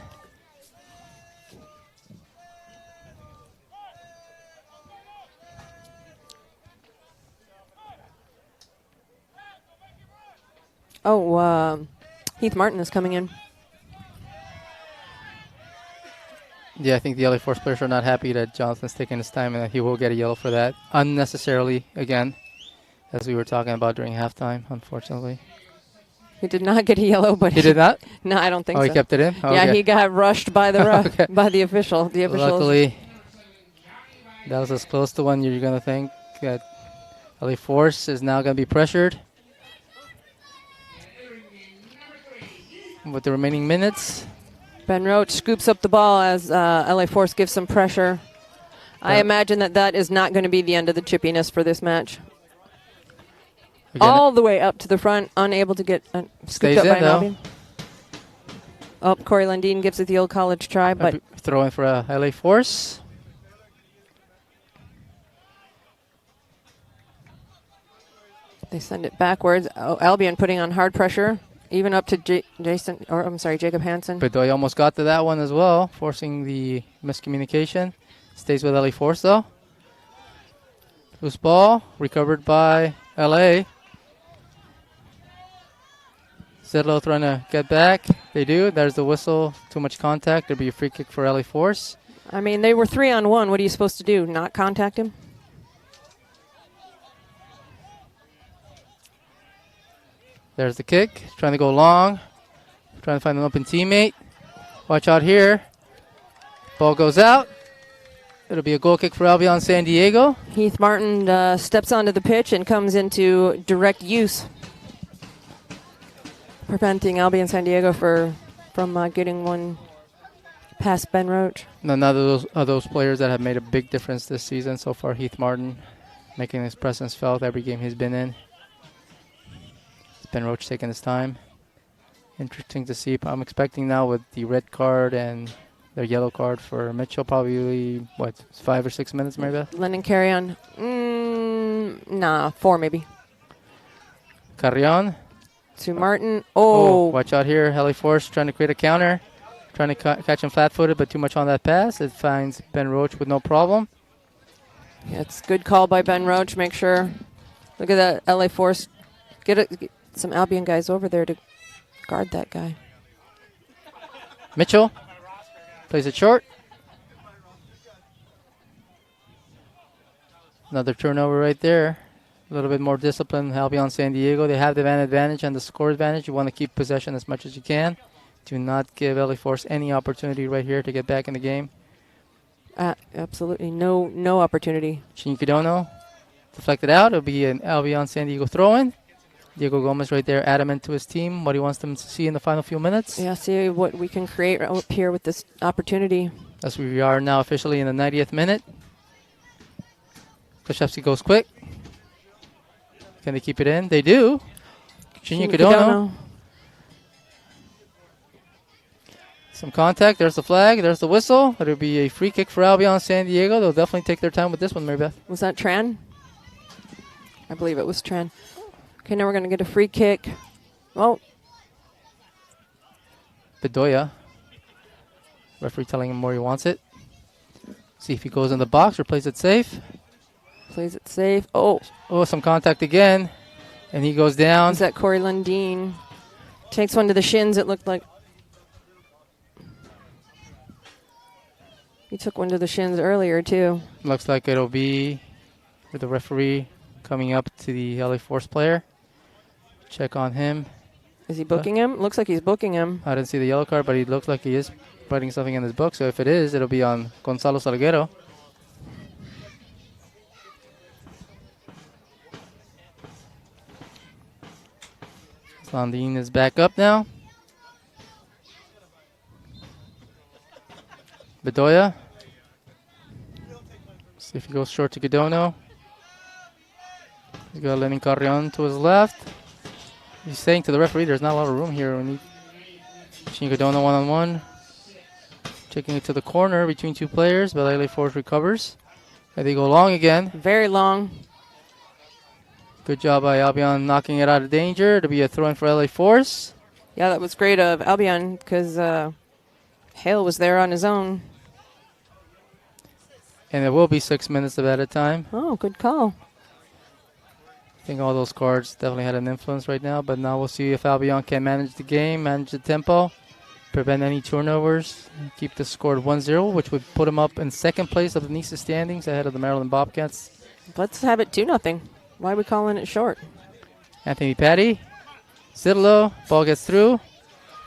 Oh, Heath Martin is coming in. Yeah, I think the LA Force players are not happy that Jonathan's taking his time and that he will get a yellow for that unnecessarily again, as we were talking about during halftime, unfortunately. He did not get a yellow, but he did not? No, I don't think so. Oh, he kept it in? Oh, yeah, okay. He got rushed by the okay. by the official. The official. Luckily, that was as close to one you're going to think that LA Force is now going to be pressured. With the remaining minutes. Ben Roach scoops up the ball as LA Force gives some pressure. I imagine that is not going to be the end of the chippiness for this match. Again, all the way up to the front, unable to get scooped up by an Albion. Oh, Corey Lundeen gives it the old college try, but throwing for LA Force. They send it backwards. Oh, Albion putting on hard pressure. Even up to Jacob Hansen. Bedoya almost got to that one as well, forcing the miscommunication. Stays with LA Force though. Loose ball, recovered by LA. Zedlow trying to get back. They do. There's the whistle. Too much contact. There'll be a free kick for LA Force. I mean, they were 3-on-1. What are you supposed to do? Not contact him? There's the kick. Trying to go long. Trying to find an open teammate. Watch out here. Ball goes out. It'll be a goal kick for Albion San Diego. Heath Martin steps onto the pitch and comes into direct use, preventing Albion San Diego from getting one past Ben Roach. None of those players that have made a big difference this season so far. Heath Martin making his presence felt every game he's been in. Ben Roach taking his time. Interesting to see. I'm expecting now with the red card and the yellow card for Mitchell, probably, 5 or 6 minutes, maybe? Lennon Carrion. 4 maybe. Carrion. To Martin. Oh. Watch out here. LA Force trying to create a counter. Trying to catch him flat-footed, but too much on that pass. It finds Ben Roach with no problem. Yeah, it's a good call by Ben Roach. Make sure. Look at that LA Force. Get some Albion guys over there to guard that guy. Mitchell plays it short. Another turnover right there. A little bit more discipline. Albion San Diego. They have the advantage and the score advantage. You want to keep possession as much as you can. Do not give LA Force any opportunity right here to get back in the game. Absolutely no opportunity. Chinkidono deflected out. It'll be an Albion San Diego throw-in. Diego Gomez right there, adamant to his team, what he wants them to see in the final few minutes. Yeah, see what we can create up here with this opportunity. As we are now officially in the 90th minute. Koshevsky goes quick. Can they keep it in? They do. Chinkidono. Some contact. There's the flag. There's the whistle. It'll be a free kick for Albion San Diego. They'll definitely take their time with this one, Marybeth. Was that Tran? I believe it was Tran. Okay, now we're going to get a free kick. Oh. Bedoya. Referee telling him where he wants it. See if he goes in the box or plays it safe. Plays it safe. Oh, some contact again. And he goes down. Is that Corey Lundeen? Takes one to the shins, it looked like. He took one to the shins earlier, too. Looks like it'll be with the referee coming up to the LA Force player. Check on him. Is he booking him? Looks like he's booking him. I didn't see the yellow card, but he looks like he is writing something in his book. So if it is, it'll be on Gonzalo Salguero. Landin is back up now. Bedoya. See if he goes short to Guidono. He's got Lenin Carrion to his left. He's saying to the referee there's not a lot of room here. We need Guidono one-on-one. Checking it to the corner between two players, but LA Force recovers. And they go long again. Very long. Good job by Albion knocking it out of danger. To be a throw-in for LA Force. Yeah, that was great of Albion because Hale was there on his own. And it will be 6 minutes of added time. Oh, good call. I think all those cards definitely had an influence right now, but now we'll see if Albion can manage the game, manage the tempo, prevent any turnovers, keep the score at 1-0, which would put them up in second place of the NISA standings ahead of the Maryland Bobcats. Let's have it 2-0. Why are we calling it short? Anthony Patty, Zidlo, ball gets through.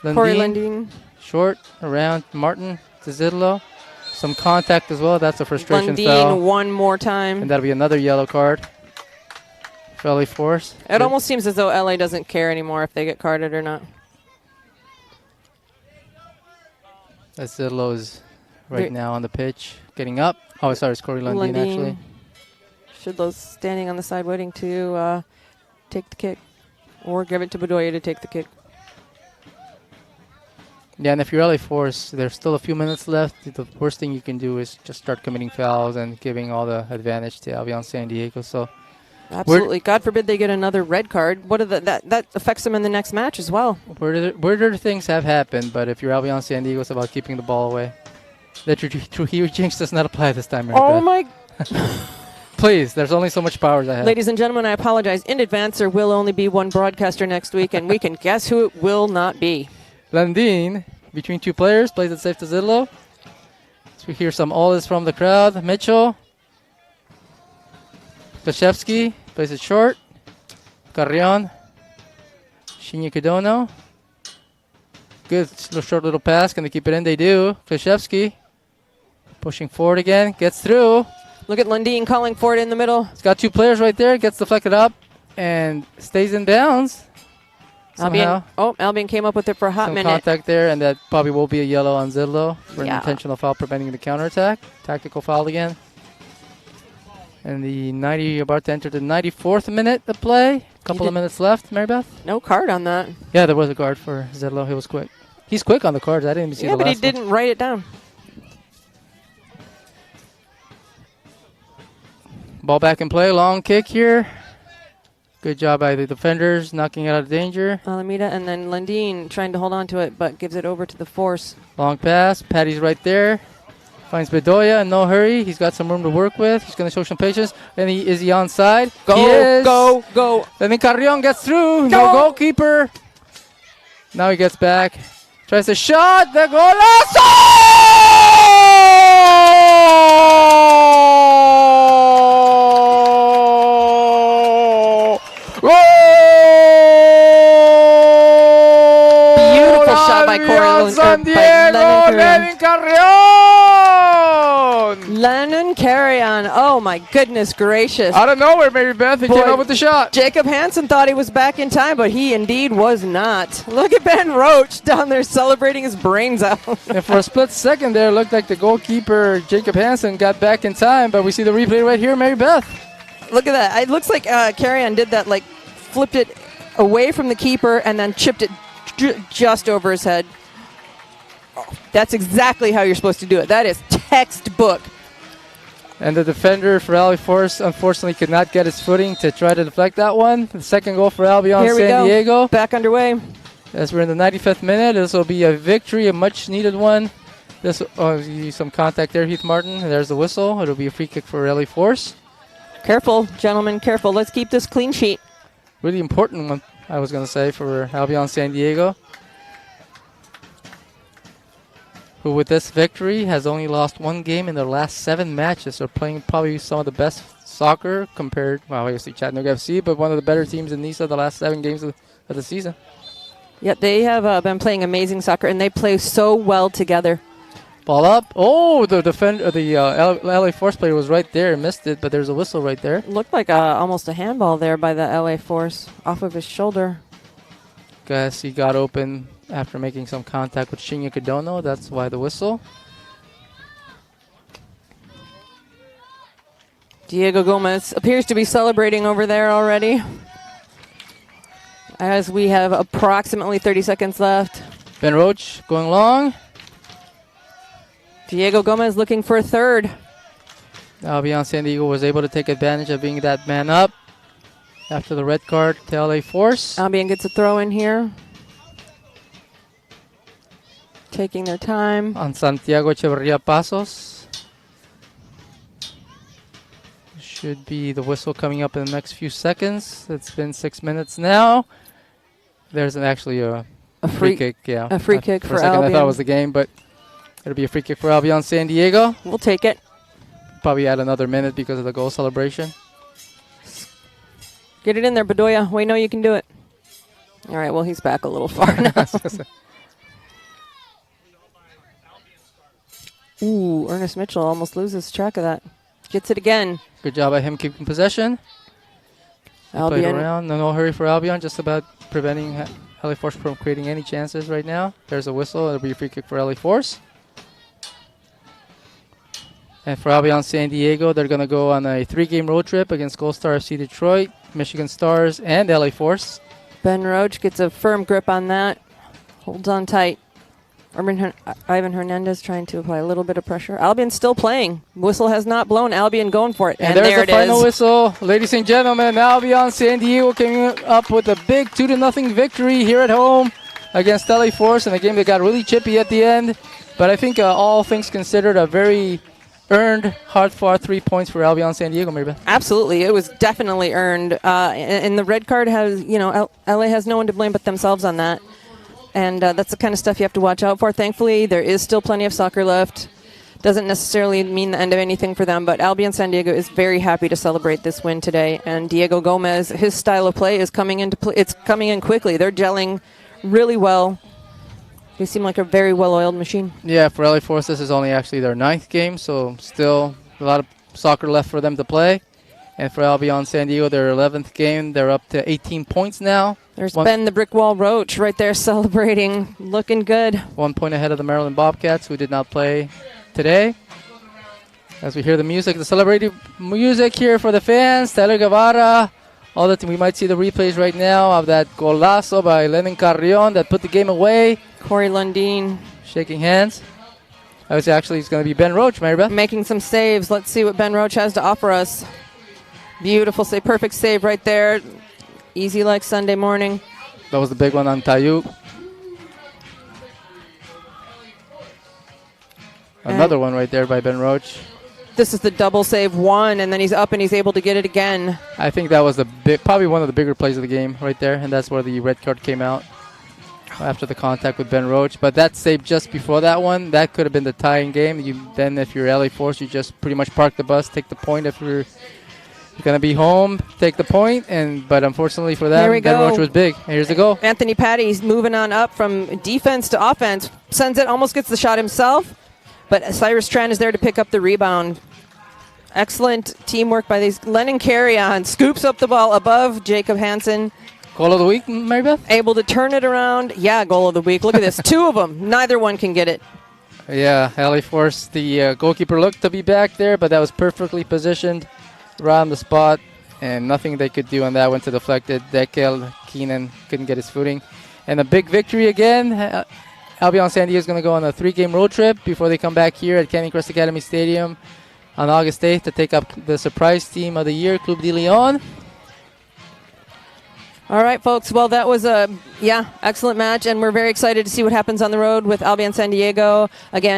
Corey Lundin. Short, around Martin to Zidlo. Some contact as well. That's a frustration Lundin foul. one more time. And that'll be another yellow card for LA Force. It almost seems as though LA doesn't care anymore if they get carded or not. That's Zidlo is right now on the pitch, getting up. Oh, sorry, it's Corey Lundin actually. Shidlo's standing on the side waiting to take the kick. Or give it to Bedoya to take the kick. Yeah, and if you're LA Force, there's still a few minutes left. The worst thing you can do is just start committing fouls and giving all the advantage to Albion San Diego. So, absolutely. God forbid they get another red card. What are that affects them in the next match as well. Weirder things have happened, but if you're Albion San Diego, it's about keeping the ball away. The Trujillo jinx does not apply this time, Mary Oh Beth. my... Please, there's only so much power I have. Ladies and gentlemen, I apologize in advance. There will only be one broadcaster next week, and we can guess who it will not be. Landin, between two players, plays it safe to Zidlo. So we hear some all-is from the crowd. Mitchell. Klashevsky plays it short. Carrion. Shinya Guidono. Good short little pass. Can they keep it in? They do. Klashevsky pushing forward again. Gets through. Look at Lundin calling for it in the middle. He's got two players right there. Gets deflected up and stays in bounds. Albion came up with it for a hot minute. Some contact there, and that probably will be a yellow on Zidlo for an intentional foul preventing the counterattack. Tactical foul again. And about to enter the 94th minute of play. Couple of minutes left, Mary Beth. No card on that. Yeah, there was a card for Zidlo. He was quick. He's quick on the cards. I didn't even see the last one. Yeah, but he didn't write it down. Ball back in play. Long kick here. Good job by the defenders, knocking it out of danger. Alameda and then Lundin trying to hold on to it, but gives it over to the Force. Long pass. Patty's right there. Finds Bedoya in no hurry. He's got some room to work with. He's going to show some patience. And is he onside? Go. Then Carrion gets through. No goalkeeper. Now he gets back. Tries a shot. The golazo! Beautiful shot by Lenin Carrion. Lennon Carrion. Oh my goodness gracious. Out of nowhere, Mary Beth, he came up with the shot. Jacob Hansen thought he was back in time, but he indeed was not. Look at Ben Roach down there celebrating his brains out. And for a split second there, it looked like the goalkeeper, Jacob Hansen, got back in time, but we see the replay right here, Mary Beth. Look at that. It looks like Carrion did that, like flipped it away from the keeper and then chipped it just over his head. Oh, that's exactly how you're supposed to do it. That is textbook. And the defender for LA Force, unfortunately, could not get his footing to try to deflect that one. The second goal for Albion San Diego. Back underway. As we're in the 95th minute, this will be a victory, a much-needed one. Some contact there, Heath Martin. There's the whistle. It'll be a free kick for LA Force. Careful, gentlemen, careful. Let's keep this clean sheet. Really important one, I was going to say, for Albion San Diego. who with this victory has only lost one game in their last 7 matches. They're playing probably some of the best soccer compared, well, obviously Chattanooga FC, but one of the better teams in NISA the last 7 games of the season. Yep, they have been playing amazing soccer, and they play so well together. Ball up. Oh, the defender, the LA Force player was right there, missed it, but there's a whistle right there. Looked like almost a handball there by the LA Force off of his shoulder. Guess he got open after making some contact with Shinya Kodono. That's why the whistle. Diego Gomez appears to be celebrating over there already, as we have approximately 30 seconds left. Ben Roach going long. Diego Gomez looking for a third. Albion San Diego was able to take advantage of being that man up after the red card to LA Force. Albion gets a throw in here. Taking their time. On Santiago Echeverria Pasos. Should be the whistle coming up in the next few seconds. It's been 6 minutes now. There's actually a free kick. Yeah, a free kick for a second Albion. I thought it was the game, but it'll be a free kick for Albion San Diego. We'll take it. Probably add another minute because of the goal celebration. Get it in there, Bedoya. We know you can do it. All right, well, he's back a little far now. Ooh, Ernest Mitchell almost loses track of that. Gets it again. Good job by him keeping possession. Played Albion. around. No hurry for Albion. Just about preventing LA Force from creating any chances right now. There's a whistle. It'll be a free kick for LA Force. And for Albion San Diego, they're going to go on a 3-game road trip against Gold Star FC Detroit, Michigan Stars, and LA Force. Ben Roach gets a firm grip on that. Holds on tight. Ivan Hernandez trying to apply a little bit of pressure. Albion still playing. Whistle has not blown. Albion going for it. And there there's it the final is. whistle. Ladies and gentlemen, Albion San Diego came up with a big 2-0 victory here at home against LA Force in a game that got really chippy at the end. But I think all things considered, a very earned, hard-fought 3 points for Albion San Diego, maybe. Absolutely. It was definitely earned. And the red card has, LA has no one to blame but themselves on that. And that's the kind of stuff you have to watch out for. Thankfully, there is still plenty of soccer left. Doesn't necessarily mean the end of anything for them, but Albion San Diego is very happy to celebrate this win today. And Diego Gomez, his style of play is coming into play. It's coming in quickly. They're gelling really well. They seem like a very well-oiled machine. Yeah, for LA Force, this is only actually their 9th game, so still a lot of soccer left for them to play. And for Albion San Diego, their 11th game, they're up to 18 points now. There's Ben the Brick Wall Roach right there celebrating, looking good. 1 point ahead of the Maryland Bobcats, who did not play today. As we hear the music, the celebrating music here for the fans, Tyler Guevara. All that we might see the replays right now of that golazo by Lenin Carrion that put the game away. Corey Lundeen shaking hands. I was actually it's going to be Ben Roach, Maribeth. Making some saves. Let's see what Ben Roach has to offer us. Beautiful save, perfect save right there. Easy like Sunday morning. That was the big one on Tayuk. Another one right there by Ben Roach. This is the double save one, and then he's up and he's able to get it again. I think that was probably one of the bigger plays of the game right there, and that's where the red card came out after the contact with Ben Roach. But that save just before that one, that could have been the tying game. Then if you're LA Force, you just pretty much park the bus, take the point. If you're going to be home, take the point. But unfortunately for them, Ben Roach was big. Here's the goal. Anthony Patty's moving on up from defense to offense. Sends it, almost gets the shot himself. But Cyrus Tran is there to pick up the rebound. Excellent teamwork by these. Lennon Carrion scoops up the ball above Jacob Hansen. Goal of the week, Maribeth? Able to turn it around. Yeah, goal of the week. Look at this. 2 of them. Neither one can get it. Yeah, LA Force, the goalkeeper looked to be back there, but that was perfectly positioned around the spot, and nothing they could do on that. Went to deflected. Dekel Keenan couldn't get his footing. And a big victory again. Albion San Diego is going to go on a 3-game road trip before they come back here at Canyon Crest Academy Stadium on August 8th to take up the surprise team of the year, Club de Leon. All right, folks. Well, that was a excellent match, and we're very excited to see what happens on the road with Albion San Diego. Again,